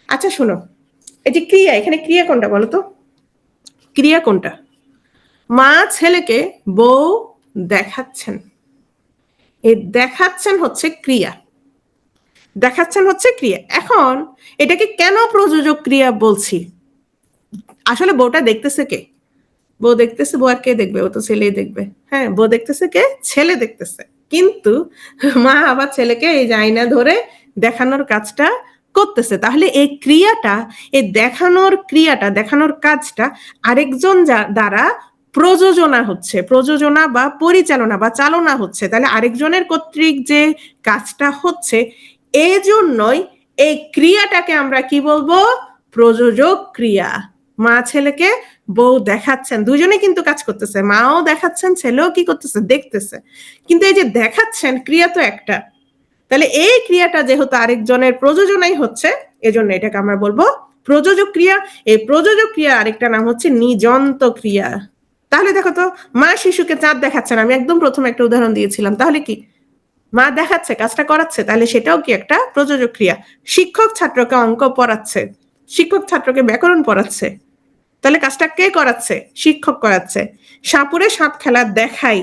আচ্ছা শোনো, এই যে ক্রিয়া, এখানে ক্রিয়া কোনটা বলো তো, ক্রিয়া কোনটা? মা ছেলেকে বউ দেখাচ্ছেন, এই দেখাচ্ছেন হচ্ছে ক্রিয়া, দেখাচ্ছেন হচ্ছে ক্রিয়া। এখন এটাকে কেন প্রযোজক ক্রিয়া বলছি, আসলে বউটা দেখতেছে কে, বউ দেখতেছে, বউ আর কে দেখবে, ও তো ছেলেই দেখবে। হ্যাঁ, বউ দেখতেছে কে, ছেলে দেখতেছে, কিন্তু মা আবার ছেলেকে এই আয়না ধরে দেখানোর কাজটা করতেছে। তাহলে এই ক্রিয়াটা, এই দেখানোর ক্রিয়াটা, দেখানোর কাজটা আরেকজন দ্বারা প্রযোজনা হচ্ছে, প্রযোজনা বা পরিচালনা বা চালনা হচ্ছে। তাহলে আরেকজনের কর্তৃক যে কাজটা হচ্ছে, এই জন্যই এই ক্রিয়াটাকে আমরা কি বলবো, প্রযোজক ক্রিয়া। মা ছেলেকে বউ দেখাচ্ছেন, দুজনে কিন্তু কাজ করতেছে, মাও দেখাচ্ছেন, ছেলেও কি করতেছে, দেখতেছে। কিন্তু এই যে দেখাচ্ছেন ক্রিয়া তো একটা, তাহলে এই ক্রিয়াটা যেহেতু আরেকজনের প্রযোজনাই হচ্ছে, এজন্য এটাকে আমরা বলবো প্রযোজক ক্রিয়া। এই প্রযোজক ক্রিয়া আরেকটা নাম হচ্ছে নিযন্ত ক্রিয়া। তাহলে দেখো তো, মা শিশুকে চাঁদ দেখাচ্ছেন, আমি একদম প্রথমে একটা উদাহরণ দিয়েছিলাম, তাহলে কি মা দেখাচ্ছে, কাজটা করাচ্ছে, তাহলে সেটাও কি একটা প্রযোজক ক্রিয়া। শিক্ষক ছাত্রকে অঙ্ক পড়াচ্ছে, শিক্ষক ছাত্রকে ব্যাকরণ পড়াচ্ছে, তাহলে কাজটা কে করাচ্ছে, শিক্ষক করাচ্ছে। সাপুরে সাপ খেলা দেখাই,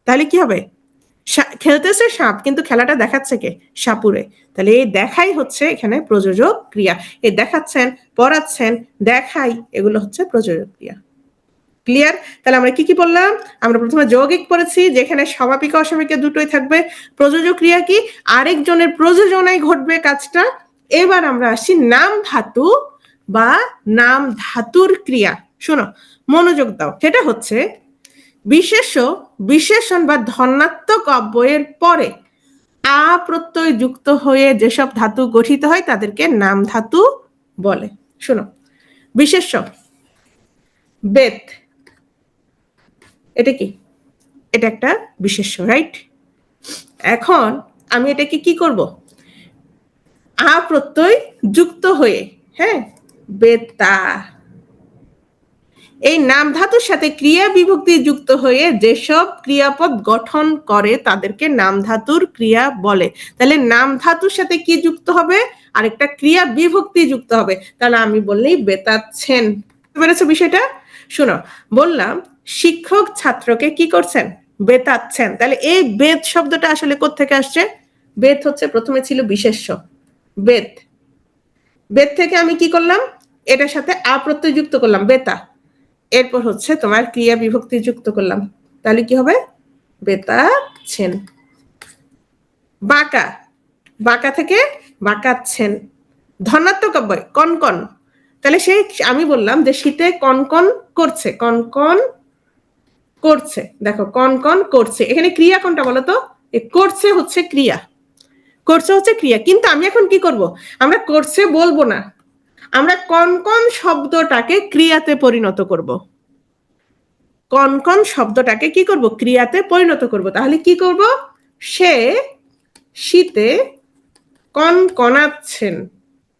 তাহলে কি হবে, খেলতেছে সাপ কিন্তু খেলাটা দেখাচ্ছে কে, সাপুরে। তাহলে এই দেখাই হচ্ছে এখানে প্রযোজক ক্রিয়া। এই দেখাচ্ছেন, পড়াচ্ছেন, দেখাই, এগুলো হচ্ছে প্রযোজক ক্রিয়া। ক্লিয়ার? তাহলে আমরা কি কি বললাম, আমরা প্রথমে যৌগিক পড়েছি, যেখানে সমাপিকা অসমাপিকা দুটোই থাকবে। প্রযোজক ক্রিয়া কি, আরেকজনের প্রযোজনায় ঘটবে কাজটা। এবার আমরা আসি নাম ধাতু বা নাম ধাতুর ক্রিয়া। শোনো, মনোযোগ দাও, সেটা হচ্ছে বিশেষ্য, বিশেষণ বা ধনাত্মক অব্যয়ের পরে আ প্রত্যয় যুক্ত হয়ে যেসব ধাতু গঠিত হয় তাদেরকে নাম ধাতু বলে। শোনো, বিশেষ্য, বেত, এটা কি, এটা একটা বিশেষ্য, রাইট? এখন আমি এটাকে কি করব, আ প্রত্যয় যুক্ত হয়ে, হ্যাঁ, বেতা, এই নাম ধাতুর সাথে ক্রিয়া বিভক্তি যুক্ত হয়ে যেসব ক্রিয়াপদ গঠন করে তাদেরকে নাম ধাতুর ক্রিয়া বলে। তাহলে নাম ধাতুর সাথে কি যুক্ত হবে, আরেকটা ক্রিয়া বিভক্তি যুক্ত হবে। তাহলে আমি বললেই বেতাচ্ছেন, বুঝতে পেরেছো বিষয়টা? শোনো, বললাম শিক্ষক ছাত্রকে কি করছেন, বেতাচ্ছেন। তাহলে এই বেত শব্দটা আসলে কোত্থেকে আসছে, বেত হচ্ছে প্রথমে ছিল বিশেষ্য, বেত, বেত থেকে আমি কি করলাম, এটার সাথে আ প্রত্যয় যুক্ত করলাম, বেতা, এরপর হচ্ছে তোমার ক্রিয়া বিভক্তি যুক্ত করলাম, তাহলে কি হবে, বেতাচ্ছেন। বাঁকা, বাঁকা থেকে বাঁকাচ্ছেন, ধনাত্মক অব্যয় কনকন, তাহলে সেই আমি বললাম যে শীতে কনকন করছে, কনকন করছে, দেখো কনকন করছে, এখানে ক্রিয়া কোনটা বলো তো, করছে হচ্ছে ক্রিয়া, করছে হচ্ছে ক্রিয়া। কিন্তু আমি এখন কি করব, আমরা করছে বলবো না, আমরা কনকন শব্দটাকে ক্রিয়াতে পরিণত করব, কনকন শব্দটাকে কি করব, ক্রিয়াতে পরিণত করব। তাহলে কি করব, সে শীতে কনকনাচ্ছেন,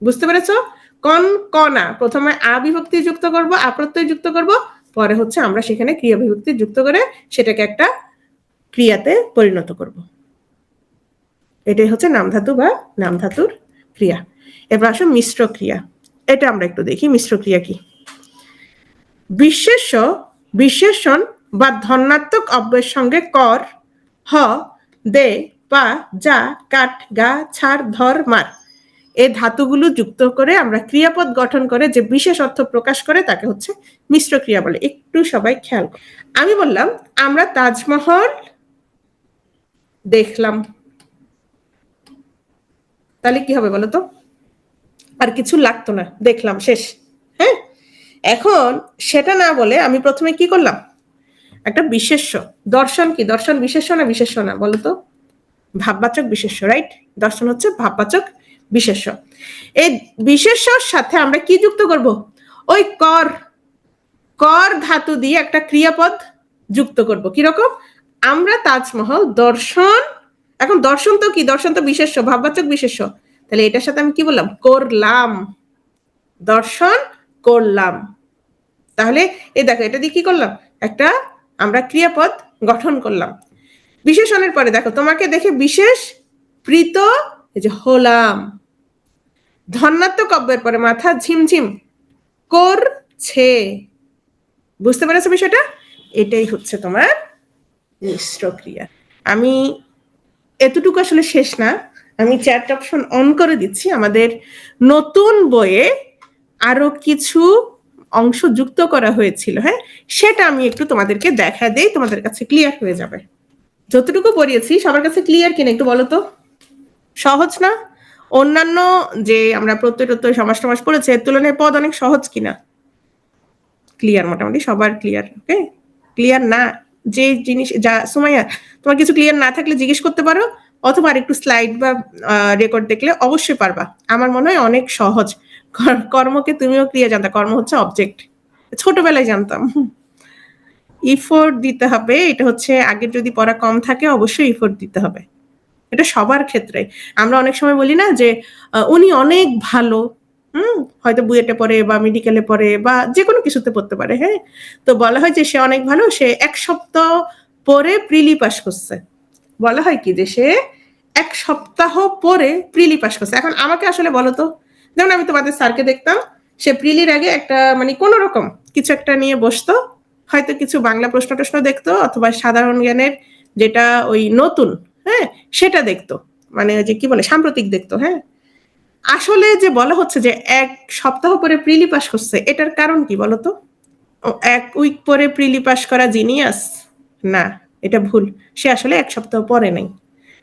বুঝতে পেরেছো? কনকনা, প্রথমে আ বিভক্তি যুক্ত করব, আ প্রত্যয় যুক্ত করব, পরে হচ্ছে আমরা সেখানে ক্রিয়া বিভক্তি যুক্ত করে সেটাকে একটা ক্রিয়াতে পরিণত করব। এটাই হচ্ছে নাম ধাতু বা নাম ধাতুর ক্রিয়া। এবার আসো মিশ্র ক্রিয়া, এটা আমরা একটু দেখি মিশ্র ক্রিয়া কি। বিশেষ্য, বিশেষণ বা ধনাত্মক অব্যয়ের সঙ্গে কর, হ, দে, পা, যা, কাট, গা, ছাড়, ধর, মার এই ধাতুগুলো যুক্ত করে আমরা ক্রিয়াপদ গঠন করে যে বিশেষ অর্থ প্রকাশ করে তাকে হচ্ছে মিশ্র ক্রিয়া বলে। একটু সবাই খেয়াল করো। আমি বললাম আমরা তাজমহল দেখলাম, তাহলে কি হবে বলো তো? আর কিছু লাগতো না, দেখলাম, শেষ। হ্যাঁ, এখন সেটা না বলে আমি প্রথমে কি করলাম, একটা বিশেষ্য। দর্শন কি? দর্শন বিশেষ্য না বিশেষ্য না বলো তো? ভাববাচক বিশেষ্য, রাইট? দর্শন হচ্ছে ভাববাচক বিশেষ্য। এই বিশেষ্যর সাথে আমরা কি যুক্ত করব? ওই কর, কর ধাতু দিয়ে একটা ক্রিয়াপদ যুক্ত করব। কিরকম? আমরা তাজমহল দর্শন, এখন দর্শন তো কি? দর্শন তো বিশেষ্য, ভাববাচক বিশেষ্য। তাহলে এটার সাথে আমি কি বললাম? করলাম, দর্শন করলাম। তাহলে এই দেখো, এটা দিয়ে কি করলাম? একটা আমরা ক্রিয়াপদ গঠন করলাম। বিশেষণের পরে দেখো, তোমাকে দেখে বিশেষ প্রীত এই যে হলাম। ধনাত্মক অব্যয়ের পরে মাথা ঝিমঝিম করছে। বুঝতে পেরেছো বিষয়টা? এটাই হচ্ছে তোমার মিশ্র ক্রিয়া। আমি এতটুকু আসলে শেষ না, আমি চ্যাট অপশন অন করে দিচ্ছি। আমাদের নতুন বইয়ে আরো কিছু অংশ যুক্ত করা হয়েছিল, হ্যাঁ, সেটা আমি একটু তোমাদেরকে দেখা দেই, তোমাদের কাছে ক্লিয়ার হয়ে যাবে। যতটুকু পড়িয়েছি সবার কাছে ক্লিয়ার কিনা একটু বলো তো? সহজ না? অন্যান্য যে আমরা প্রত্যয় সমাস টমাস পড়েছি এর তুলনায় পদ অনেক সহজ কিনা? ক্লিয়ার, মোটামুটি সবার ক্লিয়ার। ওকে, ক্লিয়ার না যে জিনিস, যা সুমাইয়া তোমার কিছু ক্লিয়ার না থাকলে জিজ্ঞেস করতে পারো, অথবা আরেকটু স্লাইড বা রেকর্ড দেখলে অবশ্যই পারবা। আমার মনে হয় অনেক সহজ। কর্মকে তুমিও ক্রিয়া জানতা, কর্ম হচ্ছে অবজেক্ট, ছোটবেলায় জানতাম। ইফোর্ট দিতে হবে, এটা হচ্ছে আগের যদি পড়া কম থাকে অবশ্যই ইফোর্ট দিতে হবে, এটা সবার ক্ষেত্রে। আমরা অনেক সময় বলি না যে উনি অনেক ভালো, হয়তো বুয়েটে পড়ে বা মেডিকেলে পড়ে বা যে কোনো কিছুতে পড়তে পারে, হ্যাঁ, তো বলা হয় যে সে অনেক ভালো, সে 1 সপ্তাহ পরে প্রিলি পাস করছে। বলা হয় কি যে সে 1 সপ্তাহ পরে প্রিলি পাস করছে। এখন আমাকে আসলে বলো তো, যেমন আমি তোমাদের স্যারকে দেখতাম, সে প্রিলির আগে একটা মানে কোন রকম কিছু একটা নিয়ে বসতো, হয়তো কিছু বাংলা প্রশ্ন টশ্ন দেখতো, অথবা সাধারণ জ্ঞানের যেটা ওই নতুন, হ্যাঁ, সেটা দেখতো, মানে যে কি বলে সাম্প্রতিক দেখতো। হ্যাঁ, আসলে যে বলা হচ্ছে যে 1 সপ্তাহ পরে প্রিলি পাস করছে, এটার কারণ কি বলতো? 1 উইক পরে প্রিলি পাস করা জিনিয়াস না, এটা ভুল। সে আসলে 1 সপ্তাহ পরে নাই,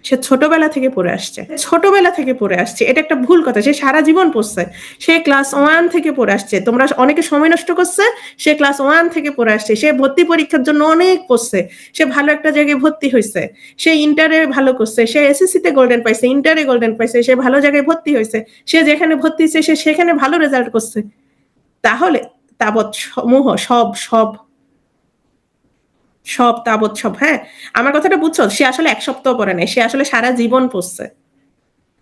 সে ছোটবেলা থেকে পড়ে আসছে, ছোটবেলা থেকে পড়ে আসছে, এটা একটা ভুল কথা। সে সারা জীবন পড়ছে, সে ক্লাস 1 থেকে পড়ে আসছে। তোমরা অনেকে সময় নষ্ট করছে, সে ক্লাস 1 থেকে পড়ে আসছে। সে ভর্তি পরীক্ষার জন্য অনেক পড়ছে, সে ভালো একটা জায়গায় ভর্তি হয়েছে, সে ইন্টারে ভালো করছে, সে এসএসসি তে গোল্ডেন পাইছে, ইন্টারে গোল্ডেন পাইছে, সে ভালো জায়গায় ভর্তি হয়েছে, সে যেখানে ভর্তি হয়েছে সে সেখানে ভালো রেজাল্ট করছে। তাহলে তাবৎ সমূহ সব সব সব তাবৎ সব, হ্যাঁ, আমার কথাটা বুঝছো? সে আসলে 1 সপ্তাহ পরে নাই, সে আসলে সারা জীবন পড়ছে।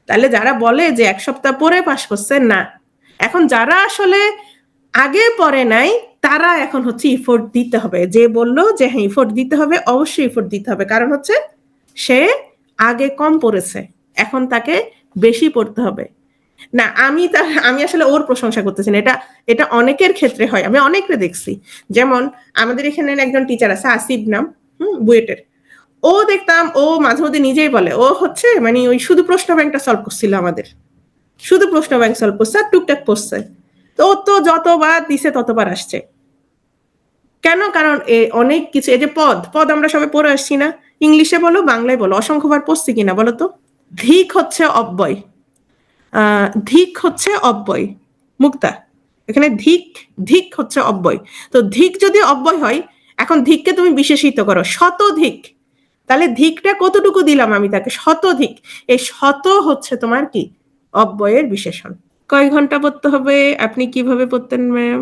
তাহলে যারা বলে যে 1 সপ্তাহ পরে পাস করছে, না। এখন যারা আসলে আগে পড়ে নাই তারা এখন হচ্ছে ইফোর্ট দিতে হবে। যে বললো যে হ্যাঁ ইফোর্ট দিতে হবে, অবশ্যই ইফোর্ট দিতে হবে, কারণ হচ্ছে সে আগে কম পড়েছে, এখন তাকে বেশি পড়তে হবে। না, আমি আসলে ওর প্রশংসা করতেছি না, এটা এটা অনেকের ক্ষেত্রে হয়, আমি অনেকরে দেখছি। যেমন আমাদের এখানে একজন টিচার আছে আসিফ নাম, বুয়েটের। ও দেখতাম ও মাঝে মধ্যে নিজেই বলে ও হচ্ছে মানে ওই শুধু প্রশ্ন ব্যাংকটা সলভ করছিল, আমাদের শুধু প্রশ্ন ব্যাংক সলভ করছে আর টুকটাক পড়ছে। তো ও তো যতবার দিছে ততবার আসছে। কেন? কারণ অনেক কিছু, এই যে পদ পদ আমরা সবাই পড়ে আসছি না, ইংলিশে বলো বাংলায় বলো, অসংখ্যবার পড়ছি কিনা বলো তো? ধিক হচ্ছে অব্যয়, ধিক হচ্ছে অব্যয়, মুক্তা, এখানে ধিক, ধিক হচ্ছে অব্যয়। তো ধিক যদি অব্যয় হয়, এখন ধিককে তুমি বিশেষিত করো শতধিক, তাহলে ধিকটা কতটুকু দিলাম আমি তাকে? শতধিক। এই শত হচ্ছে তোমার কি? অব্যয়ের বিশেষণ। কয় ঘন্টা পড়তে হবে? আপনি কিভাবে পড়তেন ম্যাম?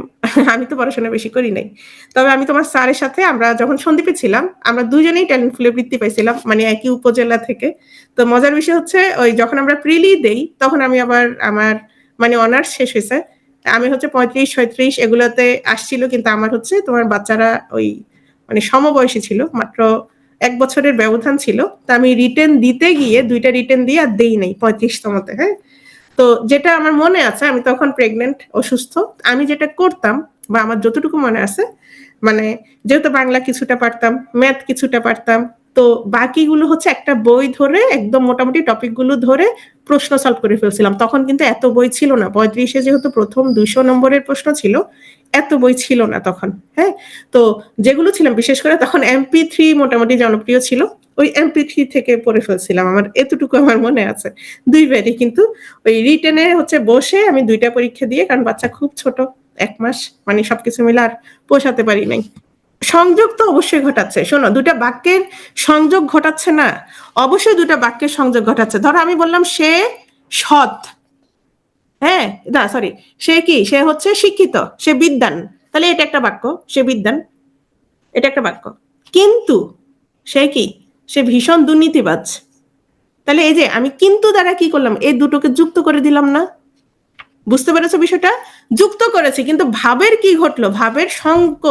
আমি তো পড়াশোনা বেশি করি নাই, তবে আমি তোমার স্যারের সাথে আমরা যখন সন্দীপে ছিলাম আমরা দুজনেই ট্যালেন্ট ফুলে বৃত্তি পাইছিলাম, মানে একই উপজেলা থেকে। তো মজার বিষয় হচ্ছে ওই যখন আমরা প্রিলি দেই তখন আমি আবার আমার মানে অনার্স শেষ হয়েছে, আমি হচ্ছে 35-36 এগুলোতে আসছিল, কিন্তু আমার হচ্ছে তোমার বাচ্চারা ওই মানে সমবয়সী ছিল, মাত্র 1 বছরের ব্যবধান ছিল। তা আমি রিটেন দিতে গিয়ে 2টা রিটেন দিয়ে আর দেই নাই 35তমতে। হ্যাঁ, তো যেটা আমার মনে আছে, আমি তখন প্রেগনেন্ট, অসুস্থ। আমি যেটা করতাম বা আমার যতটুকু মনে আছে মানে যেহেতু বাংলা কিছুটা পারতাম, ম্যাথ কিছুটা পারতাম, তো বাকিগুলো হচ্ছে একটা বই ধরে একদম মোটামুটি টপিকগুলো ধরে প্রশ্ন সলভ করে ফেলছিলাম। তখন কিন্তু এত বই ছিল না, 35-এ যেহেতু প্রথম 200 নম্বরের প্রশ্ন ছিল, এত বই ছিল না তখন। হ্যাঁ, তো যেগুলো ছিলাম বিশেষ করে তখন MP3 মোটামুটি জনপ্রিয় ছিল, ওই MP3 থেকে পড়ে ফেলছিলাম। আমার এতটুকু আমার মনে আছে, দুইবারই। কিন্তু ওই রিটেনে হচ্ছে বসে আমি 2টা পরীক্ষা দিয়ে, কারণ বাচ্চা খুব ছোট, 1 মাস, মানে সবকিছু মিলে আর পোষাতে পারি নাই। সংযোগ তো অবশ্যই ঘটাচ্ছে, শোনো, 2টা বাক্যের সংযোগ ঘটাচ্ছে না, অবশ্যই 2টা বাক্যের সংযোগ ঘটাচ্ছে। ধরো আমি বললাম সে সৎ, হ্যাঁ, না সরি, সে কি, সে হচ্ছে শিক্ষিত, সে বিদ্বান, তাহলে এটা একটা বাক্য, সে বিদ্বান, এটা একটা বাক্য। কিন্তু সে কি, সে ভীষণ দুর্নীতিবাজ, তাহলে এই যে আমি কিন্তু দ্বারা কি করলাম, এই দুটোকে যুক্ত করে দিলাম না? বুঝতে পেরেছো বিষয়টা? যুক্ত করেছি, কিন্তু ভাবের কি ঘটলো, ভাবের সঙ্গ,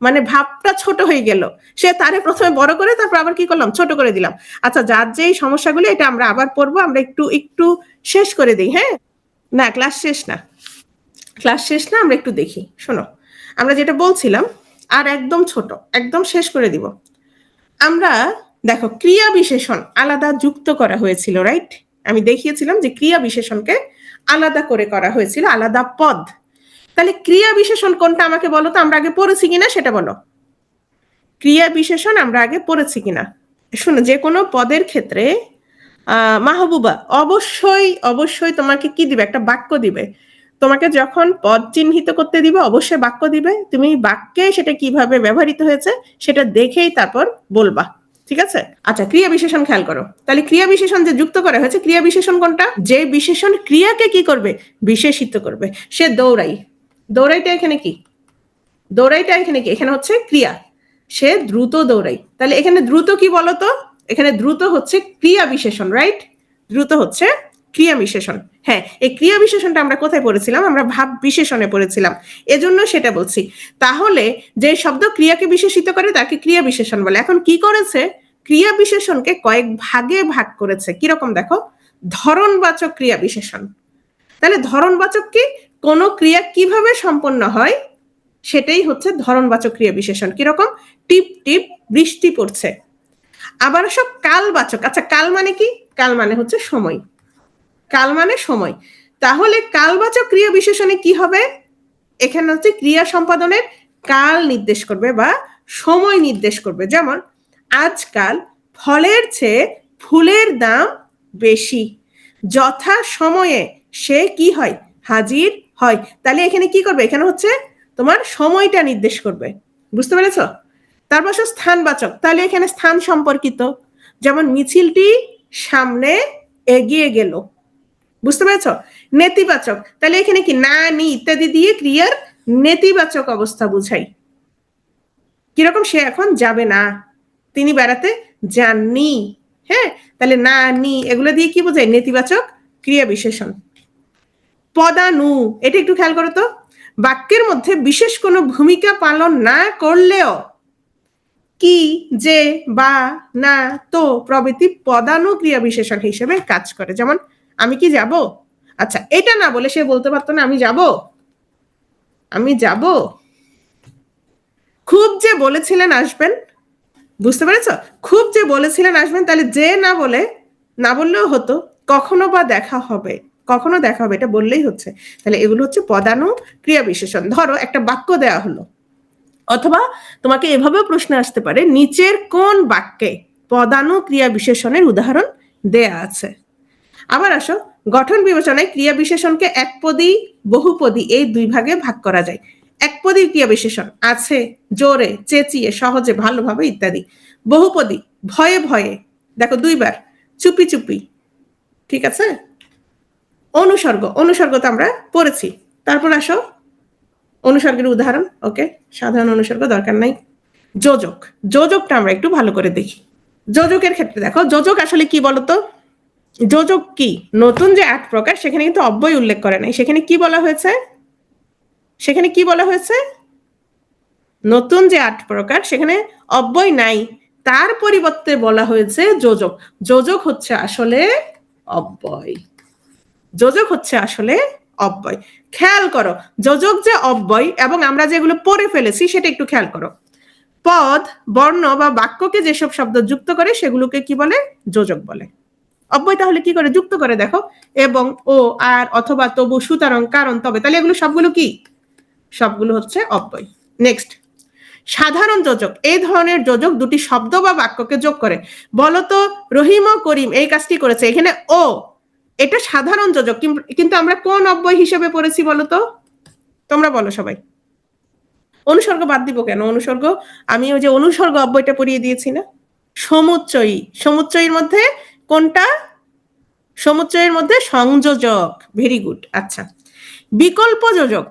মানে ভাবটা ছোট হয়ে গেল। সে তারে প্রথমে বড় করে তারপর আবার কি করলাম, ছোট করে দিলাম। আচ্ছা, যার যেই সমস্যাগুলো, এটা আমরা আবার পড়বো, আমরা একটু একটু শেষ করে দিই। হ্যাঁ, না ক্লাস শেষ না, ক্লাস শেষ না, আমরা একটু দেখি। শোনো, আমরা যেটা বলছিলাম, আর একদম ছোট, একদম শেষ করে দিব। আমরা দেখো, ক্রিয়া বিশেষণ আলাদা যুক্ত করা হয়েছিল, রাইট? আমি দেখিয়েছিলাম যে ক্রিয়া বিশেষণকে আলাদা করে করা হয়েছিল, আলাদা পদ। তাহলে ক্রিয়া বিশেষণ কোনটা আমাকে বলো তো, আমরা আগে পড়েছি কিনা সেটা বলো। ক্রিয়া বিশেষণ আমরা আগে পড়েছি কিনা? শোনো, যে কোনো পদের ক্ষেত্রে মাহবুবা অবশ্যই অবশ্যই তোমাকে কি দিবে, একটা বাক্য দিবে। তোমাকে যখন পদ চিহ্নিত করতে দিবে, অবশ্যই বাক্য দিবে। তুমি বাক্যে সেটা কিভাবে ব্যবহৃত হয়েছে সেটা দেখেই তারপর বলবা, ঠিক আছে? আচ্ছা, ক্রিয়া বিশেষণ খেয়াল করো। তাহলে ক্রিয়া বিশেষণ যে যুক্ত করা হয়েছে, ক্রিয়া বিশেষণ কোনটা, যে বিশেষণ ক্রিয়াকে কি করবে, বিশেষিত করবে। সে দৌড়াই, দৌড়াইটা এখানে কি, দৌড়াইটা এখানে কি, এখানে হচ্ছে ক্রিয়া। সে দ্রুত দৌড়াই, তাহলে এখানে দ্রুত কি বলতো, এখানে দ্রুত হচ্ছে ক্রিয়া বিশেষণ, রাইট? দ্রুত হচ্ছে ক্রিয়া বিশেষণ। হ্যাঁ, এই ক্রিয়া বিশেষণটা আমরা কোথায় পড়েছিলাম, আমরা ভাব বিশেষণে পড়েছিলাম, এজন্য সেটা বলছি। তাহলে যে শব্দ ক্রিয়াকে বিশেষিত করে তাকে ক্রিয়া বিশেষণ বলে। এখন কি করেছে, ক্রিয়া বিশেষণকে কয়েক ভাগে ভাগ করেছে। কিরকম দেখো, ধরনবাচক ক্রিয়া বিশেষণ। তাহলে ধরনবাচক কি, কোন ক্রিয়া কিভাবে সম্পন্ন হয় সেটাই হচ্ছে ধরনবাচক ক্রিয়া বিশেষণ। কিরকম, টিপ টিপ বৃষ্টি পড়ছে। আবার সব কালবাচক। আচ্ছা, কাল মানে কি, কাল মানে হচ্ছে সময়, কাল মানে সময়। তাহলে কালবাচক ক্রিয়া বিশেষণে কি হবে, এখানে হচ্ছে ক্রিয়া সম্পাদনের কাল নির্দেশ করবে বা সময় নির্দেশ করবে। যেমন আজকাল ফলের চেয়ে ফুলের দাম বেশি, যথা সময়ে সে কি হয়, হাজির হয়। তাহলে এখানে কি করবে, এখানে হচ্ছে তোমার সময়টা নির্দেশ করবে। বুঝতে পেরেছ? তারপর স্থানবাচক, তাহলে এখানে স্থান সম্পর্কিত, যেমন মিছিলটি সামনে এগিয়ে গেল। বুঝতে পেরেছ? নেতিবাচক, তাহলে এখানে কি, না নি ইত্যাদি দিয়ে ক্রিয়ার নেতিবাচক অবস্থা বুঝাই। কিরকম, সে এখন যাবে না, তিনি বেড়াতে যাননি। হ্যাঁ, তাহলে না নি এগুলো দিয়ে কি বোঝায়, নেতিবাচক ক্রিয়া বিশেষণ। পদানু, এটা একটু খেয়াল করো তো, বাক্যের মধ্যে বিশেষ কোনো ভূমিকা পালন না করলেও কি, যে, বা, না, তো প্রভৃতি পদানু ক্রিয়া বিশেষণ হিসেবে কাজ করে। যেমন আমি কি যাব, আচ্ছা, এটা না বলে সে বলতে পারতো না আমি যাব, আমি যাব। খুব যে বলেছিলেন আসবেন, বুঝতে পেরেছ? খুব যে বলেছিলেন আসবেন, তাহলে যে না বলে, না বললেও হতো, কখনো বা দেখা হবে, কখনো দেখা হবে, এটা বললেই হচ্ছে। তাহলে এগুলো হচ্ছে পদানু ক্রিয়া বিশেষণ। ধরো একটা বাক্য দেওয়া হলো, অথবা তোমাকে এভাবেও প্রশ্ন আসতে পারে, নিচের কোন বাক্যে পদানু ক্রিয়া বিশেষণের উদাহরণ দেয়া আছে। আবার আসো, গঠন বিবেচনায় ক্রিয়া বিশেষণকে একপদী বহুপদী এই 2 ভাগে ভাগ করা যায়। একপদী ক্রিয়া বিশেষণ আছে জোরে, চেঁচিয়ে, সহজে, ভালোভাবে ইত্যাদি। বহুপদী ভয়ে ভয়ে, দেখো 2 বার, চুপি চুপি, ঠিক আছে? অনুসর্গ, অনুসর্গ তো আমরা পড়েছি। তারপর আসো অনুসর্গের উদাহরণ, ওকে, সাধারণ অনুসর্গ দরকার নাই। যোজক, যোজকটা আমরা একটু ভালো করে দেখি। যোজকের ক্ষেত্রে দেখো, যোজক আসলে কি বলতো, যোজক কি, নতুন যে 8 প্রকার সেখানে কিন্তু অব্যয় উল্লেখ করে নাই। সেখানে কি বলা হয়েছে, সেখানে কি বলা হয়েছে, নতুন যে 8 প্রকার সেখানে অব্যয় নাই, তার পরিবর্তে বলা হয়েছে যোজক। যোজক হচ্ছে আসলে অব্যয়, যোজক হচ্ছে আসলে অব্যয়। খেয়াল করো, যোজক যে অব্যয় এবং আমরা যেগুলো পড়ে ফেলেছি সেটা একটু খেয়াল করো। পদ, বর্ণ বা বাক্যকে যেসব শব্দ যুক্ত করে সেগুলোকে কি বলে? যোজক বলে। অব্যয় তাহলে কি করে যুক্ত করে দেখো, এবং, ও, আর, অথবা, তবু, সুতরাং, কারণ, তবে, তাহলে এগুলো সবগুলো কি? সবগুলো হচ্ছে অব্যয়। নেক্সট, সাধারণ যোজক। এই ধরনের যোজক দুটি শব্দ বা বাক্যকে যোগ করে। বলতো রহিম ও করিম এই কাজটি করেছে, এখানে ও, এটা সাধারণ যোজক, কিন্তু আমরা কোন অব্যয় হিসেবে পড়েছি বলতো? তোমরা বলো সবাই। অনুসর্গ বাদ দিব কেন? অনুসর্গ আমি ওই যে অনুসর্গ অব্যয়টা পড়িয়ে দিয়েছি না? সমুচ্চয়ী। সমুচ্চয়ীর মধ্যে কোনটা? সমুচ্চয়ের মধ্যে সংযোজক। Very good. আচ্ছা, বিকল্প যোজক।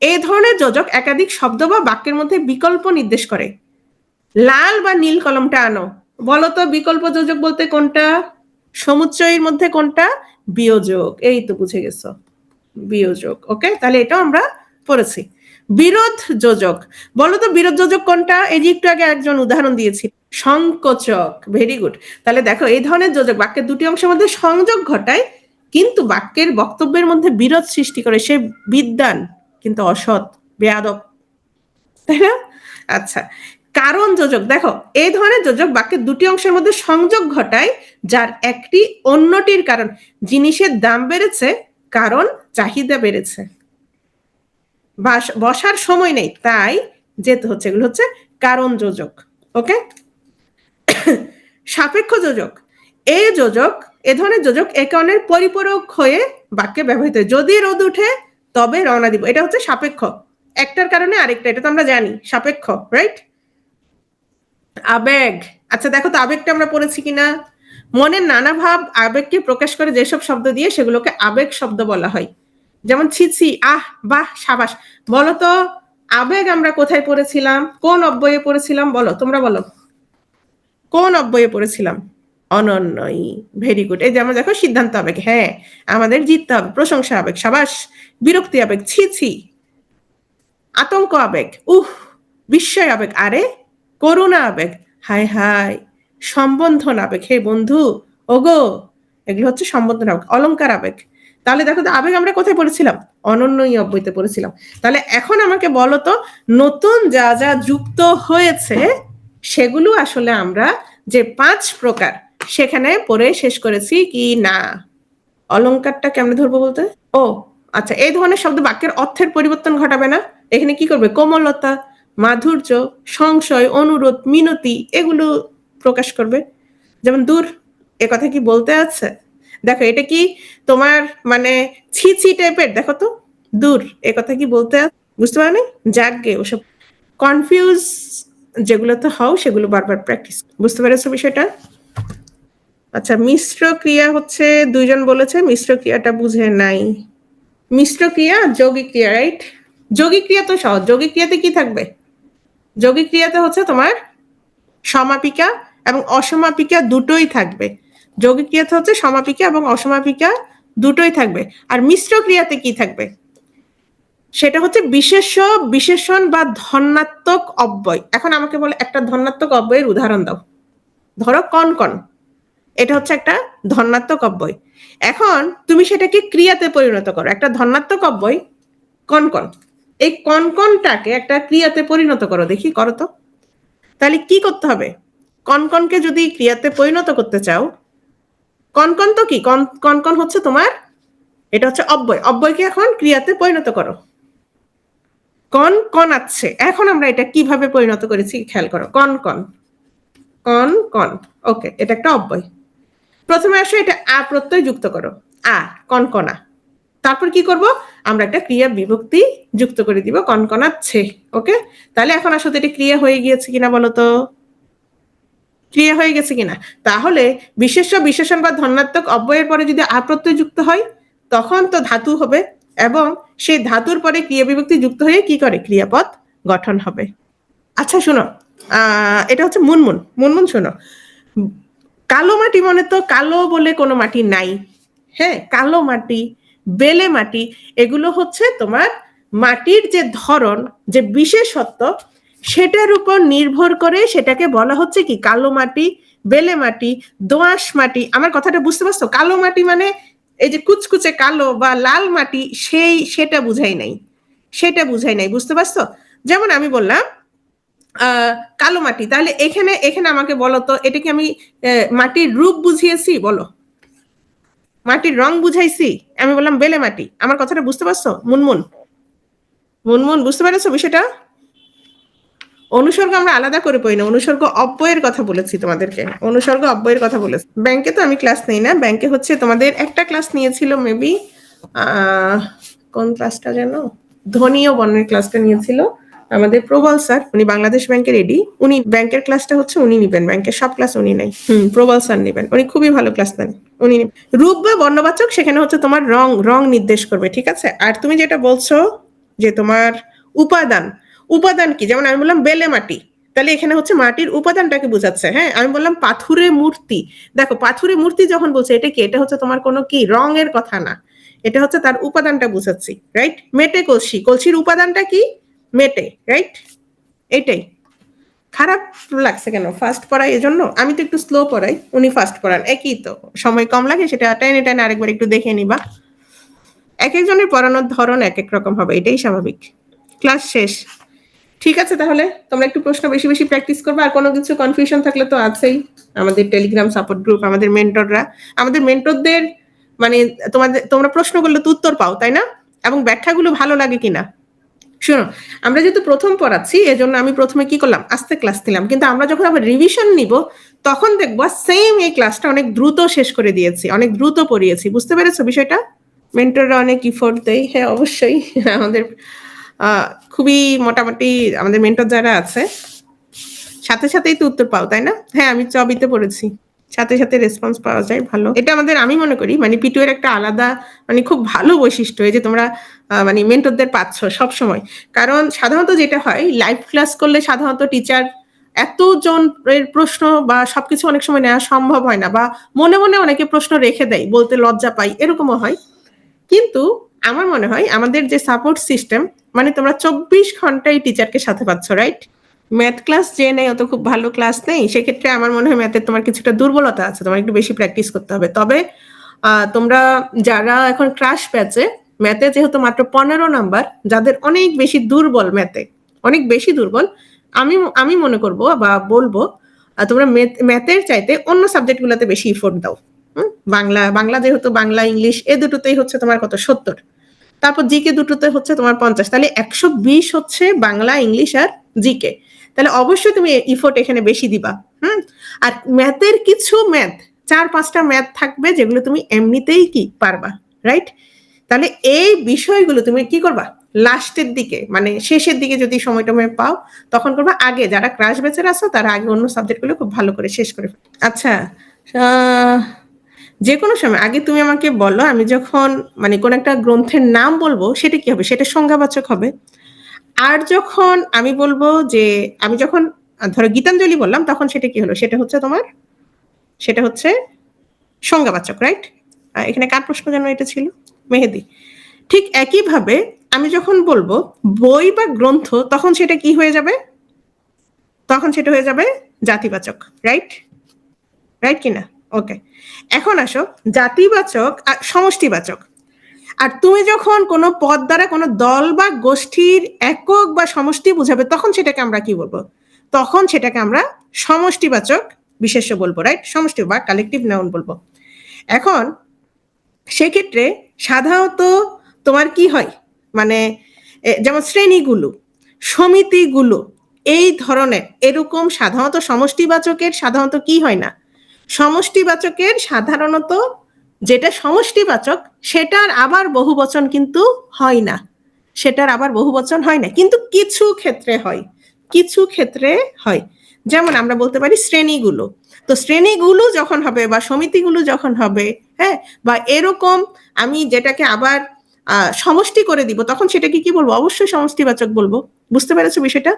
এই ধরনের যোজক একাধিক শব্দ বা বাক্যের মধ্যে বিকল্প নির্দেশ করে। লাল বা নীল কলমটা আনো, বলতো বিকল্প যোজক বলতে কোনটা? সমুচ্চয়ের মধ্যে কোনটা? বিয়োজক। এই তো বুঝে গেছো, বিয়োজক। ওকে, তাহলে এটা আমরা পড়েছি। বিরোধ যোজক। বলতো বিরোধ যোজক কোনটা? এই যে একটু আগে একজন উদাহরণ দিয়েছি, সংকোচক। Very good. তাহলে দেখো, এই ধরনের যোজক বাক্যের দুটি অংশের মধ্যে সংযোগ ঘটায় কিন্তু বাক্যের বক্তব্যের মধ্যে বিরোধ সৃষ্টি করে। সে বিদ্বান কিন্তু অসৎ, বেয়াদব, তাই না? আচ্ছা, কারণ যোজক। দেখো, এই ধরনের যোজক বাক্যের দুটি অংশের মধ্যে সংযোগ ঘটায় যার একটি অন্যটির কারণ। জিনিসের দাম বেড়েছে কারণ চাহিদা বেড়েছে, বসার সময় নেই তাই যেতে হচ্ছে, এগুলো হচ্ছে কারণ যোজক। ওকে, সাপেক্ষ যোজক। এই যোজক, এ ধরনের যোজক একে অন্যের পরিপূরক হয়ে বাক্যে ব্যবহৃত হয়। যদি রোদ উঠে তবে রওনা দিব, এটা হচ্ছে সাপেক্ষ। একটার কারণে আরেকটা, এটা তো আমরা জানি, সাপেক্ষ, রাইট? আবেগ। আচ্ছা দেখো তো, আবেগটা আমরা পড়েছি কিনা? মনের নানা ভাব আবেগকে প্রকাশ করে যেসব শব্দ দিয়ে সেগুলোকে আবেগ শব্দ বলা হয়। যেমন ছিছি, আহ, বাহ, সাবাস। বলো তো আবেগ আমরা কোথায় পড়েছিলাম? কোন অব্যয়ে পড়েছিলাম? বলো, তোমরা বলো, কোন অব্যয়ে পড়েছিলাম? অনন্যই। Very good. এই যে আমরা দেখো, সিদ্ধান্ত আবেগ, হ্যাঁ আমাদের জিততে হবে, প্রশংসা আবেগ, সাবাস। বিরক্তি আবেগ, ছি ছি। আতঙ্ক আবেগ, উহ। বিস্ময় আবেগ, আরে। করুণা আবেগ, হায় হায়। সম্বন্ধন আবেগ, হে বন্ধু, ওগো। এগুলো হচ্ছে সম্বন্ধন আবেগ। অলংকার আবেগ। তাহলে দেখো তো, আবেগ আমরা কোথায় পড়েছিলাম? অনন্যই অব্যয়তে পড়েছিলাম। তাহলে এখন আমাকে বলো তো, নতুন যা যা যুক্ত হয়েছে সেগুলো আসলে আমরা যে 5 প্রকার সেখানে পড়ে শেষ করেছি কি না? অলংকারটা কেমনে ধরবো বলতে? ও আচ্ছা, এই ধরনের শব্দ বাক্যের অর্থের পরিবর্তন ঘটাবে না। এখানে কি করবে? কোমলতা, মাধুর্য, সংশয়, অনুরোধ, মিনতি, এগুলো প্রকাশ করবে। যেমন দূর, এ কথা কি বলতে আছে? দেখো, এটা কি তোমার মানে ছি ছি টাইপের? দেখো তো, দূর, এ কথা কি বলতে আছে? বুঝতে পারো? যাকগে, ওসব কনফিউজ যেগুলোতে হও সেগুলো বারবার প্র্যাকটিস। বুঝতে পেরেছো বিষয়টা? আচ্ছা, মিশ্র ক্রিয়া হচ্ছে, দুইজন বলেছে মিশ্র ক্রিয়াটা বুঝে নাই। মিশ্র ক্রিয়া যৌগিক ক্রিয়া, রাইট? যৌগিক ক্রিয়া তো সহজ। যৌগিক ক্রিয়াতে কি থাকবে? যৌগিক ক্রিয়াতে হচ্ছে তোমার সমাপিকা এবং অসমাপিকা দুটোই থাকবে। যৌগিক ক্রিয়াতে হচ্ছে সমাপিকা এবং অসমাপিকা দুটোই থাকবে। আর মিশ্র ক্রিয়াতে কি থাকবে? সেটা হচ্ছে বিশেষ্য, বিশেষণ বা ধনাত্মক অব্যয়। এখন আমাকে বলে একটা ধনাত্মক অব্যয়ের উদাহরণ দাও। ধরো কনকন, এটা হচ্ছে একটা ধনাত্মক অব্যয়। এখন তুমি সেটাকে ক্রিয়াতে পরিণত করো, একটা ধনাত্মক অব্যয় কনকন, এই কনকনটাকে একটা ক্রিয়াতে পরিণত করো, দেখি করো তো। তাহলে কি করতে হবে? কনকনকে যদি ক্রিয়াতে পরিণত করতে চাও, কনকন তো কি, কনকন হচ্ছে তোমার, এটা হচ্ছে অব্যয়। অব্যয়কে এখন ক্রিয়াতে পরিণত করো। কন কন আছে। এখন আমরা এটা কিভাবে পরিণত করেছি খেয়াল করো। কন কন, কন কন। ওকে, এটা একটা অব্যয়। প্রথমে আসো, এটা আ প্রত্যয় যুক্ত করো, আ, কনকনা। তারপর কি করব? আমরা একটা ক্রিয়া বিভক্তি যুক্ত করে দিব, কনকনাচ্ছে। ওকে, তাহলে এখন আসলে এটা ক্রিয়া হয়ে গিয়েছে কিনা বলো তো? ক্রিয়া হয়ে গেছে কিনা? তাহলে বিশেষ্য, বিশেষণ বা ধনাত্মক অব্যয়ের পরে যদি আ প্রত্যয় যুক্ত হয় তখন তো ধাতু হবে, এবং সেই ধাতুর পরে ক্রিয়া বিভক্তি যুক্ত হয়ে কি করে? ক্রিয়াপদ গঠন হবে। আচ্ছা শোনো, এটা হচ্ছে মুনমুন। মুনমুন শোনো, কালো মাটি মানে তো কালো বলে কোনো মাটি নাই। হ্যাঁ, কালো মাটি, বেলে মাটি, এগুলো হচ্ছে তোমার মাটির যে ধরন, যে বিশেষত্ব, সেটার উপর নির্ভর করে সেটাকে বলা হচ্ছে কি কালো মাটি, বেলে মাটি, দোআঁশ মাটি। আমার কথাটা বুঝতে পারছো? কালো মাটি মানে এই যে কুচকুচে কালো বা লাল মাটি সেটা বুঝাই নাই, বুঝতে পারছো? যেমন আমি বললাম কালো মাটি, তাহলে এখানে এখানে আমাকে বলো তো, এটা কি আমি মাটির রূপ বুঝিয়েছি? বলো, মাটির রং বুঝাইছি? আমি বললাম বেলে মাটি, আমার কথাটা বুঝতে পারছো? মুনমুন, বুঝতে পারছো বিষয়টা? অনুসর্গ আমরা আলাদা করে পড়ি না, অনুসর্গ অব্যয়ের কথা বলেছি তোমাদেরকে, অনুসর্গ অব্যয়ের কথা বলেছি। ব্যাংকে তো আমি ক্লাস নেই না, ব্যাংকে হচ্ছে তোমাদের একটা ক্লাস নিয়েছিল মেবি, কোন ক্লাসটা যেন, ধ্বনি ও বর্ণের ক্লাসটা নিয়েছিল আমাদের প্রবল স্যার, উনি বাংলাদেশ ব্যাংকের এডি, উনি ব্যাংকের ক্লাসটা হচ্ছে উনি নিবেন, ব্যাংকের সব ক্লাস উনি নাই, প্রবল স্যার নিবেন, উনি খুবই ভালো ক্লাস নেন, উনি রূপ বা বর্ণবাচক সেখানে হচ্ছে তোমার রং নির্দেশ করবে, ঠিক আছে? আর তুমি যেটা বলছো যে তোমার উপাদান, উপাদান কি, যেমন আমি বললাম বেলে মাটি, তাহলে এখানে হচ্ছে মাটির উপাদানটাকে বোঝাচ্ছে। হ্যাঁ, আমি বললাম পাথুরে মূর্তি, দেখো পাথুরে মূর্তি যখন বলছে এটা কি, এটা হচ্ছে তোমার কোনো কি রঙের কথা না, এটা হচ্ছে তার উপাদানটা বুঝাচ্ছি, রাইট? মেটে কলসি, কলসির উপাদানটা কি? মেটে, রাইট? এটাই। খারাপ লাগছে কেন ফাস্ট পড়াই? এজন্য আমি তো একটু স্লো পড়াই, উনি ফাস্ট পড়ান, একই তো, সময় কম লাগে, সেটা টেনে আরেকবার একটু দেখে নিবা। এক একজনের পড়ানোর ধরন এক এক রকম হবে, এটাই স্বাভাবিক। ক্লাস শেষ, ঠিক আছে? তাহলে তোমরা একটু প্রশ্ন বেশি বেশি প্র্যাকটিস করবে, আর কোনো কিছু কনফিউশন থাকলে তো আছেই আমাদের টেলিগ্রাম সাপোর্ট গ্রুপ, আমাদের মেন্টররা, আমাদের মেন্টরদের মানে তোমরা প্রশ্ন করলে তো উত্তর পাও, তাই না? এবং ব্যাখ্যাগুলো ভালো লাগে কিনা। শোনো, আমরা যেহেতু প্রথম পড়াচ্ছি এজন্য আমি প্রথমে কি করলাম, আস্তে ক্লাস নিলাম, কিন্তু আমরা যখন আবার রিভিশন নিব তখন দেখবো সেম এই ক্লাসটা অনেক দ্রুত শেষ করে দিয়েছি, অনেক দ্রুত পড়িয়েছি। বুঝতে পেরেছো বিষয়টা? মেন্টররা অনেক ইফোর্ট দেয়, হ্যাঁ অবশ্যই। আমাদের খুবই মোটামুটি আমাদের মেন্টর যারা আছে সাথে সাথেই তো উত্তর পাও, তাই না? হ্যাঁ, আমি চবিতে পড়েছি, সাথে সাথে রেসপন্স পাওয়া যায় ভালো। এটা আমাদের, আমি মনে করি মানে পিটু এর একটা আলাদা মানে খুব ভালো বৈশিষ্ট্য, এই যে তোমরা মানে মেন্টরদের পাচ্ছ সব সময়। কারণ সাধারণত যেটা হয়, লাইভ ক্লাস করলে সাধারণত টিচার এতজনের প্রশ্ন বা সবকিছু অনেক সময় নেওয়া সম্ভব হয় না, বা মনে মনে অনেকে প্রশ্ন রেখে দেয়, বলতে লজ্জা পাই, এরকমও হয়। কিন্তু আমার মনে হয় আমাদের যে সাপোর্ট সিস্টেম, মানে তোমরা 24 ঘন্টাই টিচারকে সাথে পাচ্ছ, রাইট? ম্যাথ ক্লাস যে নেই, অত খুব ভালো ক্লাস নেই, সেক্ষেত্রে আমার মনে হয় ম্যাথের তোমার কিছুটা দুর্বলতা আছে, তোমার একটু বেশি প্র্যাকটিস করতে হবে। তবে তোমরা যারা এখন ক্রাশ ব্যাচে, ম্যাথে যেহেতু মাত্র 15 নাম্বার, যাদের অনেক বেশি দুর্বল ম্যাথে, অনেক বেশি দুর্বল, আমি মনে করব বা বলবো তোমরা ম্যাথের চাইতে অন্য সাবজেক্টগুলোতে বেশি ইফোর্ট দাও। বাংলা যেহেতু বাংলা ইংলিশ এ দুটোতেই হচ্ছে তোমার কত 70, তারপর জিকে দুটোতে হচ্ছে তোমার 50, তাহলে 120 হচ্ছে বাংলা ইংলিশ আর জিকে, তাহলে অবশ্যই তুমি ইফোর্ট এখানে বেশি দিবা। আর ম্যাথের কিছু ম্যাথ 4-5টা ম্যাথ থাকবে যেগুলো তুমি এমনিতেই কি পারবা, রাইট? তাহলে এই বিষয়গুলো তুমি কি করবা লাস্টের দিকে, মানে শেষের দিকে যদি সময়টা পাও তখন করবা। আগে যারা ক্রাশ ব্যাচের আছো তারা আগে অন্য সাবজেক্টগুলো খুব ভালো করে শেষ করে। আচ্ছা, যে কোনো সময় আগে তুমি আমাকে বলো, আমি যখন মানে কোন একটা গ্রন্থের নাম বলবো সেটা কি হবে, সেটা সংজ্ঞাবাচক হবে। আর যখন আমি বলবো যে, আমি যখন ধরো গীতাঞ্জলি বললাম তখন সেটা কি হলো, সেটা হচ্ছে তোমার, সেটা হচ্ছে সংজ্ঞাবাচক, রাইট? এখানে কার প্রশ্ন যেন এটা ছিল, মেহেদি। ঠিক একইভাবে আমি যখন বলবো বই বা গ্রন্থ তখন সেটা কি হয়ে যাবে, তখন সেটা হয়ে যাবে জাতিবাচক, রাইট? রাইট কিনা? ওকে, এখন আসো জাতিবাচক আর সমষ্টিবাচক। আর তুমি যখন কোনো পদ দ্বারা কোনো দল বা গোষ্ঠীর একক বা সমষ্টি বুঝাবে তখন সেটাকে আমরা কি বলবো, তখন সেটাকে আমরা সমষ্টিবাচক বিশেষ্য বলবো, রাইট? সমষ্টি বা কালেকটিভ নাউন বলবো। এখন সেক্ষেত্রে সাধারণত তোমার কি হয়, মানে যেমন শ্রেণীগুলো, সমিতিগুলো, এই ধরনের এরকম সাধারণত সমষ্টিবাচকের সাধারণত কি হয় না, সমষ্টিবাচকের সাধারণত যেটা সমষ্টিবাচক সেটার আবার বহুবচন কিন্তু হয় না, সেটার আবার বহুবচন হয় না, কিন্তু কিছু ক্ষেত্রে হয়, কিছু ক্ষেত্রে হয়। যেমন আমরা বলতে পারি শ্রেণীগুলো, তো শ্রেণীগুলো যখন হবে বা সমিতিগুলো যখন হবে, হ্যাঁ, বা এরকম আমি যেটাকে আবার সমষ্টি করে দিব তখন সেটাকে কি বলবো, অবশ্যই সমষ্টিবাচক বলবো। বুঝতে পেরেছো বিষয়টা?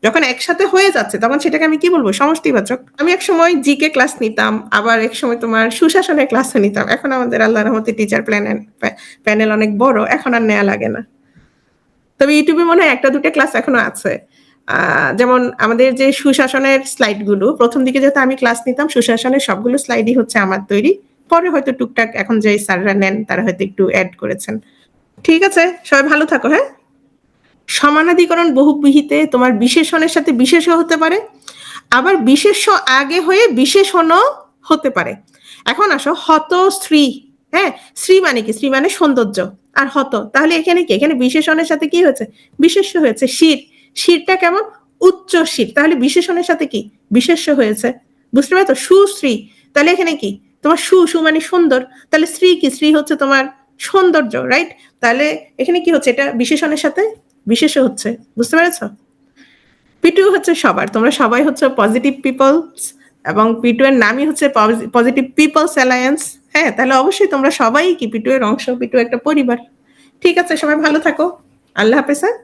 যখন একসাথে হয়ে যাচ্ছে তখন সেটাকে আমি কি বলবো, সমষ্টিবাচক। আমি এক সময় জিকে ক্লাস নিতাম, আবার এক সময় তোমার সুশাসনের ক্লাসও নিতাম। এখন আমাদের আল্লাহর রহমতে টিচার প্যানেল অনেক বড়, এখন আর নেওয়া লাগে না। তবে ইউটিউবে মনে হয় 1-2টা ক্লাস এখনো আছে। যেমন আমাদের যে সুশাসনের স্লাইড গুলো, প্রথম দিকে যেহেতু আমি ক্লাস নিতাম, সুশাসনের সবগুলো স্লাইডই হচ্ছে আমার তৈরি, পরে হয়তো টুকটাক এখন যে স্যাররা নেন তারা হয়তো একটু অ্যাড করেছেন। ঠিক আছে, সবাই ভালো থাকো। হ্যাঁ, সমানাধিকরণ বহুব্রীহিতে তোমার বিশেষণের সাথে বিশেষ্য হতে পারে, আবার বিশেষ্য আগে হয়ে বিশেষণও হতে পারে। এখন আসো হত স্ত্রী। হ্যাঁ, স্ত্রী মানে কি? স্ত্রী মানে সৌন্দর্য। আর হত, তাহলে এখানে কি? এখানে বিশেষণের সাথে কি হয়েছে? বিশেষ্য হয়েছে। শির, শিরটা কেমন? উচ্চ শির, তাহলে বিশেষণের সাথে কি? বিশেষ্য হয়েছে। বুঝতে পারছো? সুশ্রী, তাহলে এখানে কি? তোমার সু মানে সুন্দর, তাহলে স্ত্রী কি? স্ত্রী হচ্ছে তোমার সৌন্দর্য, রাইট? তাহলে এখানে কি হচ্ছে? এটা বিশেষণের সাথে বিশেষ্য হচ্ছে। বুঝতে পেরেছো? P2 হচ্ছে সবার, তোমরা সবাই হচ্ছে পজিটিভ পিপলস, এবং P2 এর নামই হচ্ছে পজিটিভ পিপলস অ্যালায়েন্স। হ্যাঁ, তাহলে অবশ্যই তোমরা সবাই কি P2 এর অংশ, P2 একটা পরিবার। ঠিক আছে, সবাই ভালো থাকো, আল্লাহ হাফেজ। হ্যাঁ,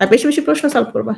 আর বেশি বেশি প্রশ্ন সলভ করবা।